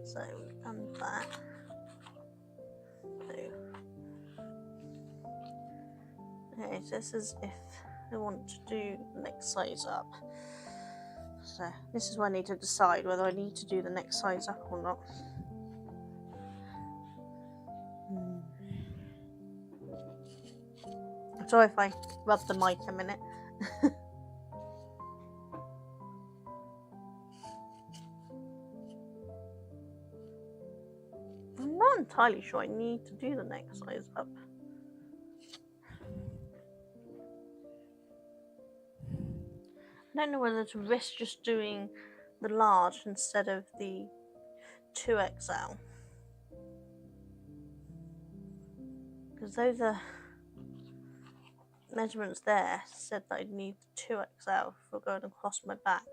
So we've done that. Okay, so this is if I want to do the next size up. So this is where I need to decide whether I need to do the next size up or not. I'm sorry if I rub the mic a minute. I'm not entirely sure I need to do the next size up. I don't know whether to risk just doing the large instead of the 2XL, because those are measurements there said that I'd need 2XL for going across my back.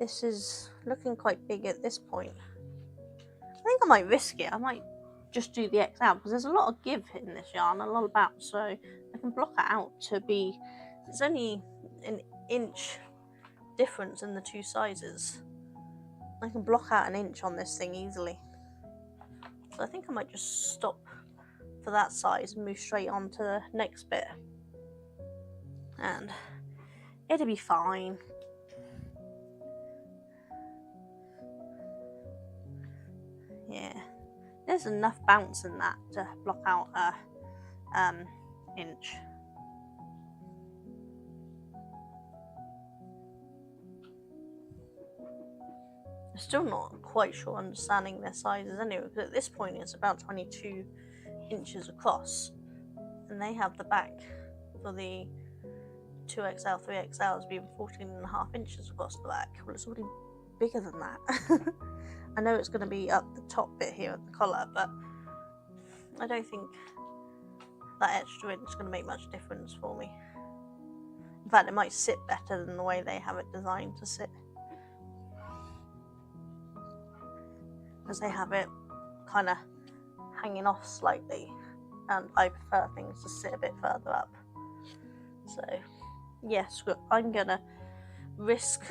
This is looking quite big at this point. I think I might risk it. I might just do the XL because there's a lot of give in this yarn, a lot of bounce, so I can block it out to be, it's only an inch difference in the two sizes. I can block out an inch on this thing easily. So I think I might just stop for that size and move straight on to the next bit. And it'll be fine. Yeah, there's enough bounce in that to block out a inch. I'm still not quite sure understanding their sizes anyway, because at this point it's about 22 inches across, and they have the back for the 2XL, 3XLs being 14.5 inches across the back. Well, it's already bigger than that. I know it's going to be up the top bit here at the collar, but I don't think that extra inch is going to make much difference for me. In fact, it might sit better than the way they have it designed to sit, because they have it kind of hanging off slightly, and I prefer things to sit a bit further up. So yes, I'm going to risk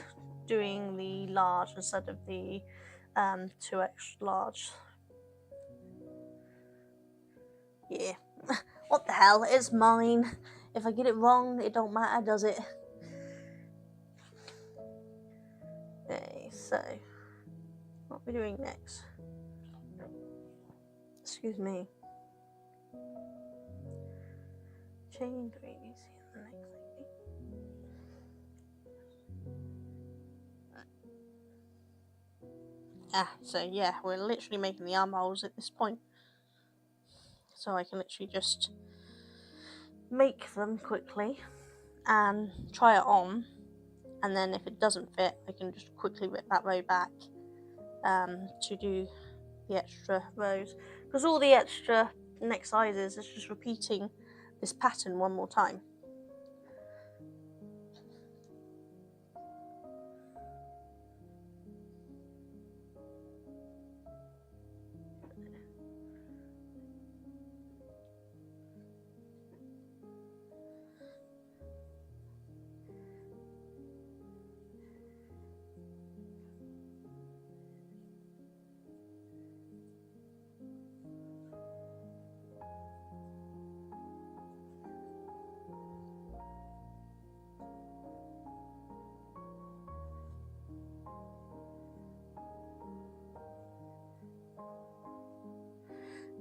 doing the large instead of the 2X large. Yeah, what the hell, it's mine. If I get it wrong, it don't matter, does it? Okay, so what are we doing next? Excuse me. Chain 3, see the next thing. So yeah, we're literally making the armholes at this point. So I can literally just make them quickly and try it on, and then if it doesn't fit, I can just quickly rip that row back to do the extra rows, because all the extra next sizes is just repeating this pattern one more time.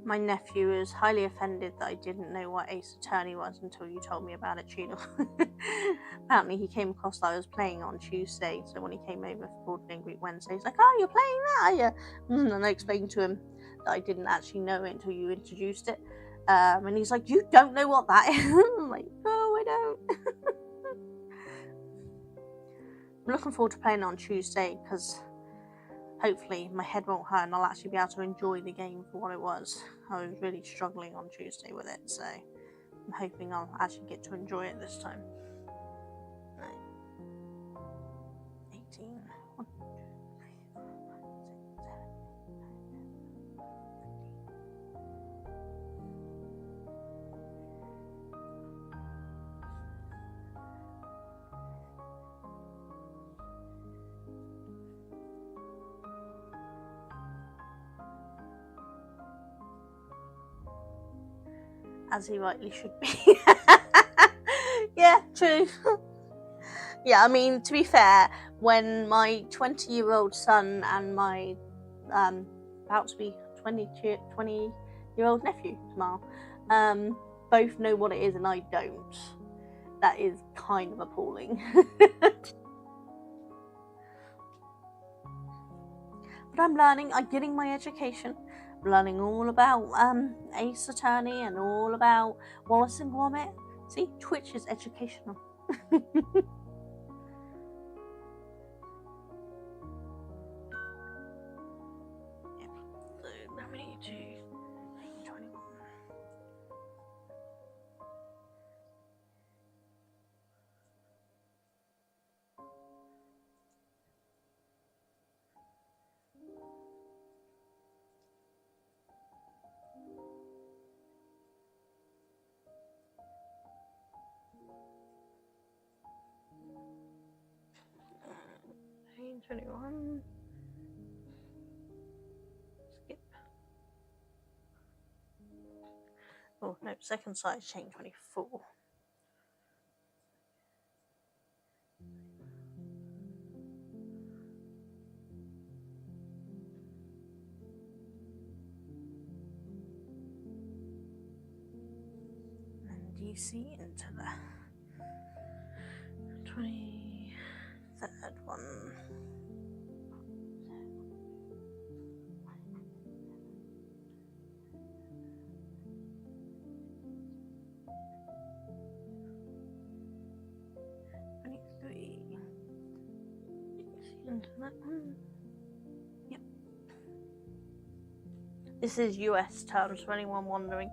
My nephew is highly offended that I didn't know what Ace Attorney was until you told me about it, Tuna. Apparently he came across that I was playing on Tuesday, so when he came over for Board Game Week Wednesday, he's like, oh, you're playing that, are you? And I explained to him that I didn't actually know it until you introduced it. And he's like, you don't know what that is? I'm like, no, I don't. I'm looking forward to playing on Tuesday, because hopefully my head won't hurt and I'll actually be able to enjoy the game for what it was. I was really struggling on Tuesday with it, so I'm hoping I'll actually get to enjoy it this time. 18. 1, 2, 3, 4, 5, 6, 7, 8, 9, 10. As he rightly should be. Yeah, true. Yeah, I mean, to be fair, when my 20-year-old son and my about to be 20-year-old nephew tomorrow both know what it is and I don't, that is kind of appalling. But I'm learning, I'm getting my education. I'm learning all about Ace Attorney and all about Wallace and Gromit. See, Twitch is educational. So now we need to 21. Chain 21. Skip. Oh no, second side chain 24. And DC into the 23rd one. Into that one. Yep. This is US terms for anyone wondering.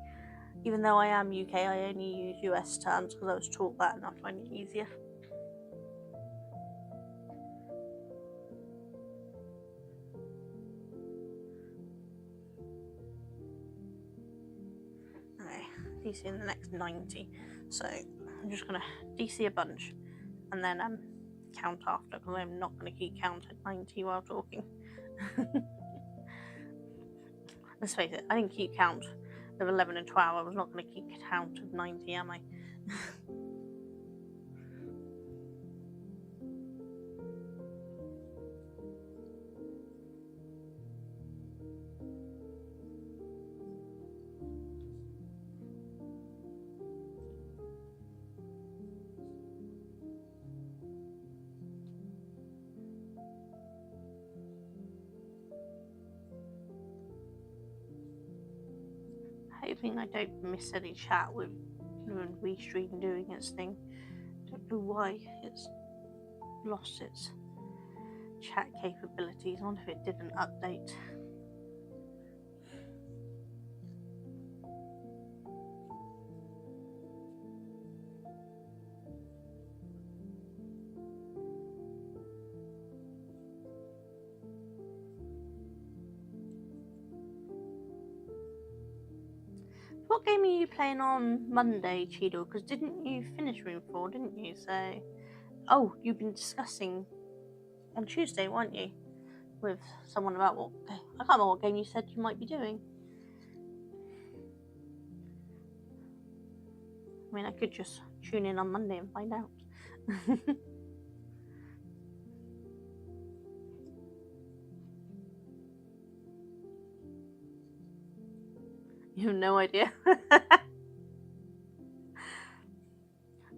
Even though I am UK, I only use US terms because I was taught that and I find it easier. Okay, DC in the next 90. So I'm just gonna DC a bunch and then count after, because I'm not going to keep count at 90 while talking. Let's face it, I didn't keep count of 11 and 12. I was not going to keep count of 90, am I? Hoping I don't miss any chat with Restream doing its thing. Don't know why it's lost its chat capabilities. I wonder if it did an update. What game are you playing on Monday, Cheadle? Because didn't you finish Room 4, didn't you? So, oh, you've been discussing on Tuesday, weren't you? With someone about what... I can't remember what game you said you might be doing. I mean, I could just tune in on Monday and find out. You have no idea. At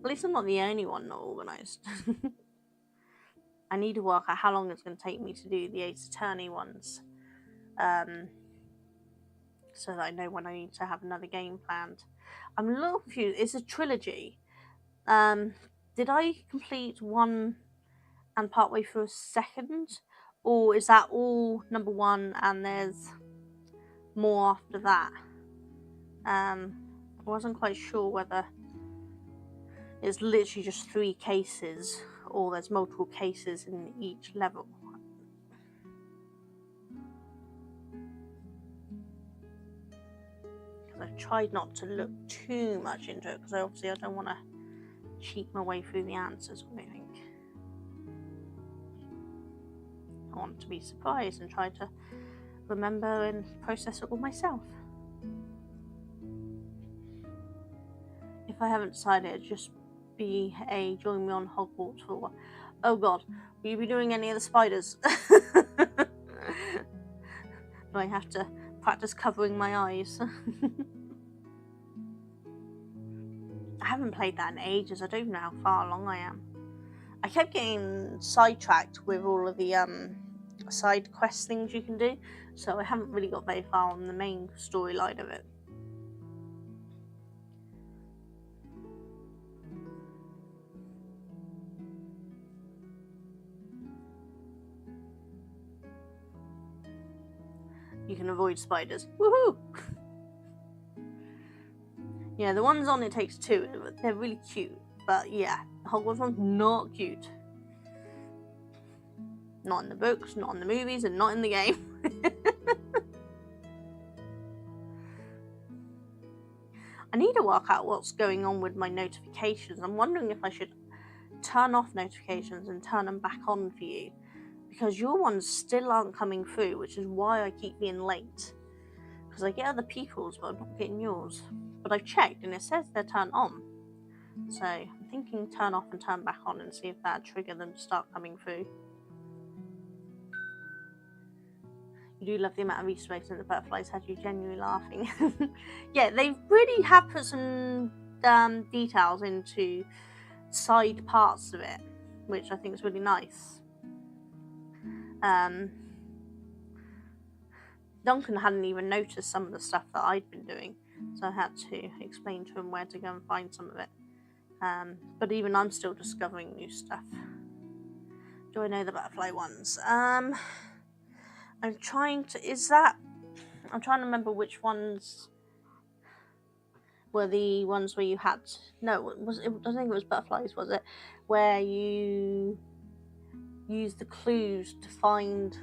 least I'm not the only one not organised. I need to work out how long it's going to take me to do the Ace Attorney ones. So that I know when I need to have another game planned. I'm a little confused. It's a trilogy. Did I complete one and partway through a second? Or is that all number one and there's more after that? I wasn't quite sure whether it's literally just 3 cases or there's multiple cases in each level. Because I've tried not to look too much into it because obviously I don't want to cheat my way through the answers or anything. I want to be surprised and try to remember and process it all myself. If I haven't decided, it'd just be a join me on Hogwarts for what? Oh god, will you be doing any of the spiders? Do I have to practice covering my eyes? I haven't played that in ages. I don't even know how far along I am. I kept getting sidetracked with all of the side quest things you can do, so I haven't really got very far on the main storyline of it. you can avoid spiders. Woohoo! Yeah, the ones on It Takes Two, they're really cute. But yeah, the Hogwarts one's not cute. Not in the books, not in the movies, and not in the game. I need to work out what's going on with my notifications. I'm wondering if I should turn off notifications and turn them back on for you, because your ones still aren't coming through, which is why I keep being late. Because I get other people's, but I'm not getting yours. But I've checked and it says they're turned on. So I'm thinking turn off and turn back on and see if that'd trigger them to start coming through. You do love the amount of Easter eggs and the butterflies had you genuinely laughing. Yeah, they really have put some details into side parts of it, which I think is really nice. Duncan hadn't even noticed some of the stuff that I'd been doing, so I had to explain to him where to go and find some of it. But even I'm still discovering new stuff. Do I know the butterfly ones? I'm trying to remember which ones were the ones where you had, no, I think it was butterflies, was it? Where you use the clues to find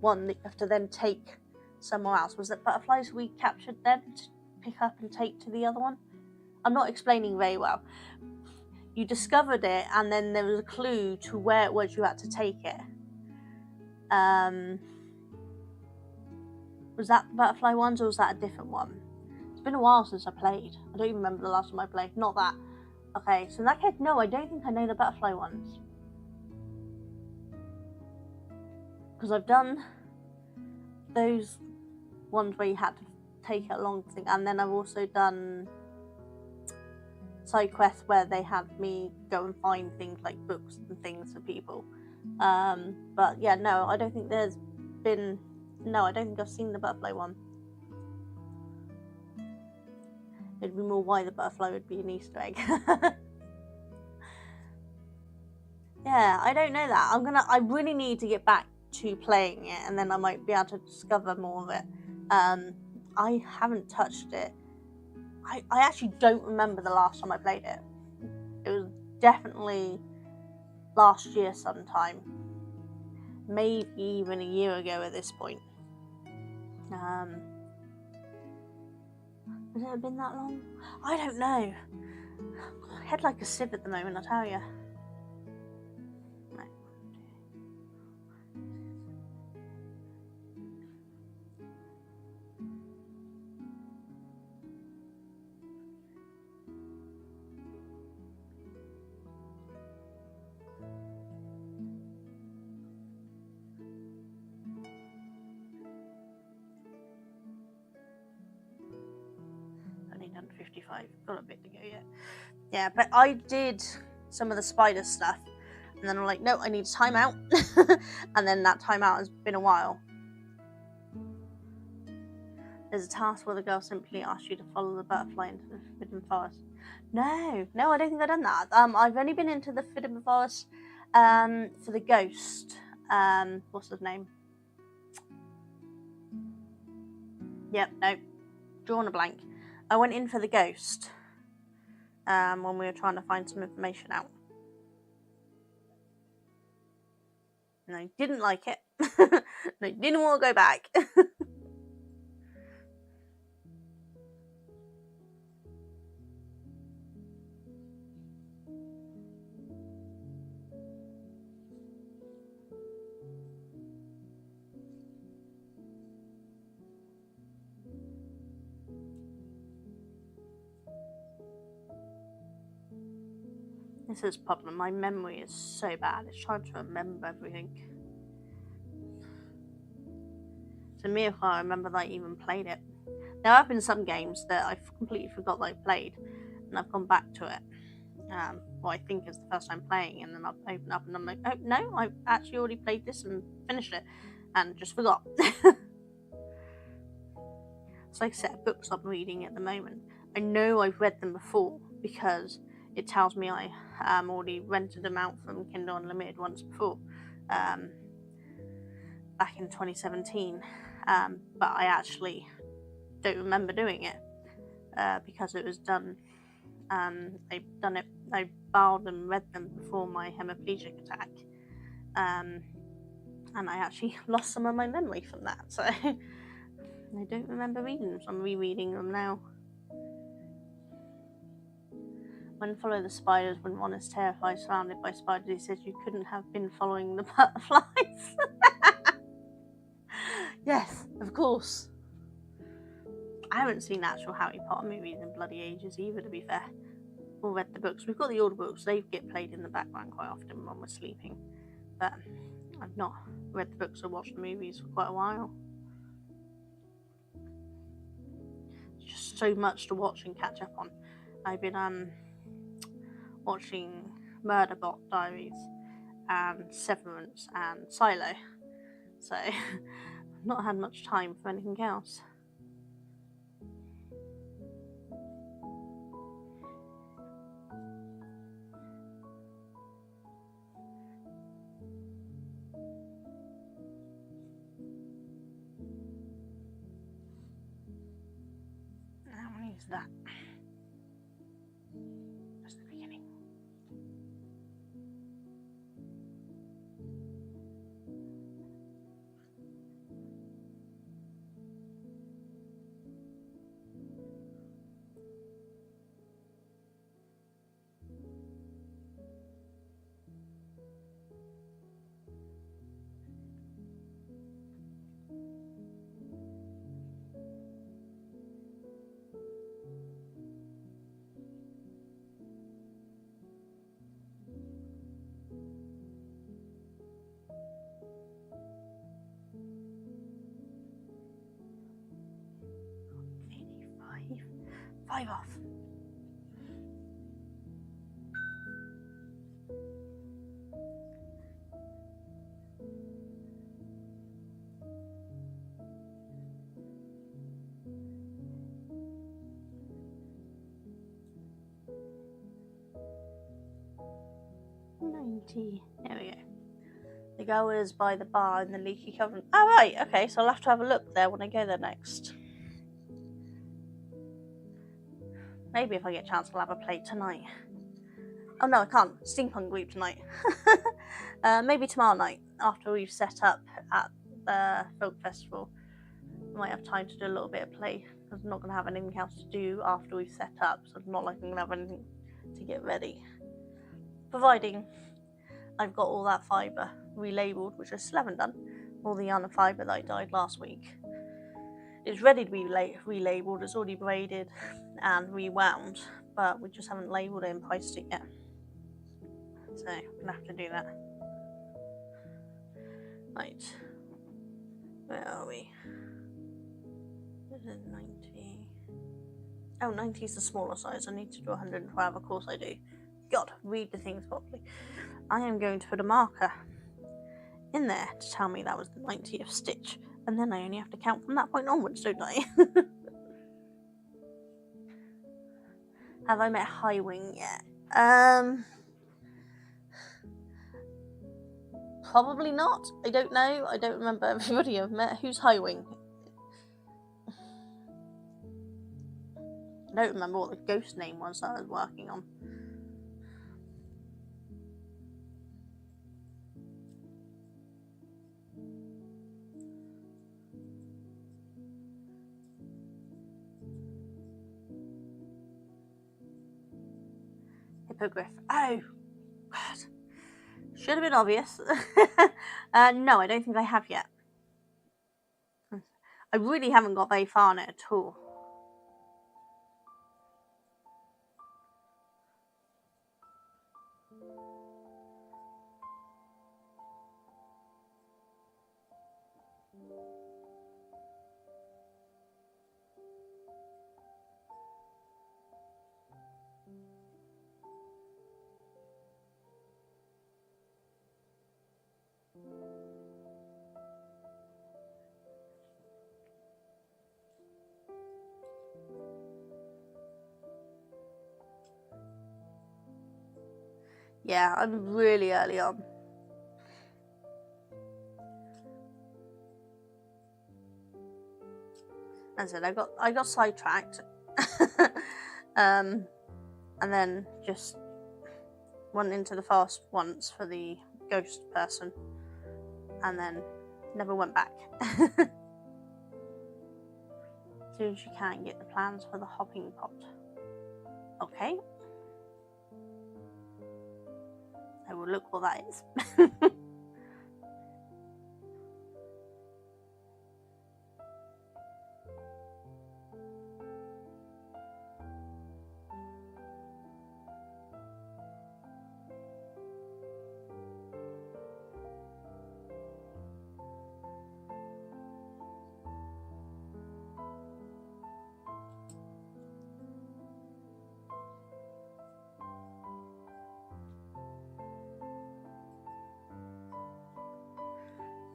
one that you have to then take somewhere else. Was it butterflies we captured then to pick up and take to the other one? I'm not explaining very well. You discovered it and then there was a clue to where it was you had to take it. Was that the butterfly ones or was that a different one? It's been a while since I played. I don't even remember the last time I played. Not that. Okay, so in that case, no, I don't think I know the butterfly ones. Because I've done those ones where you had to take it along thing, and then I've also done side quests where they had me go and find things like books and things for people. But yeah, no, I don't think there's been... No, I don't think I've seen the butterfly one. It'd be more why the butterfly would be an Easter egg. Yeah, I don't know that. I really need to get back to playing it, and then I might be able to discover more of it. I haven't touched it. I actually don't remember the last time I played it. It was definitely last year sometime. Maybe even a year ago at this point. Has it been that long? I don't know. Head like a sieve at the moment, I tell you. No. Only done 55. Got a bit to go yet. Yeah, but I did some of the spider stuff, and then I'm like, no, I need a timeout. And then that timeout has been a while. There's a task where the girl simply asks you to follow the butterfly into the Forbidden Forest. No, I don't think I've done that. I've only been into the Forbidden Forest for the ghost. What's his name? Yep, no, drawn a blank. I went in for the ghost when we were trying to find some information out. And I didn't like it. And I didn't want to go back. This is a problem. My memory is so bad. It's trying to remember everything. It's a miracle I remember that I even played it. There have been some games that I've completely forgot that I played, and I've gone back to it. What I think is the first time playing, and then I'll open up and I'm like, oh no, I've actually already played this and finished it, and just forgot. It's like a set of books I'm reading at the moment. I know I've read them before because it tells me I already rented them out from Kindle Unlimited once before, back in 2017. but I actually don't remember doing it because it was done. I borrowed and read them before my hemiplegic attack, and I actually lost some of my memory from that, so I don't remember reading them, so I'm rereading them now. When follow the spiders when one is terrified, surrounded by spiders, he says you couldn't have been following the butterflies. Yes, of course. I haven't seen actual Harry Potter movies in bloody ages either, to be fair. Or read the books. We've got the old books, they get played in the background quite often when we're sleeping. But I've not read the books or watched the movies for quite a while. It's just so much to watch and catch up on. I've been watching Murderbot Diaries and Severance and Silo, so I've not had much time for anything else. How many is that? That's the beginning. Five off. $90. There we go. The girl is by the bar in the leaky cavern. Oh, right, okay, so I'll have to have a look there when I go there next. Maybe if I get a chance, I'll have a play tonight. Oh no, I can't. Steampunk group tonight. Maybe tomorrow night, after we've set up at the folk festival. I might have time to do a little bit of play, because I'm not going to have anything else to do after we've set up, so it's not like I'm going to have anything to get ready. Providing I've got all that fibre relabeled, which I still haven't done. All the yarn and fibre that I dyed last week. It's ready to be relabeled, it's already braided and rewound, but we just haven't labelled it and priced it yet. So I'm going to have to do that. Right. Where are we? This is 90. Oh, 90 is the smaller size. I need to do 112. Of course I do. God, read the things properly. I am going to put a marker in there to tell me that was the 90th stitch. And then I only have to count from that point onwards, don't I? Have I met Highwing yet? Probably not. I don't know. I don't remember everybody I've met. Who's Highwing? I don't remember what the ghost name was that I was working on. Hippogriff. Oh, God. Should have been obvious. No, I don't think I have yet. I really haven't got very far on it at all. Yeah, I'm really early on. As I said, I got sidetracked, and then just went into the forest once for the ghost person, and then never went back. As soon as you can, get the plans for the hopping pot. Okay. I will look what that is.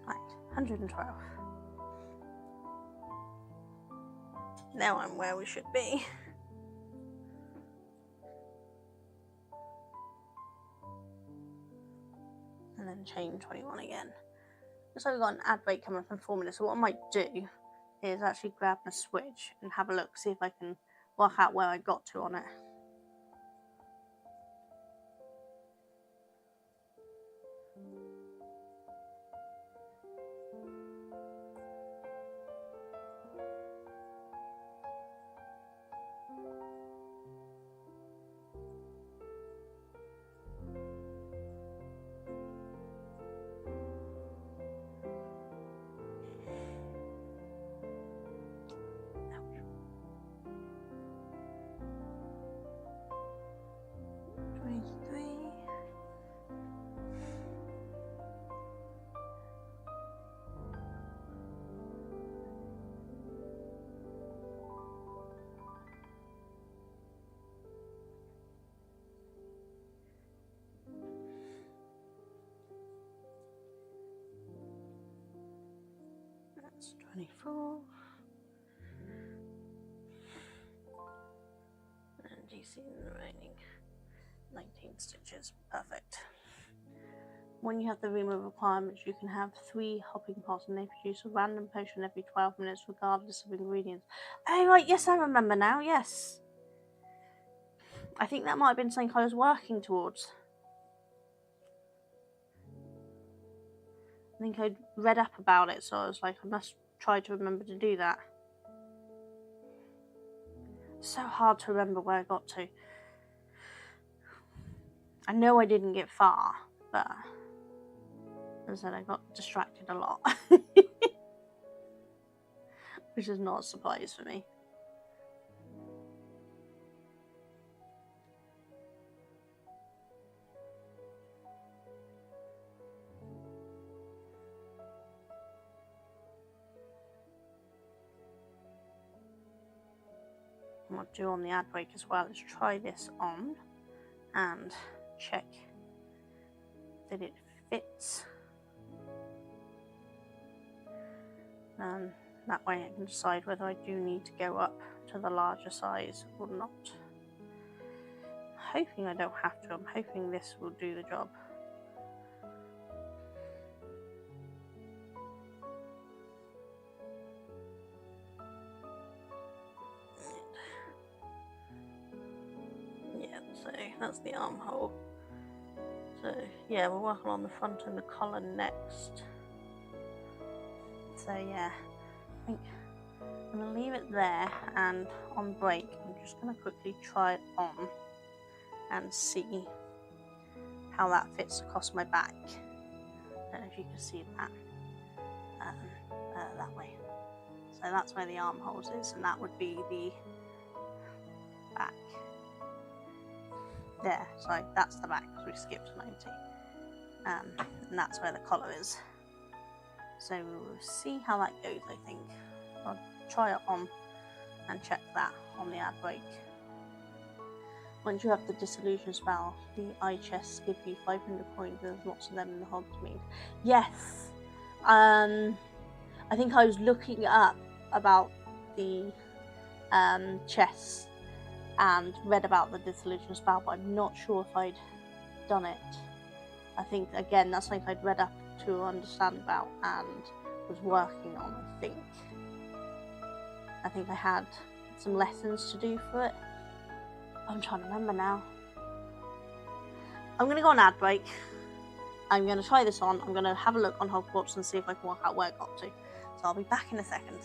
Right, 112. Now I'm where we should be. And then chain 21 again. So we've got an ad break coming up in 4 minutes. So what I might do is actually grab my switch and have a look, see if I can work out where I got to on it. That's 24. And you see the remaining 19 stitches. Perfect. When you have the remove requirements, you can have 3 hopping pots and they produce a random potion every 12 minutes regardless of ingredients. Oh right, yes, I remember now, yes. I think that might have been something I was working towards. I think I'd read up about it, so I was like, I must try to remember to do that. It's so hard to remember where I got to. I know I didn't get far, but as I said, I got distracted a lot. Which is not a surprise for me. What I'll do on the ad break as well is try this on and check that it fits. And that way I can decide whether I do need to go up to the larger size or not. I'm hoping I don't have to. I'm hoping this will do the job. Yeah, so that's the armhole. So yeah, we're working on the front and the collar next. So yeah, I think I'm going to leave it there, and on break I'm just going to quickly try it on and see how that fits across my back. I don't know if you can see that that way. So that's where the armholes is, and that would be the back there. So that's the back because we skipped 90, and that's where the collar is. So we'll see how that goes. I think I'll try it on and check that on the ad break. Once you have the disillusion spell, the eye chests give you 500 coins. There's lots of them in the Hogsmeade. Yes, I think I was looking up about the chests and read about the disillusion spell, but I'm not sure if I'd done it. I think again that's something I'd read up to understand about and was working on, I think. I think I had some lessons to do for it. I'm trying to remember now. I'm going to go on ad break. I'm going to try this on. I'm going to have a look on Hogwarts and see if I can work out where it got to. So I'll be back in a second.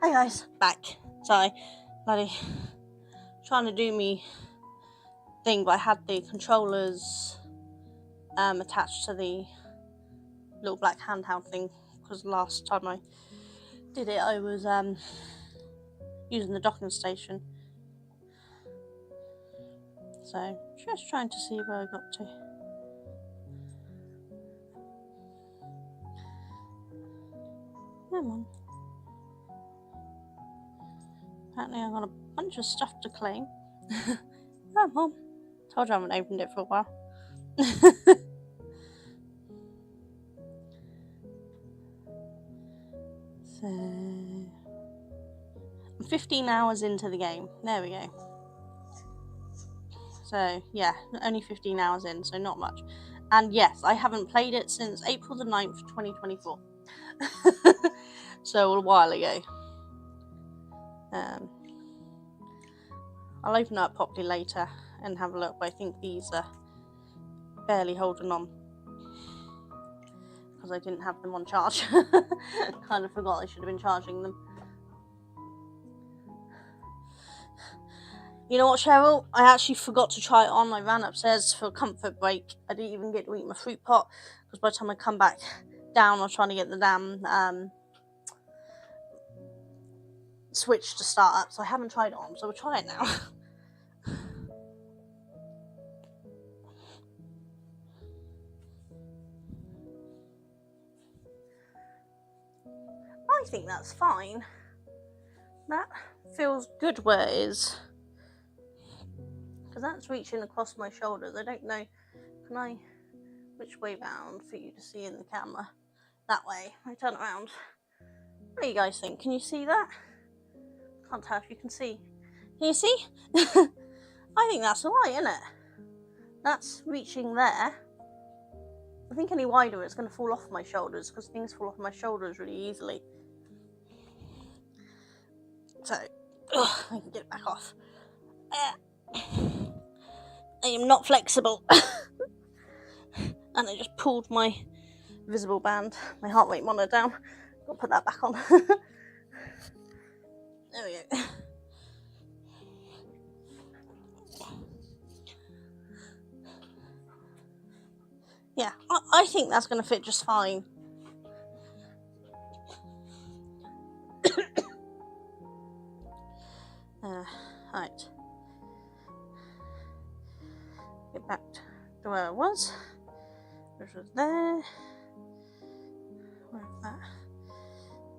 Hey guys, back. Sorry, bloody trying to do me thing, but I had the controllers attached to the little black handheld thing, because last time I did it I was using the docking station. So just trying to see where I got to. Come on. Apparently I've got a bunch of stuff to claim. Come on. Told you I haven't opened it for a while. So I'm 15 hours into the game. There we go. So yeah, only 15 hours in, so not much. And yes, I haven't played it since April the 9th, 2024. So a while ago. I'll open it up properly later and have a look, but I think these are barely holding on because I didn't have them on charge. Kind of forgot I should have been charging them. You know what, Cheryl? I actually forgot to try it on. I ran upstairs for a comfort break. I didn't even get to eat my fruit pot because by the time I come back down, I was trying to get the damn switch to start up. So I haven't tried it on, so we'll try it now. I think that's fine. That feels good where it is. Because that's reaching across my shoulders. I don't know, can I, which way round for you to see in the camera? That way. I turn around. What do you guys think? Can you see that? Can't tell if you can see. Can you see? I think that's alright, isn't it? That's reaching there. I think any wider it's going to fall off my shoulders, because things fall off my shoulders really easily. So, I can get it back off. I am not flexible. And I just pulled my visible band, my heart rate monitor down. I'll put that back on. There we go. Yeah, I think that's going to fit just fine. Right. Get back to where I was. Which was there. Where is that?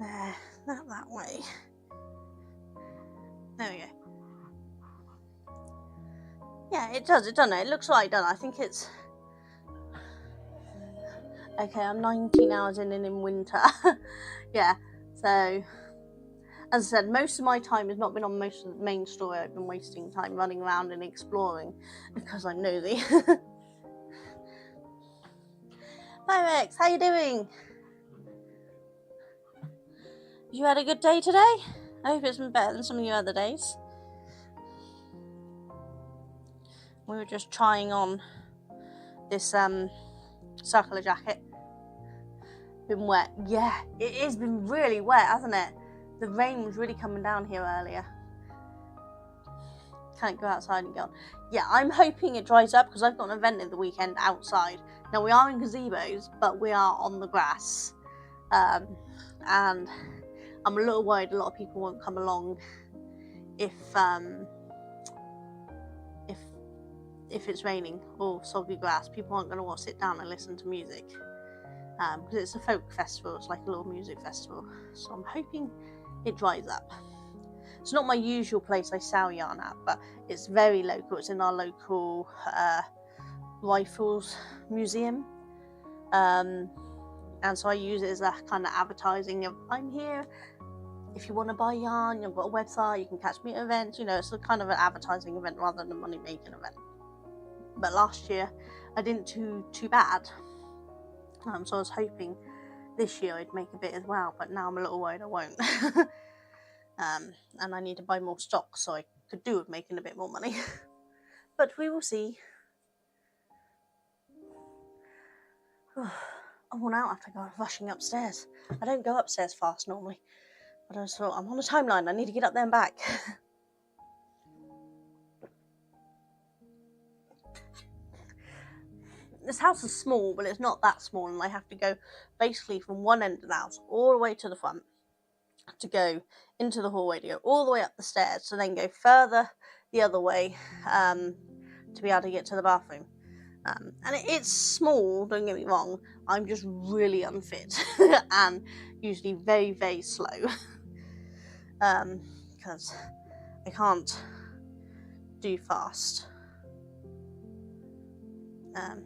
There. That way. There we go. Yeah, it does, doesn't it? It looks right, doesn't it? I think it's... Okay, I'm 19 hours in and in winter. Yeah, so... As I said, most of my time has not been on most of the main story. I've been wasting time running around and exploring because I'm nosy. Hi Rex, how you doing? You had a good day today? I hope it's been better than some of your other days. We were just trying on this circular jacket. Been wet. Yeah, it has been really wet, hasn't it? The rain was really coming down here earlier. Can't go outside and go on. Yeah, I'm hoping it dries up because I've got an event in the weekend outside. Now, we are in gazebos, but we are on the grass. And I'm a little worried a lot of people won't come along if it's raining or soggy grass. People aren't going to want to sit down and listen to music. Because it's a folk festival. It's like a little music festival. So I'm hoping it dries up. It's not my usual place I sell yarn at, but it's very local. It's in our local rifles museum. And so I use it as a kind of advertising of, I'm here. If you want to buy yarn, you've got a website, you can catch me at events. You know, it's a kind of an advertising event rather than a money-making event. But last year, I didn't do too bad. So I was hoping this year I'd make a bit as well, but now I'm a little worried I won't. And I need to buy more stock so I could do with making a bit more money. But we will see. I'm worn out after going rushing upstairs. I don't go upstairs fast normally. But I just thought, I'm on a timeline, I need to get up there and back. This house is small, but it's not that small, and I have to go basically from one end of the house all the way to the front to go into the hallway, to go all the way up the stairs, to then go further the other way to be able to get to the bathroom. And it's small, don't get me wrong, I'm just really unfit and usually very, very slow because I can't do fast.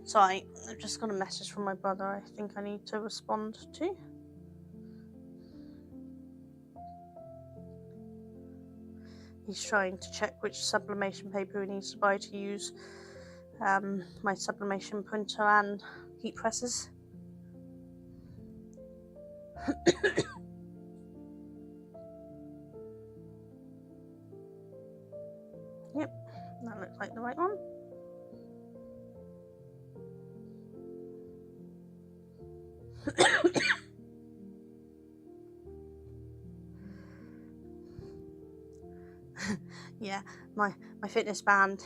So I've just got a message from my brother I think I need to respond to. He's trying to check which sublimation paper he needs to buy to use my sublimation printer and heat presses. Yep, that looks like the right one. Yeah, my fitness band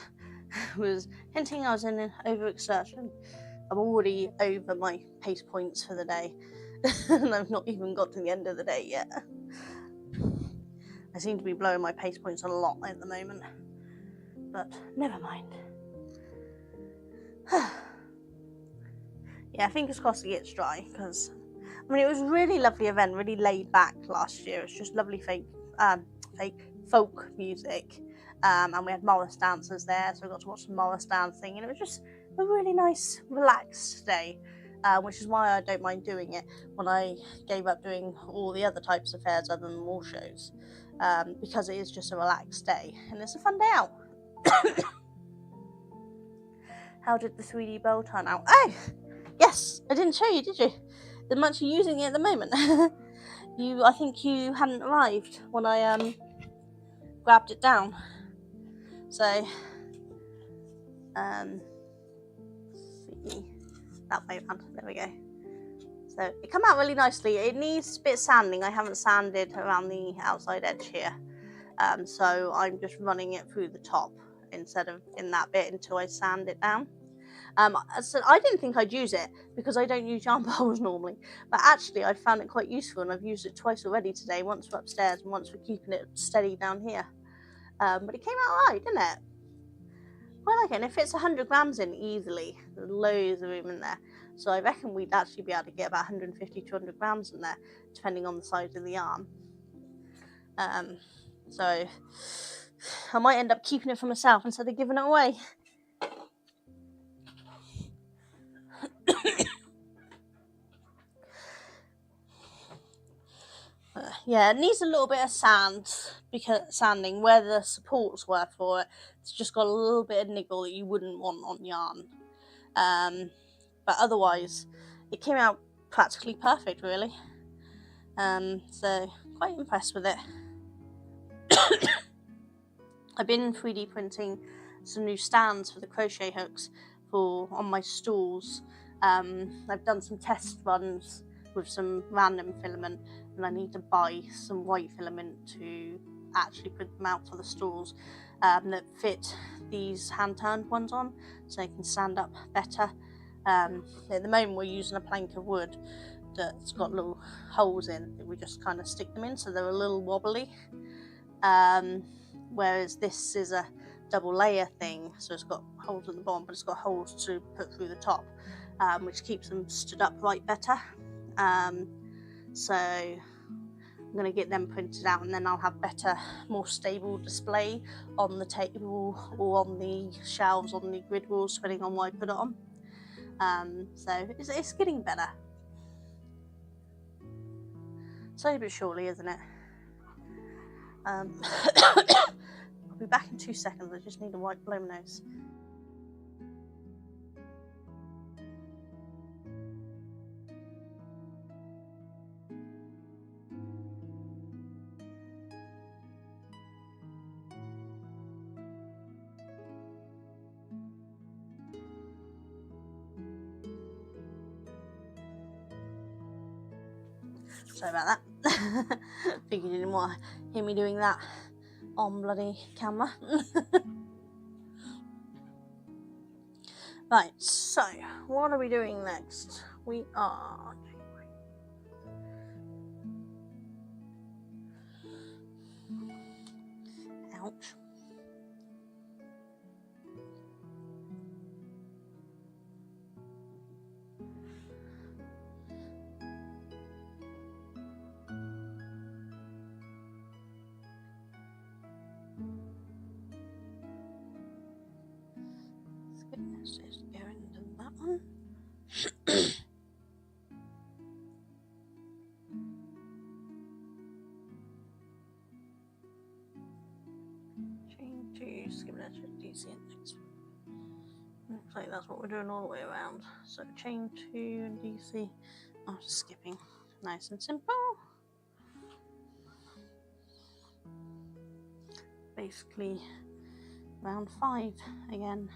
was hinting I was in an overexertion. I'm already over my pace points for the day, and I've not even got to the end of the day yet. I seem to be blowing my pace points a lot at the moment, but never mind. Yeah, fingers crossed it gets dry, because I mean, it was a really lovely event, really laid back last year. It's just lovely fake folk music, and we had Morris dancers there, so we got to watch some Morris dancing, and it was just a really nice, relaxed day, which is why I don't mind doing it when I gave up doing all the other types of fairs other than the wall shows, because it is just a relaxed day, and it's a fun day out. How did the 3D bow turn out? Oh, yes, I didn't show you, did you? There's much using it at the moment. I think you hadn't arrived when I grabbed it down. So, see, that way around. There we go. So it came out really nicely. It needs a bit of sanding. I haven't sanded around the outside edge here, so I'm just running it through the top instead of in that bit until I sand it down. So I didn't think I'd use it because I don't use yarn bowls normally, but actually I found it quite useful, and I've used it twice already today, once for upstairs and once for keeping it steady down here. But it came out alright, didn't it? Quite like it, and it fits 100 grams in easily. There's loads of room in there, so I reckon we'd actually be able to get about 150 to 200 grams in there, depending on the size of the yarn. So I might end up keeping it for myself instead of giving it away. Yeah, it needs a little bit of sanding where the supports were for it. It's just got a little bit of niggle that you wouldn't want on yarn. But otherwise, it came out practically perfect, really. So quite impressed with it. I've been 3D printing some new stands for the crochet hooks on my stools. I've done some test runs with some random filament, and I need to buy some white filament to actually print them out for the stools that fit these hand-turned ones on, so they can stand up better. At the moment we're using a plank of wood that's got little holes in that we just kind of stick them in, so they're a little wobbly, whereas this is a double layer thing, so it's got holes at the bottom but it's got holes to put through the top, which keeps them stood upright better. So I'm going to get them printed out, and then I'll have better, more stable display on the table or on the shelves on the grid walls, depending on what I put it on. So it's getting better. Slowly but surely, isn't it? I'll be back in 2 seconds. I just need to wipe blow my nose. Sorry about that. Think you didn't want to hear me doing that on bloody camera. Right, so what are we doing next? We are... Ouch. Let's just go into that one. Chain 2, skip that to DC next. Looks like that's what we're doing all the way around. So chain 2 and DC after skipping. Nice and simple. Basically round 5 again.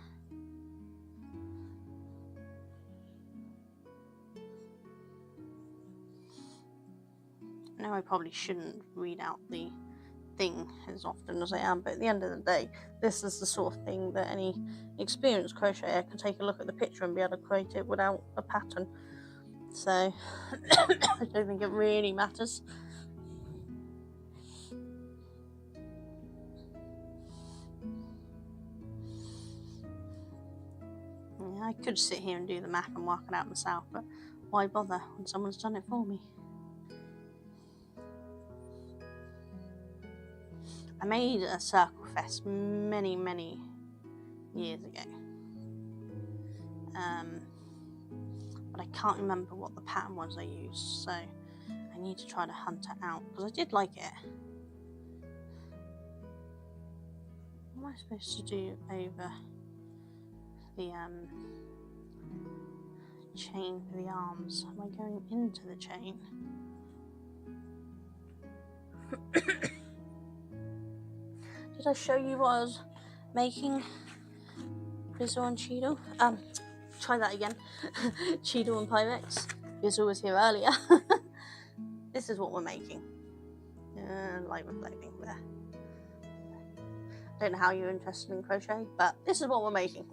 Now I probably shouldn't read out the thing as often as I am, but at the end of the day, this is the sort of thing that any experienced crocheter can take a look at the picture and be able to create it without a pattern. So I don't think it really matters. Yeah, I could sit here and do the map and work it out myself, but why bother when someone's done it for me? I made a circle fest many years ago, but I can't remember what the pattern was I used, so I need to try to hunt it out, because I did like it. What am I supposed to do over the chain for the arms? Am I going into the chain? Did I show you what I was making? Bizzle and Cheadle? Try that again. Cheadle and Pyrex. Bizzle was here earlier. This is what we're making. Light reflecting there. Don't know how you're interested in crochet, but this is what we're making.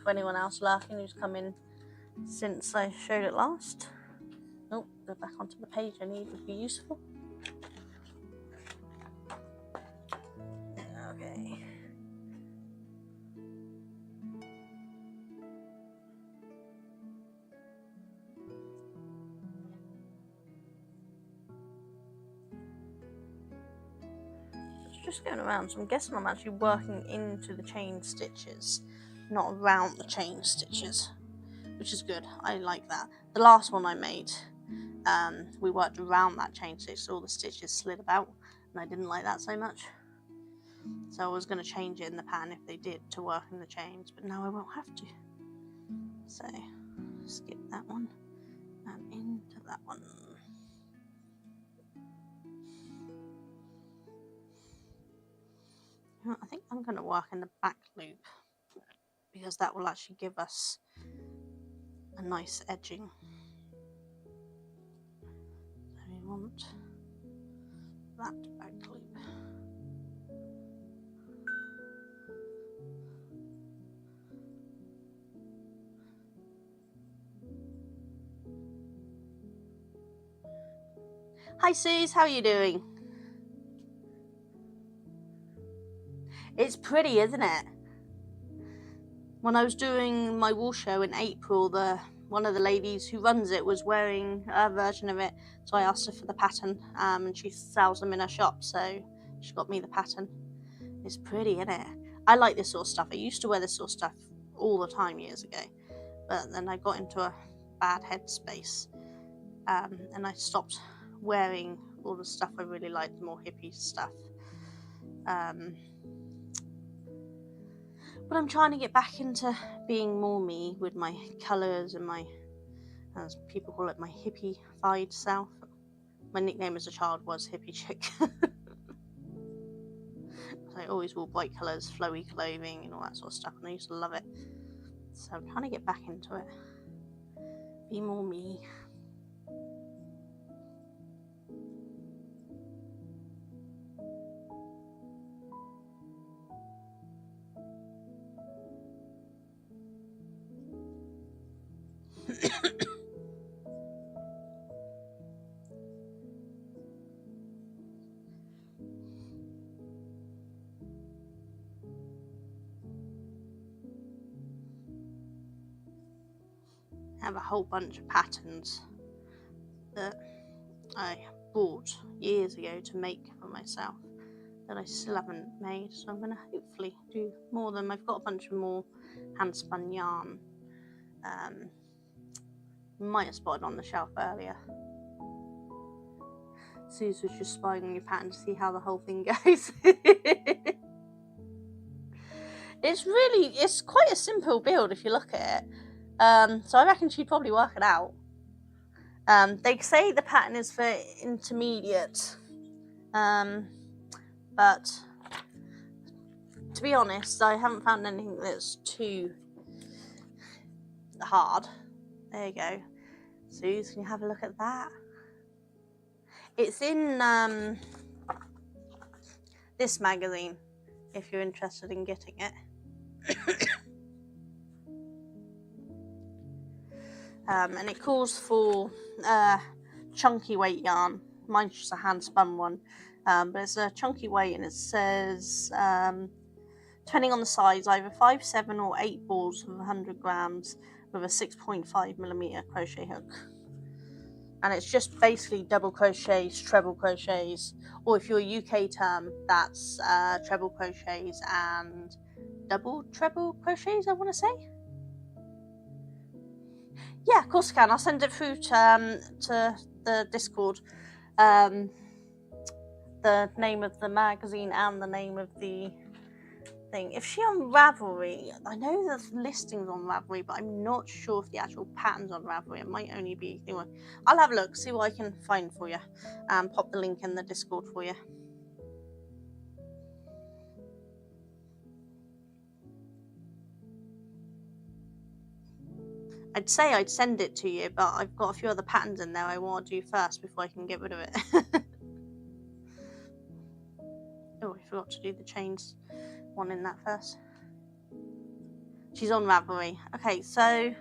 For anyone else lurking who's come in since I showed it last. Oh, go back onto the page I need would be useful. Okay. Just going around, so I'm guessing I'm actually working into the chain stitches, not around the chain stitches, which is good. I like that. The last one I made, we worked around that chain stitch, so all the stitches slid about, and I didn't like that so much. So I was going to change it in the pattern if they did to work in the chains, but now I won't have to. So skip that one and into that one. I think I'm going to work in the back loop, because that will actually give us a nice edging. So we want that back loop. Hi Suze, how are you doing? It's pretty, isn't it? When I was doing my wool show in April, one of the ladies who runs it was wearing a version of it, so I asked her for the pattern, and she sells them in her shop, so she got me the pattern. It's pretty, isn't it? I like this sort of stuff. I used to wear this sort of stuff all the time years ago, but then I got into a bad headspace, and I stopped wearing all the stuff I really liked, the more hippie stuff. But I'm trying to get back into being more me with my colours and my, as people call it, my hippie-fied self. My nickname as a child was Hippie Chick. I always wore bright colours, flowy clothing and all that sort of stuff, and I used to love it. So I'm trying to get back into it. Be more me. I have a whole bunch of patterns that I bought years ago to make for myself that I still haven't made, so I'm going to hopefully do more of them. I've got a bunch of more hand spun yarn. Might have spotted on the shelf earlier. Suze was just spying on your pattern to see how the whole thing goes. It's quite a simple build if you look at it. So I reckon she'd probably work it out. They say the pattern is for intermediate, but to be honest, I haven't found anything that's too hard. There you go. Suze, can you have a look at that? It's in this magazine, if you're interested in getting it. And it calls for chunky weight yarn. Mine's just a hand spun one, but it's a chunky weight, and it says depending on the size, either 5, 7 or 8 balls of 100 grams with a 6.5mm crochet hook. And it's just basically double crochets, treble crochets, or if you're a UK term, that's treble crochets and double treble crochets, I want to say. Yeah, of course I can. I'll send it through to the Discord. The name of the magazine and the name of the thing. If she on Ravelry, I know there's listings on Ravelry, but I'm not sure if the actual pattern's on Ravelry. It might only be. Anyway, I'll have a look, see what I can find for you, and pop the link in the Discord for you. I'd say I'd send it to you, but I've got a few other patterns in there I want to do first before I can get rid of it. Oh, I forgot to do the chains one in that first. She's on Ravelry. Okay, so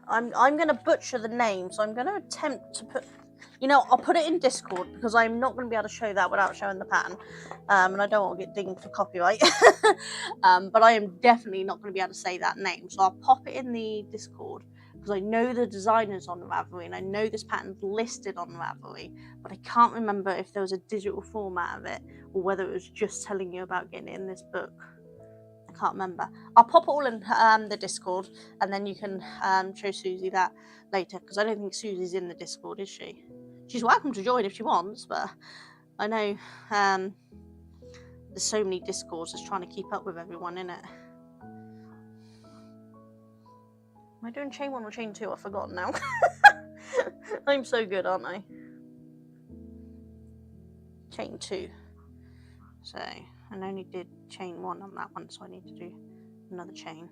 I'm going to butcher the name, so I'm going to attempt to put, I'll put it in Discord because I'm not going to be able to show that without showing the pattern, and I don't want to get dinged for copyright. But I am definitely not going to be able to say that name, so I'll pop it in the Discord because I know the designer's on Ravelry and I know this pattern's listed on Ravelry, but I can't remember if there was a digital format of it or whether it was just telling you about getting it in this book. I can't remember. I'll pop it all in the Discord, and then you can show Susie that later, because I don't think Susie's in the Discord, is she? She's welcome to join if she wants, but I know there's so many Discords just trying to keep up with everyone, innit? Am I doing chain 1 or chain 2? I've forgotten now. I'm so good, aren't I? Chain 2. So I only did chain 1 on that one, so I need to do another chain.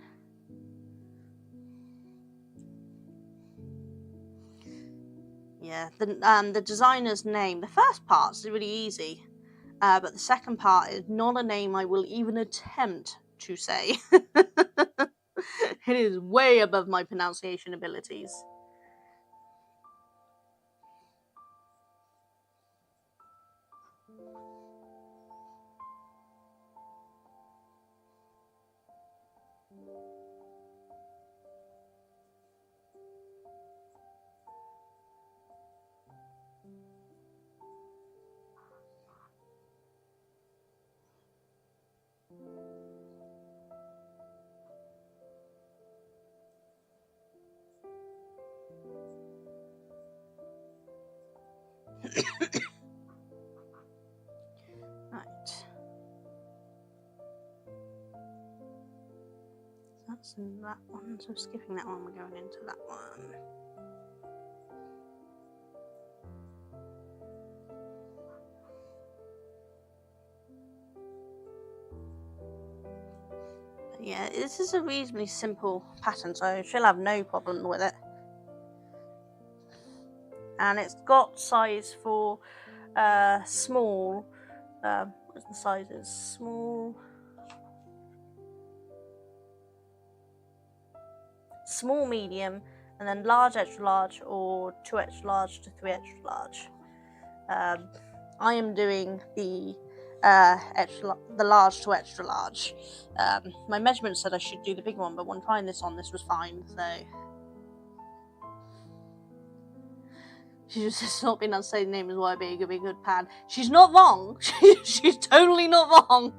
Yeah, the designer's name, the first part is really easy, but the second part is not a name I will even attempt to say. It is way above my pronunciation abilities. Right. That's in that one, so skipping that one, we're going into that one. But yeah, this is a reasonably simple pattern, so she'll have no problem with it. And it's got size for small, what's the sizes? small, medium, and then large, extra large, or 2 extra large to 3 extra large. I am doing the large to extra large. My measurement said I should do the big one, but when trying this on, this was fine. So she just says not being able to say the name is why being a big good pan. She's not wrong. She's totally not wrong.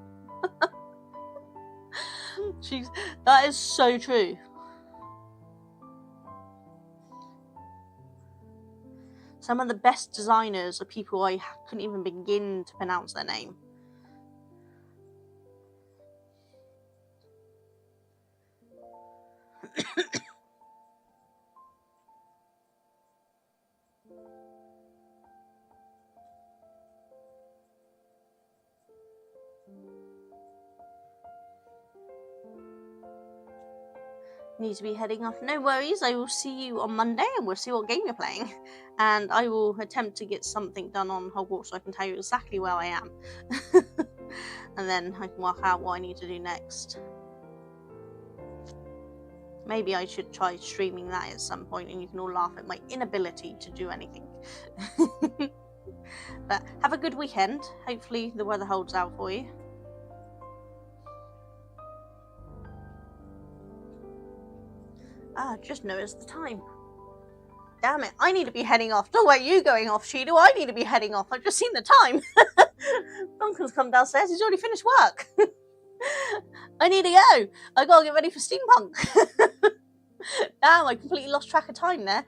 That is so true. Some of the best designers are people I couldn't even begin to pronounce their name. Need to be heading off. No worries, I will see you on Monday and we'll see what game you're playing. And I will attempt to get something done on Hogwarts so I can tell you exactly where I am. And then I can work out what I need to do next. Maybe I should try streaming that at some point and you can all laugh at my inability to do anything. But have a good weekend. Hopefully the weather holds out for you. Just noticed the time. Damn it, I need to be heading off. Don't worry, you going off, Sheedu. I need to be heading off. I've just seen the time. Duncan's come downstairs. He's already finished work. I need to go. I gotta get ready for steampunk. Damn, I completely lost track of time there.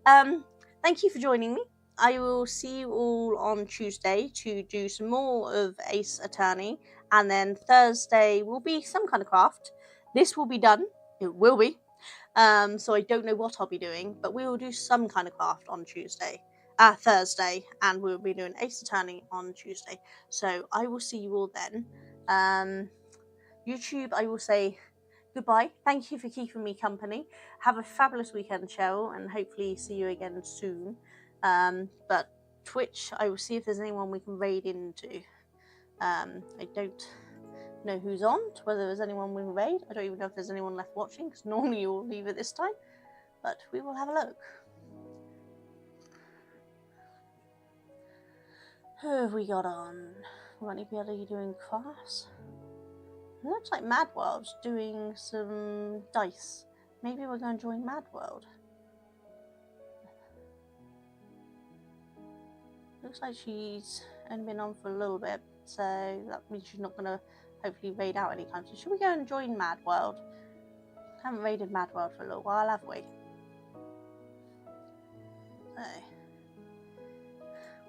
Thank you for joining me. I will see you all on Tuesday to do some more of Ace Attorney. And then Thursday will be some kind of craft. This will be done. It will be. So I don't know what I'll be doing, but we will do some kind of craft on Thursday, and we'll be doing Ace Attorney on Tuesday. So I will see you all then. YouTube, I will say goodbye. Thank you for keeping me company. Have a fabulous weekend, Cheryl, and hopefully see you again soon. But Twitch, I will see if there's anyone we can raid into. I don't know who's on, whether there's anyone we can raid. I don't even know if there's anyone left watching, because normally you all leave at this time, but we will have a look. Who have we got on? Got anybody doing crafts? It looks like Mad World's doing some dice. Maybe we're going to join Mad World. Looks like she's only been on for a little bit, so that means she's not going to hopefully raid out anytime. So should we go and join Mad World? Haven't raided Mad World for a little while, have we? So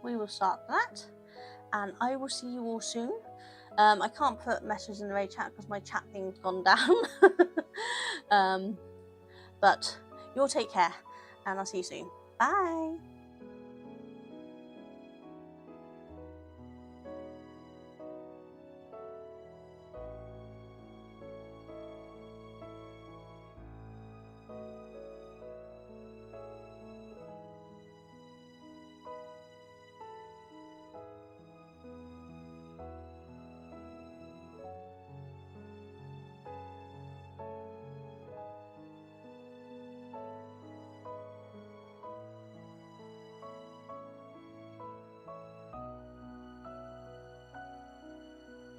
we will start that, and I will see you all soon. I can't put messages in the raid chat because my chat thing's gone down. But you'll take care, and I'll see you soon. Bye.